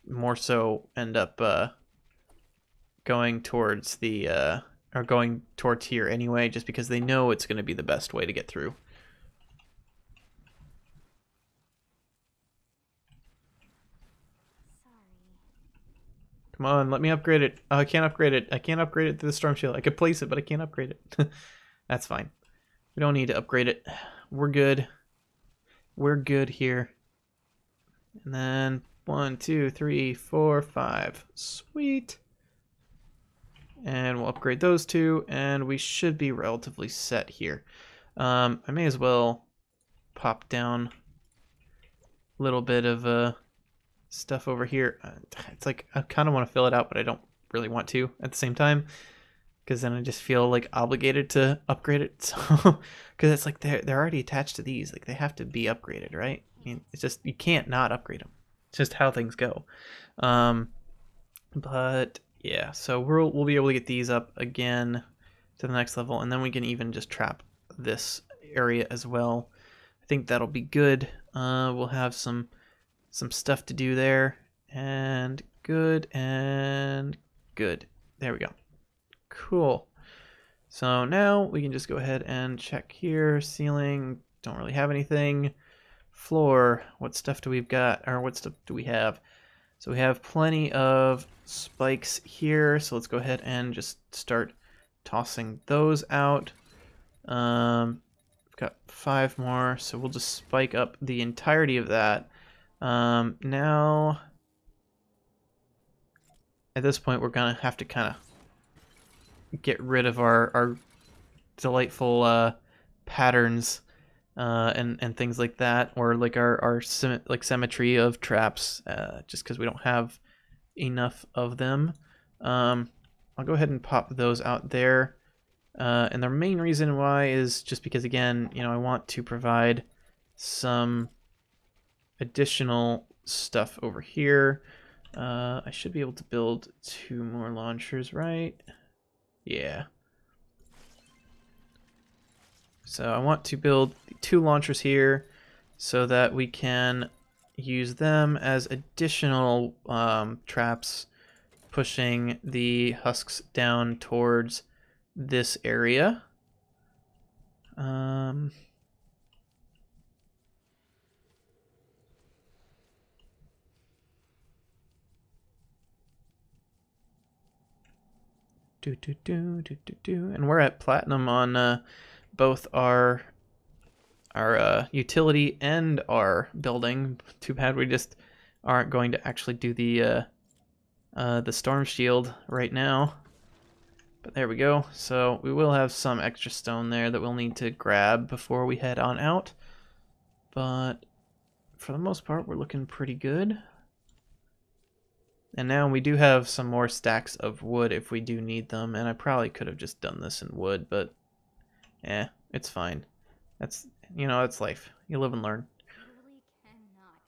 more so end up going towards the or going towards here anyway, just because they know it's going to be the best way to get through. Come on, let me upgrade it. Oh, I can't upgrade it. I can't upgrade it to the storm shield. I could place it, but I can't upgrade it. That's fine. We don't need to upgrade it. We're good. We're good here. And then 1, 2, 3, 4, 5. Sweet. And we'll upgrade those two, and we should be relatively set here. I may as well pop down a little bit of stuff over here. It's like I kind of want to fill it out, but I don't really want to at the same time, because then I just feel like obligated to upgrade it. So, because it's like they're already attached to these, like they have to be upgraded, right? I mean, it's just you can't not upgrade them. It's just how things go. But yeah, so we'll be able to get these up again to the next level, and then we can even just trap this area as well. I think that'll be good. We'll have some stuff to do there, and good and good. There we go. Cool. So now we can just go ahead and check here. Ceiling, don't really have anything. Floor, what stuff do we've got, or what stuff do we have? So we have plenty of spikes here, so let's go ahead and just start tossing those out. We've got 5 more, so we'll just spike up the entirety of that. Now, at this point, we're gonna have to kind of get rid of our delightful patterns and things like that, or like our symmetry of traps, just because we don't have enough of them. I'll go ahead and pop those out there, and the main reason why is just because, again, I want to provide some additional stuff over here. I should be able to build 2 more launchers, right? Yeah. So I want to build 2 launchers here so that we can use them as additional traps, pushing the husks down towards this area. And we're at platinum on both our utility and our building. Too bad we just aren't going to actually do the storm shield right now. But there we go. So we will have some extra stone there that we'll need to grab before we head on out. But for the most part, we're looking pretty good. And now we do have some more stacks of wood if we do need them. And I probably could have just done this in wood, but it's fine. That's, it's life. You live and learn. Literally cannot.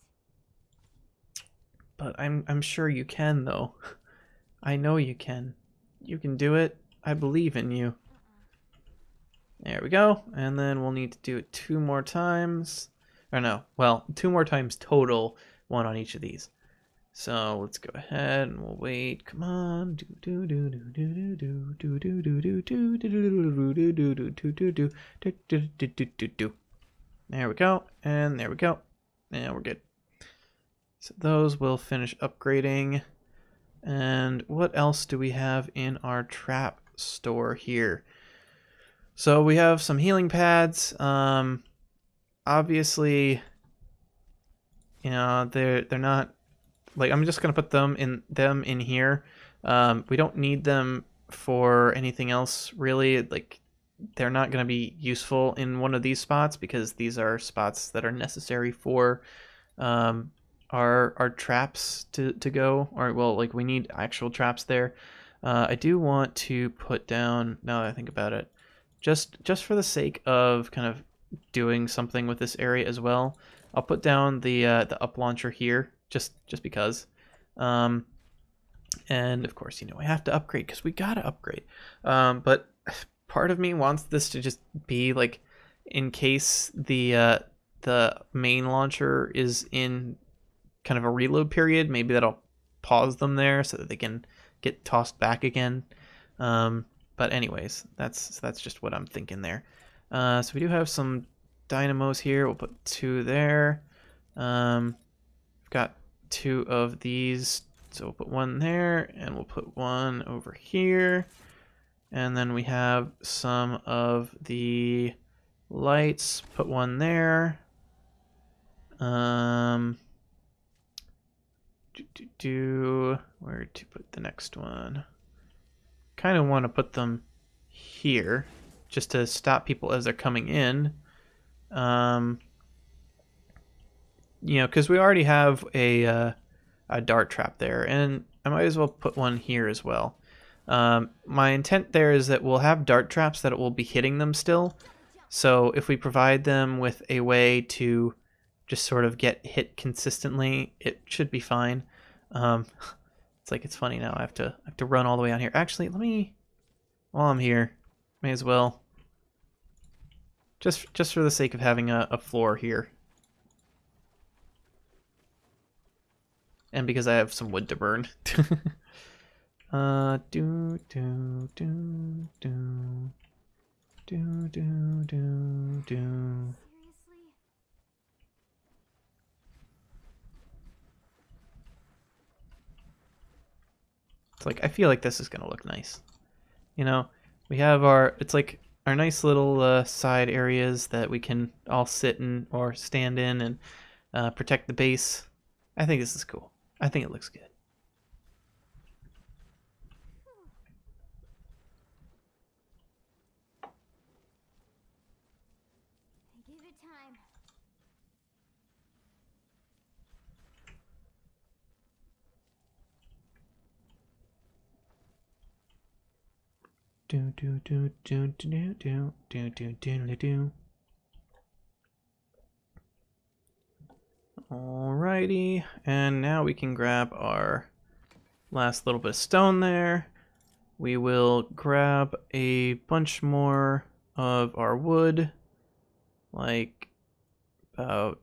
But I'm sure you can, though. I know you can. You can do it. I believe in you. There we go. And then we'll need to do it 2 more times. Or no, well, 2 more times total, 1 on each of these. So let's go ahead and we'll wait. Come on. There we go. And there we go. And we're good. So those will finish upgrading. And what else do we have in our trap store here? So we have some healing pads. Obviously, they're not, like, I'm just gonna put them in here. We don't need them for anything else really. Like, they're not gonna be useful in one of these spots because these are spots that are necessary for our traps to go. Or, well, like, we need actual traps there. I do want to put down, now that I think about it, just for the sake of kind of doing something with this area as well, I'll put down the up launcher here just because. And of course, I have to upgrade because we gotta upgrade. But part of me wants this to just be like, in case the main launcher is in kind of a reload period, maybe that'll pause them there so that they can get tossed back again. But anyways, that's just what I'm thinking there. So we do have some dynamos here. We'll put 2 there. We've got 2 of these, so we'll put 1 there, and we'll put 1 over here. And then we have some of the lights. Put 1 there. Where to put the next one? Kind of want to put them here just to stop people as they're coming in. Because we already have a dart trap there, and I might as well put 1 here as well. My intent there is that we'll have dart traps that it will be hitting them still. So if we provide them with a way to just sort of get hit consistently, it should be fine. It's funny now. I have to run all the way out here. Actually, while I'm here, may as well. Just for the sake of having a floor here. And because I have some wood to burn. Seriously? It's like, I feel like this is gonna look nice. We have it's like our nice little side areas that we can all sit in or stand in and protect the base. I think this is cool. I think it looks good. Give it time. Alrighty, and now we can grab our last little bit of stone there. We will grab a bunch more of our wood, like about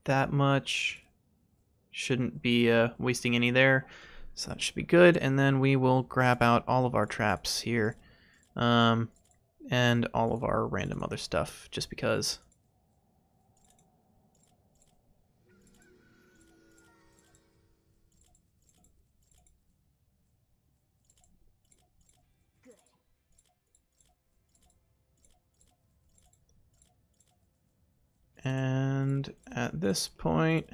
that much. Shouldn't be wasting any there, so that should be good. And then we will grab out all of our traps here, and all of our random other stuff, just because. And at this point,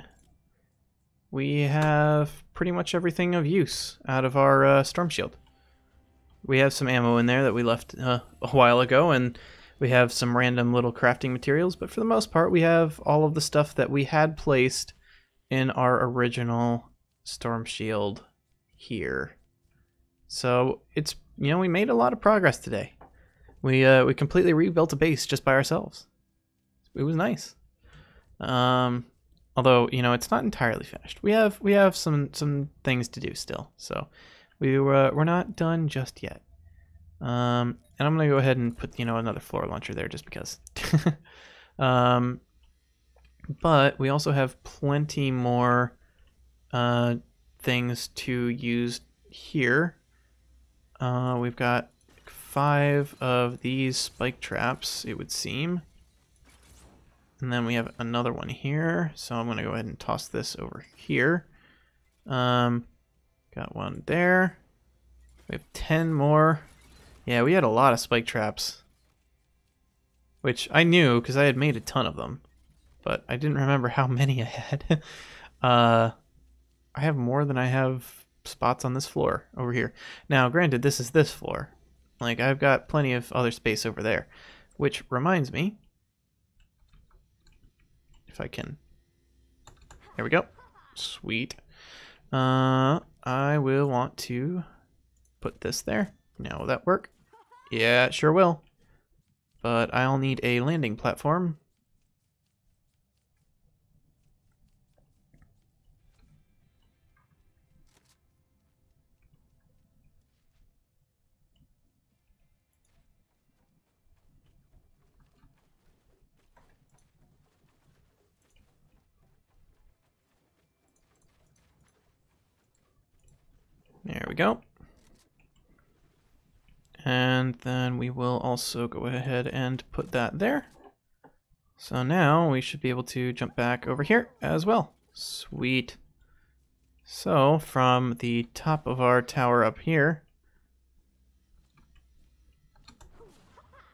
we have pretty much everything of use out of our storm shield. We have some ammo in there that we left a while ago, and we have some random little crafting materials, but for the most part, we have all of the stuff that we had placed in our original storm shield here. So it's, you know, we made a lot of progress today. We completely rebuilt a base just by ourselves. It was nice. Although, you know, it's not entirely finished. We have some things to do still. So we're not done just yet. And I'm gonna go ahead and put, you know, another floor launcher there just because. But we also have plenty more things to use here. We've got 5 of these spike traps, it would seem. And then we have another one here, so I'm going to go ahead and toss this over here. Got one there. We have 10 more. Yeah, we had a lot of spike traps. Which I knew, because I had made a ton of them. But I didn't remember how many I had. I have more than I have spots on this floor over here. Now, granted, this is this floor. Like, I've got plenty of other space over there. Which reminds me, if I can, there we go. Sweet. I will want to put this there. Now, will that work? Yeah, it sure will. But I'll need a landing platform. There we go. And then we will also go ahead and put that there. So now we should be able to jump back over here as well. Sweet. So from the top of our tower up here,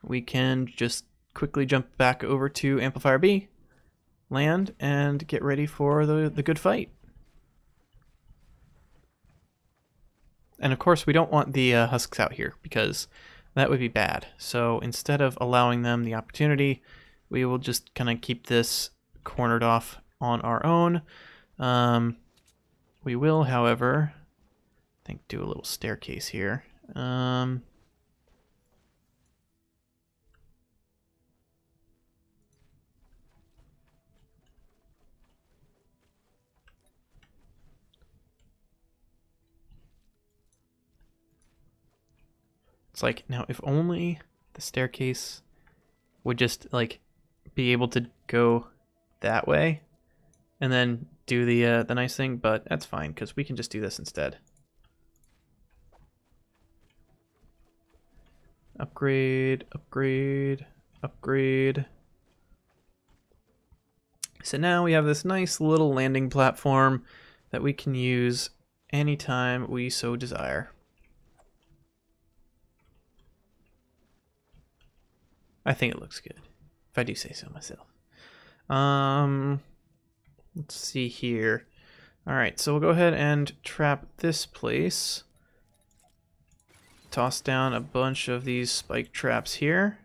we can just quickly jump back over to Amplifier B, land, and get ready for the good fight. And of course, we don't want the husks out here because that would be bad. So instead of allowing them the opportunity, we will just kind of keep this cornered off on our own. We will, however, I think do a little staircase here. It's like, now if only the staircase would just like be able to go that way and then do the nice thing, but that's fine because we can just do this instead. Upgrade, upgrade, upgrade. So now we have this nice little landing platform that we can use anytime we so desire. I think it looks good, if I do say so myself. Let's see here. All right, so we'll go ahead and trap this place. Toss down a bunch of these spike traps here.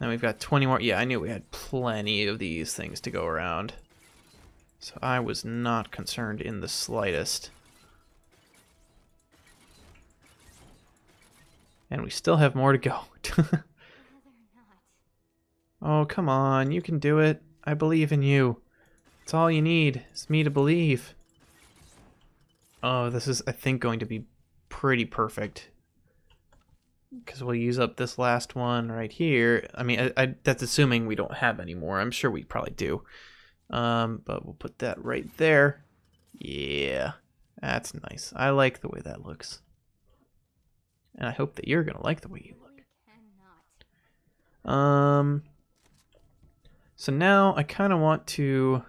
Now we've got 20 more. Yeah, I knew we had plenty of these things to go around. So I was not concerned in the slightest. And we still have more to go. Oh, come on. You can do it. I believe in you. It's all you need. It's me to believe. Oh, this is, I think, going to be pretty perfect. Because we'll use up this last one right here. I mean, that's assuming we don't have any more. I'm sure we probably do. But we'll put that right there. Yeah, that's nice. I like the way that looks. And I hope that you're going to like the way you look. So now I kind of want to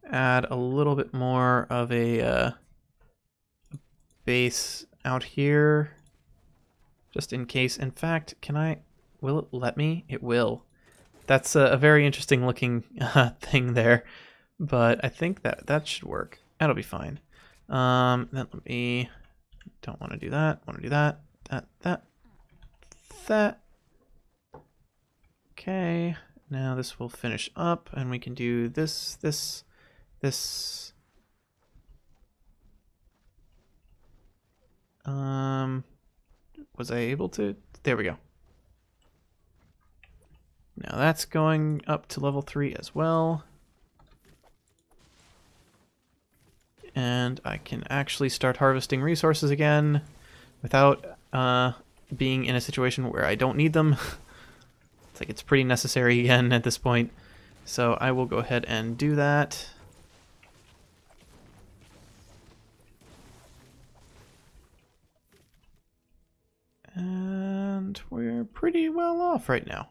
add a little bit more of a base out here, just in case. In fact, will it let me? It will. That's a very interesting looking thing there, but I think that should work. That'll be fine. Then let me, don't want to do that, want to do that, that. Okay, now this will finish up and we can do this. Was I able to? There we go. Now that's going up to level 3 as well. And I can actually start harvesting resources again without being in a situation where I don't need them. It's like it's pretty necessary again at this point. So I will go ahead and do that. And we're pretty well off right now.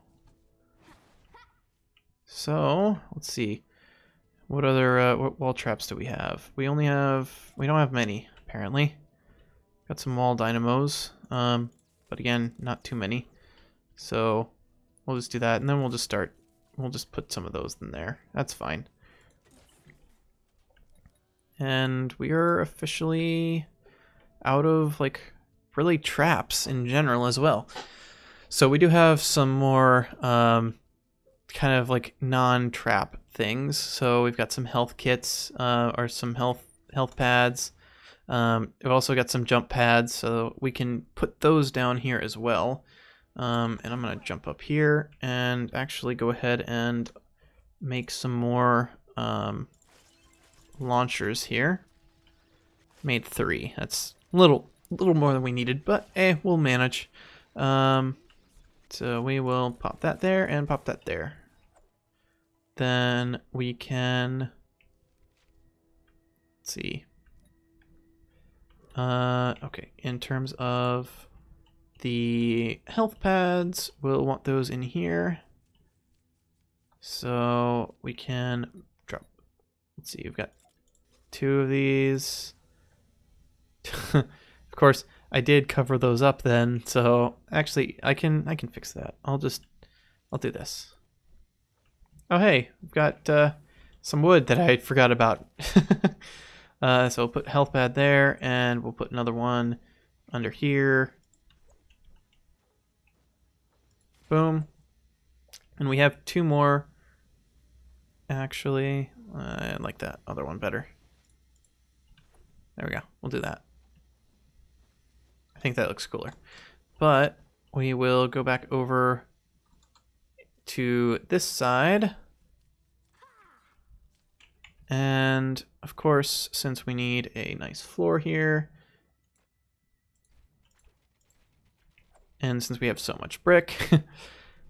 So let's see. What other what wall traps do we have? We don't have many apparently. Got some wall dynamos, but again, not too many. So we'll just do that, and then we'll just put some of those in there. That's fine. And we are officially out of like really traps in general as well. So we do have some more kind of like non-trap things. So we've got some health kits or some health pads. We've also got some jump pads, so we can put those down here as well. And I'm gonna jump up here and actually go ahead and make some more launchers here. Made 3. That's a little more than we needed, but we'll manage. So we will pop that there and pop that there. Then we can, let's see. Okay, in terms of the health pads, we'll want those in here. So we can drop, let's see, we've got 2 of these. Of course, I did cover those up then, so actually I can fix that. I'll do this. Oh hey, we've got some wood that I forgot about. So we'll put health pad there, and we'll put another one under here. Boom. And we have 2 more. Actually, I like that other one better. There we go. We'll do that. I think that looks cooler. But we will go back over to this side. And of course, since we need a nice floor here, and since we have so much brick,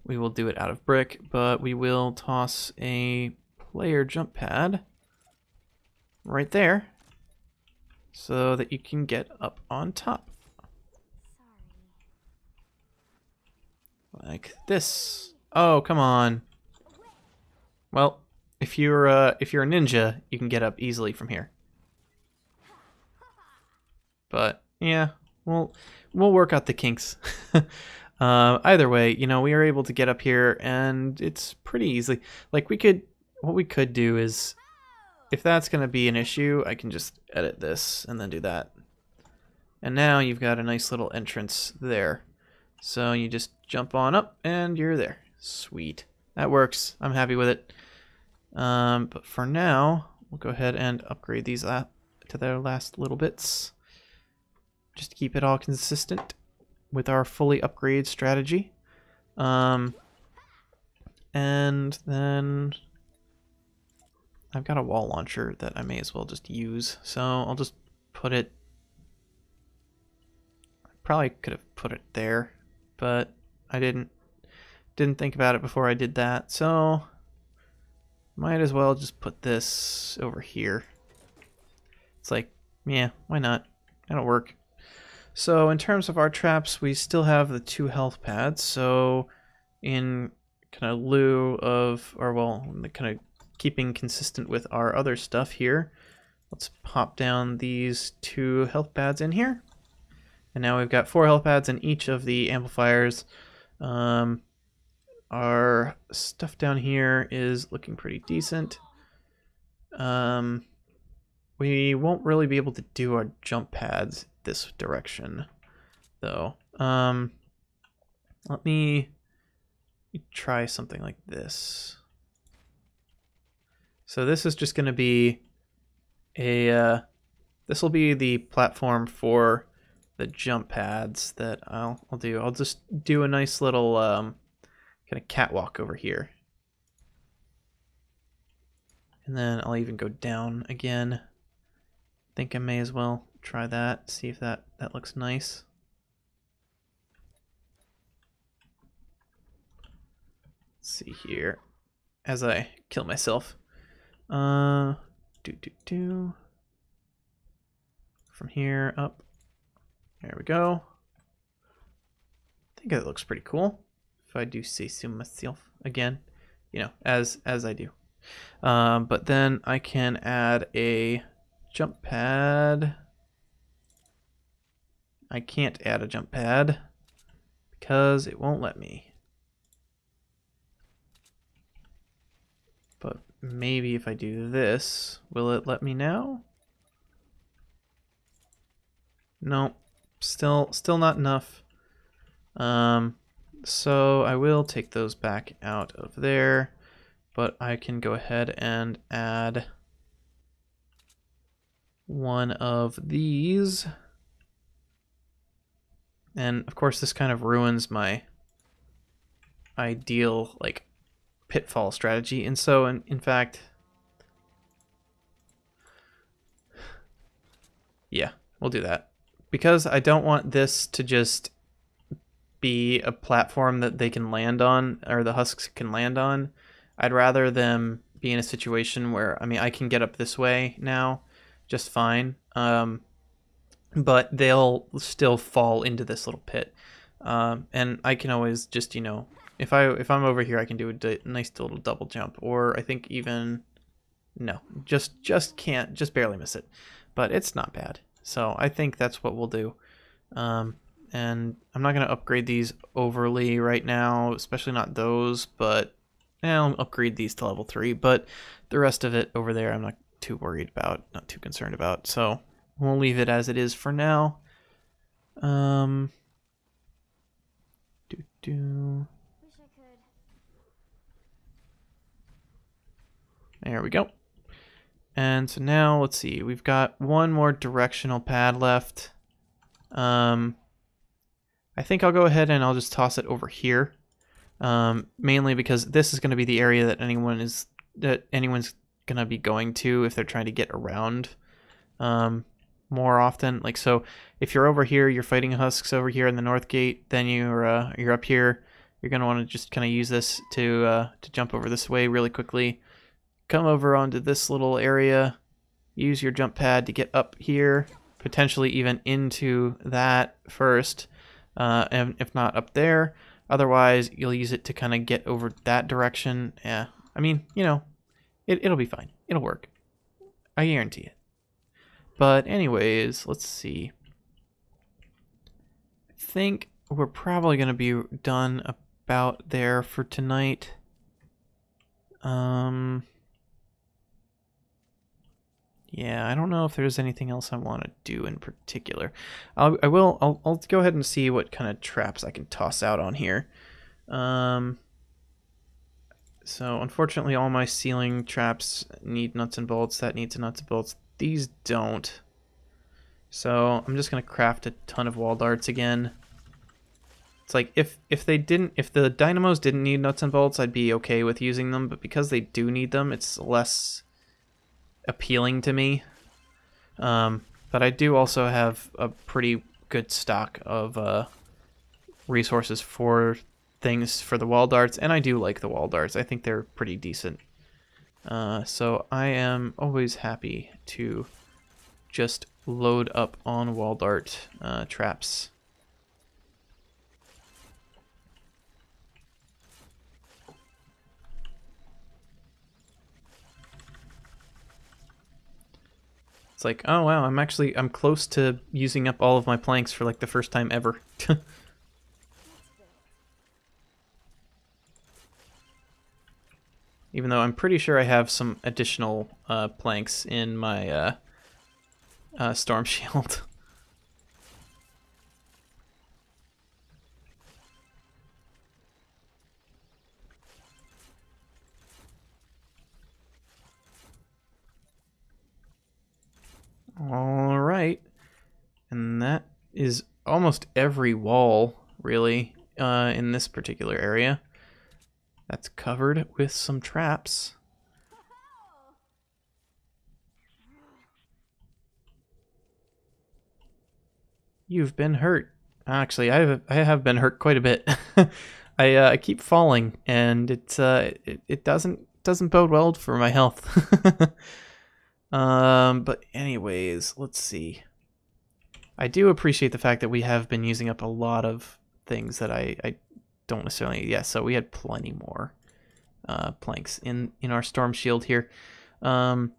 we will do it out of brick, but we will toss a player jump pad right there so that you can get up on top. Like this. Oh, come on. Well, if you're a ninja, you can get up easily from here. But yeah, we'll work out the kinks. Either way, you know, we are able to get up here, and it's pretty easy. Like what we could do is, if that's gonna be an issue, I can just edit this and then do that. And now you've got a nice little entrance there. So you just jump on up, and you're there. Sweet. That works. I'm happy with it. But for now, we'll go ahead and upgrade these to their last little bits, just to keep it all consistent with our fully upgrade strategy. And then I've got a wall launcher that I may as well just use, so I'll just put it, I probably could have put it there, but I didn't think about it before I did that, so might as well just put this over here. It's like, yeah, why not? That'll work. So in terms of our traps, we still have the 2 health pads. So in kind of lieu of, or well, kind of keeping consistent with our other stuff here, let's pop down these 2 health pads in here. And now we've got 4 health pads, and each of the amplifiers are stuff down here is looking pretty decent. We won't really be able to do our jump pads this direction, though. Let me try something like this. So this is just going to be a, this will be the platform for the jump pads that I'll do. I'll just do a nice little kind of catwalk over here. And then I'll even go down again. Think I may as well try that, see if that looks nice. Let's see here as I kill myself. From here up. There we go. I think that looks pretty cool. If I do say so myself again, you know, as I do. But then I can add a jump pad. I can't add a jump pad because it won't let me. But maybe if I do this, will it let me now? No, still not enough. So I will take those back out of there, but I can go ahead and add one of these. And of course this kind of ruins my ideal like pitfall strategy, and so in fact, yeah, we'll do that. Because I don't want this to just be a platform that they can land on, or the husks can land on. I'd rather them be in a situation where, I mean, I can get up this way now just fine, but they'll still fall into this little pit. And I can always just, you know, if I'm over here, I can do a nice little double jump, or I think even, no, just can't, just barely miss it. But it's not bad. So I think that's what we'll do. And I'm not going to upgrade these overly right now, especially not those, but I'll upgrade these to level 3. But the rest of it over there, I'm not too worried about, not too concerned about. So we'll leave it as it is for now. Wish I could. There we go. And so now, let's see, we've got one more directional pad left. I think I'll go ahead and I'll just toss it over here. Mainly because this is going to be the area that anyone's going to be going to if they're trying to get around more often. Like, so if you're over here, you're fighting husks over here in the north gate, then you're up here, you're going to want to just kind of use this to jump over this way really quickly. Come over onto this little area, use your jump pad to get up here, potentially even into that first, and if not up there. Otherwise, you'll use it to kind of get over that direction. Yeah, I mean, you know, it'll be fine. It'll work. I guarantee it. But anyways, let's see. I think we're probably going to be done about there for tonight. Yeah, I don't know if there's anything else I want to do in particular. I'll go ahead and see what kind of traps I can toss out on here. So unfortunately all my ceiling traps need nuts and bolts. That needs nuts and bolts. These don't. So I'm just gonna craft a ton of wall darts again. It's like if the dynamos didn't need nuts and bolts, I'd be okay with using them, but because they do need them, it's less appealing to me. But I do also have a pretty good stock of resources for things for the wall darts, and I do like the wall darts. I think they're pretty decent. So I am always happy to just load up on wall dart traps. It's like, oh wow, I'm close to using up all of my planks for like the first time ever. Even though I'm pretty sure I have some additional planks in my storm shield. All right, and that is almost every wall, really, in this particular area. That's covered with some traps. You've been hurt. Actually, I have been hurt quite a bit. I keep falling, and it doesn't bode well for my health. But anyways, let's see. I do appreciate the fact that we have been using up a lot of things that I don't necessarily. Yeah, so we had plenty more planks in our storm shield here. And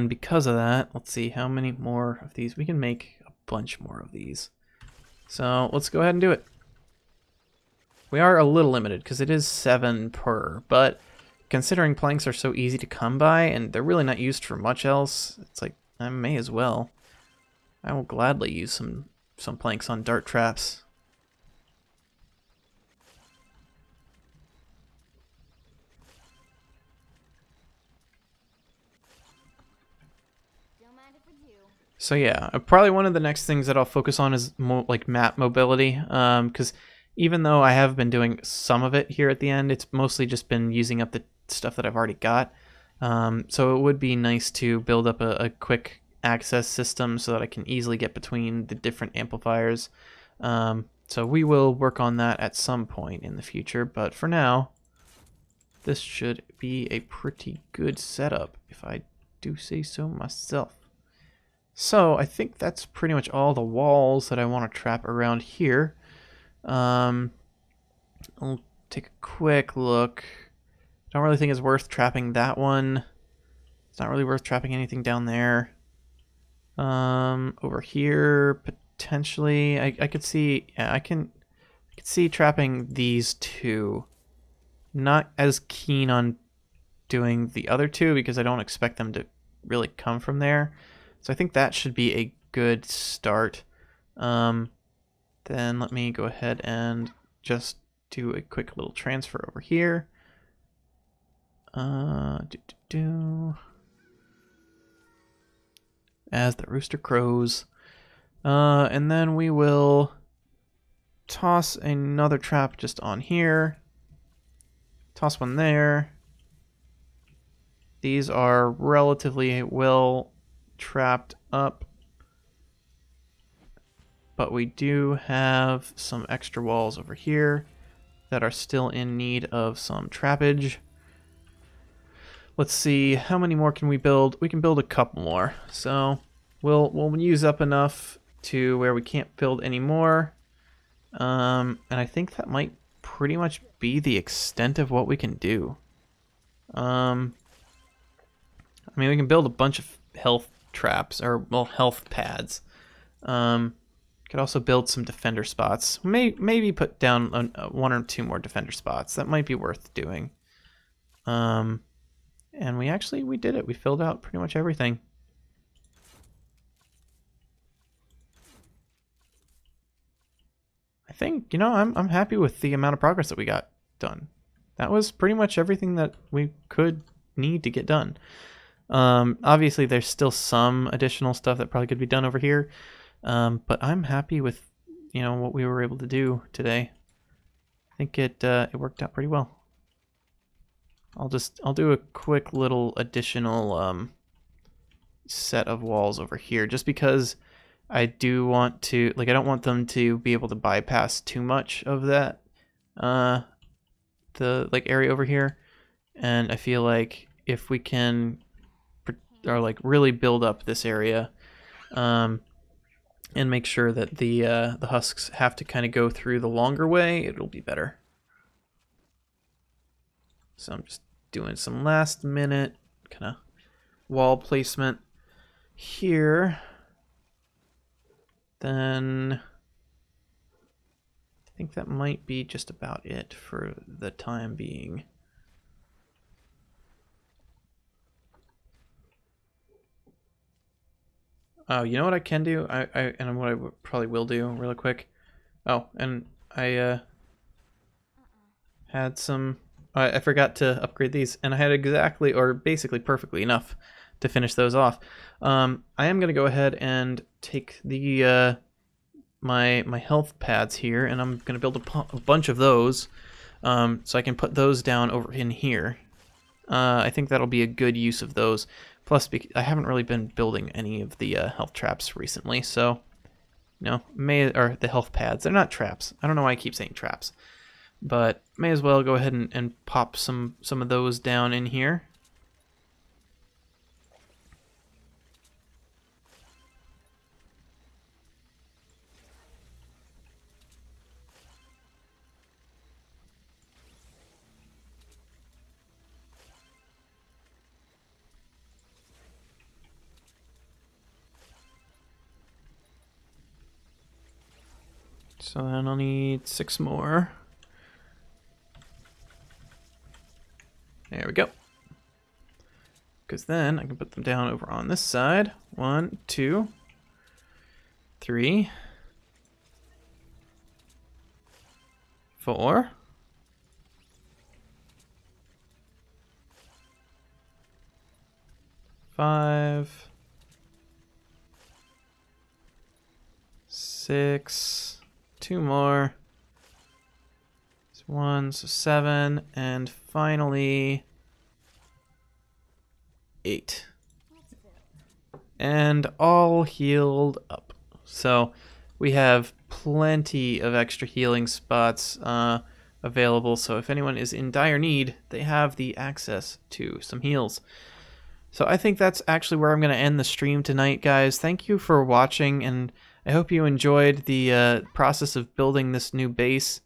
because of that, let's see how many more of these we can make. A bunch more of these. So let's go ahead and do it. We are a little limited because it is 7 per, but considering planks are so easy to come by and they're really not used for much else, it's like I may as well. I will gladly use some planks on dart traps. Don't mind if we do. So yeah, probably one of the next things that I'll focus on is like map mobility, because even though I have been doing some of it here at the end, it's mostly just been using up the stuff that I've already got. So it would be nice to build up a quick access system so that I can easily get between the different amplifiers. So we will work on that at some point in the future, but for now, this should be a pretty good setup, if I do say so myself. So I think that's pretty much all the walls that I want to trap around here. I'll take a quick look. Don't really think it's worth trapping that one. It's not really worth trapping anything down there. Over here potentially, I could see. Yeah, I could see trapping these two. Not as keen on doing the other two because I don't expect them to really come from there. So I think that should be a good start. Then let me go ahead and just do a quick little transfer over here. As the rooster crows. And then we will toss another trap just on here. Toss one there. These are relatively well trapped up, but we do have some extra walls over here that are still in need of some trappage. Let's see, how many more can we build? We can build a couple more, so we'll use up enough to where we can't build any more. And I think that might pretty much be the extent of what we can do. I mean, we can build a bunch of health traps, or, well, health pads. Could also build some defender spots. Maybe put down one or two more defender spots. That might be worth doing. And we did it. We filled out pretty much everything. I think, I'm happy with the amount of progress that we got done. That was pretty much everything that we could need to get done. Obviously, there's still some additional stuff that probably could be done over here, but I'm happy with what we were able to do today. I think it worked out pretty well. I'll do a quick little additional set of walls over here, just because I do want to, I don't want them to be able to bypass too much of that the area over here, and I feel like if we can really build up this area, and make sure that the husks have to kind of go through the longer way, it'll be better. So I'm just doing some last minute kind of wall placement here. Then I think that might be just about it for the time being. Oh, you know what I can do? And what I probably will do really quick. Oh, and I had some. I forgot to upgrade these, and I had exactly, or basically perfectly enough to finish those off. I am gonna go ahead and take the my health pads here, and I'm gonna build a bunch of those, so I can put those down over in here. I think that'll be a good use of those. Plus, I haven't really been building any of the health traps recently, so or the health pads. They're not traps. I don't know why I keep saying traps, but may as well go ahead and pop some of those down in here. So then I'll need 6 more. There we go. Because then I can put them down over on this side. 1, 2, 3, 4. 5, 6, 2 more. 1, so 7, and finally 8. And all healed up. So we have plenty of extra healing spots available. So if anyone is in dire need, they have the access to some heals. So I think that's actually where I'm going to end the stream tonight, guys. Thank you for watching, and I hope you enjoyed the process of building this new base.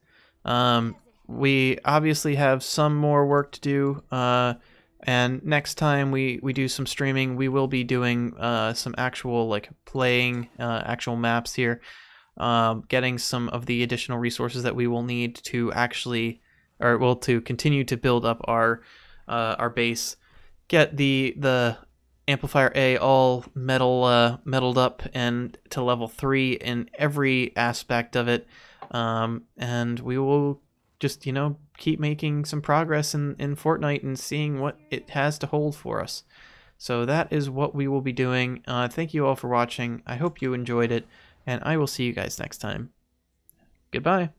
We obviously have some more work to do, and next time we do some streaming, we will be doing some actual playing actual maps here, getting some of the additional resources that we will need to actually, to continue to build up our base. Get the amplifier A all metaled up and to level 3 in every aspect of it, and we will just keep making some progress in Fortnite and seeing what it has to hold for us. So that is what we will be doing. Thank you all for watching. I hope you enjoyed it, and I will see you guys next time. Goodbye.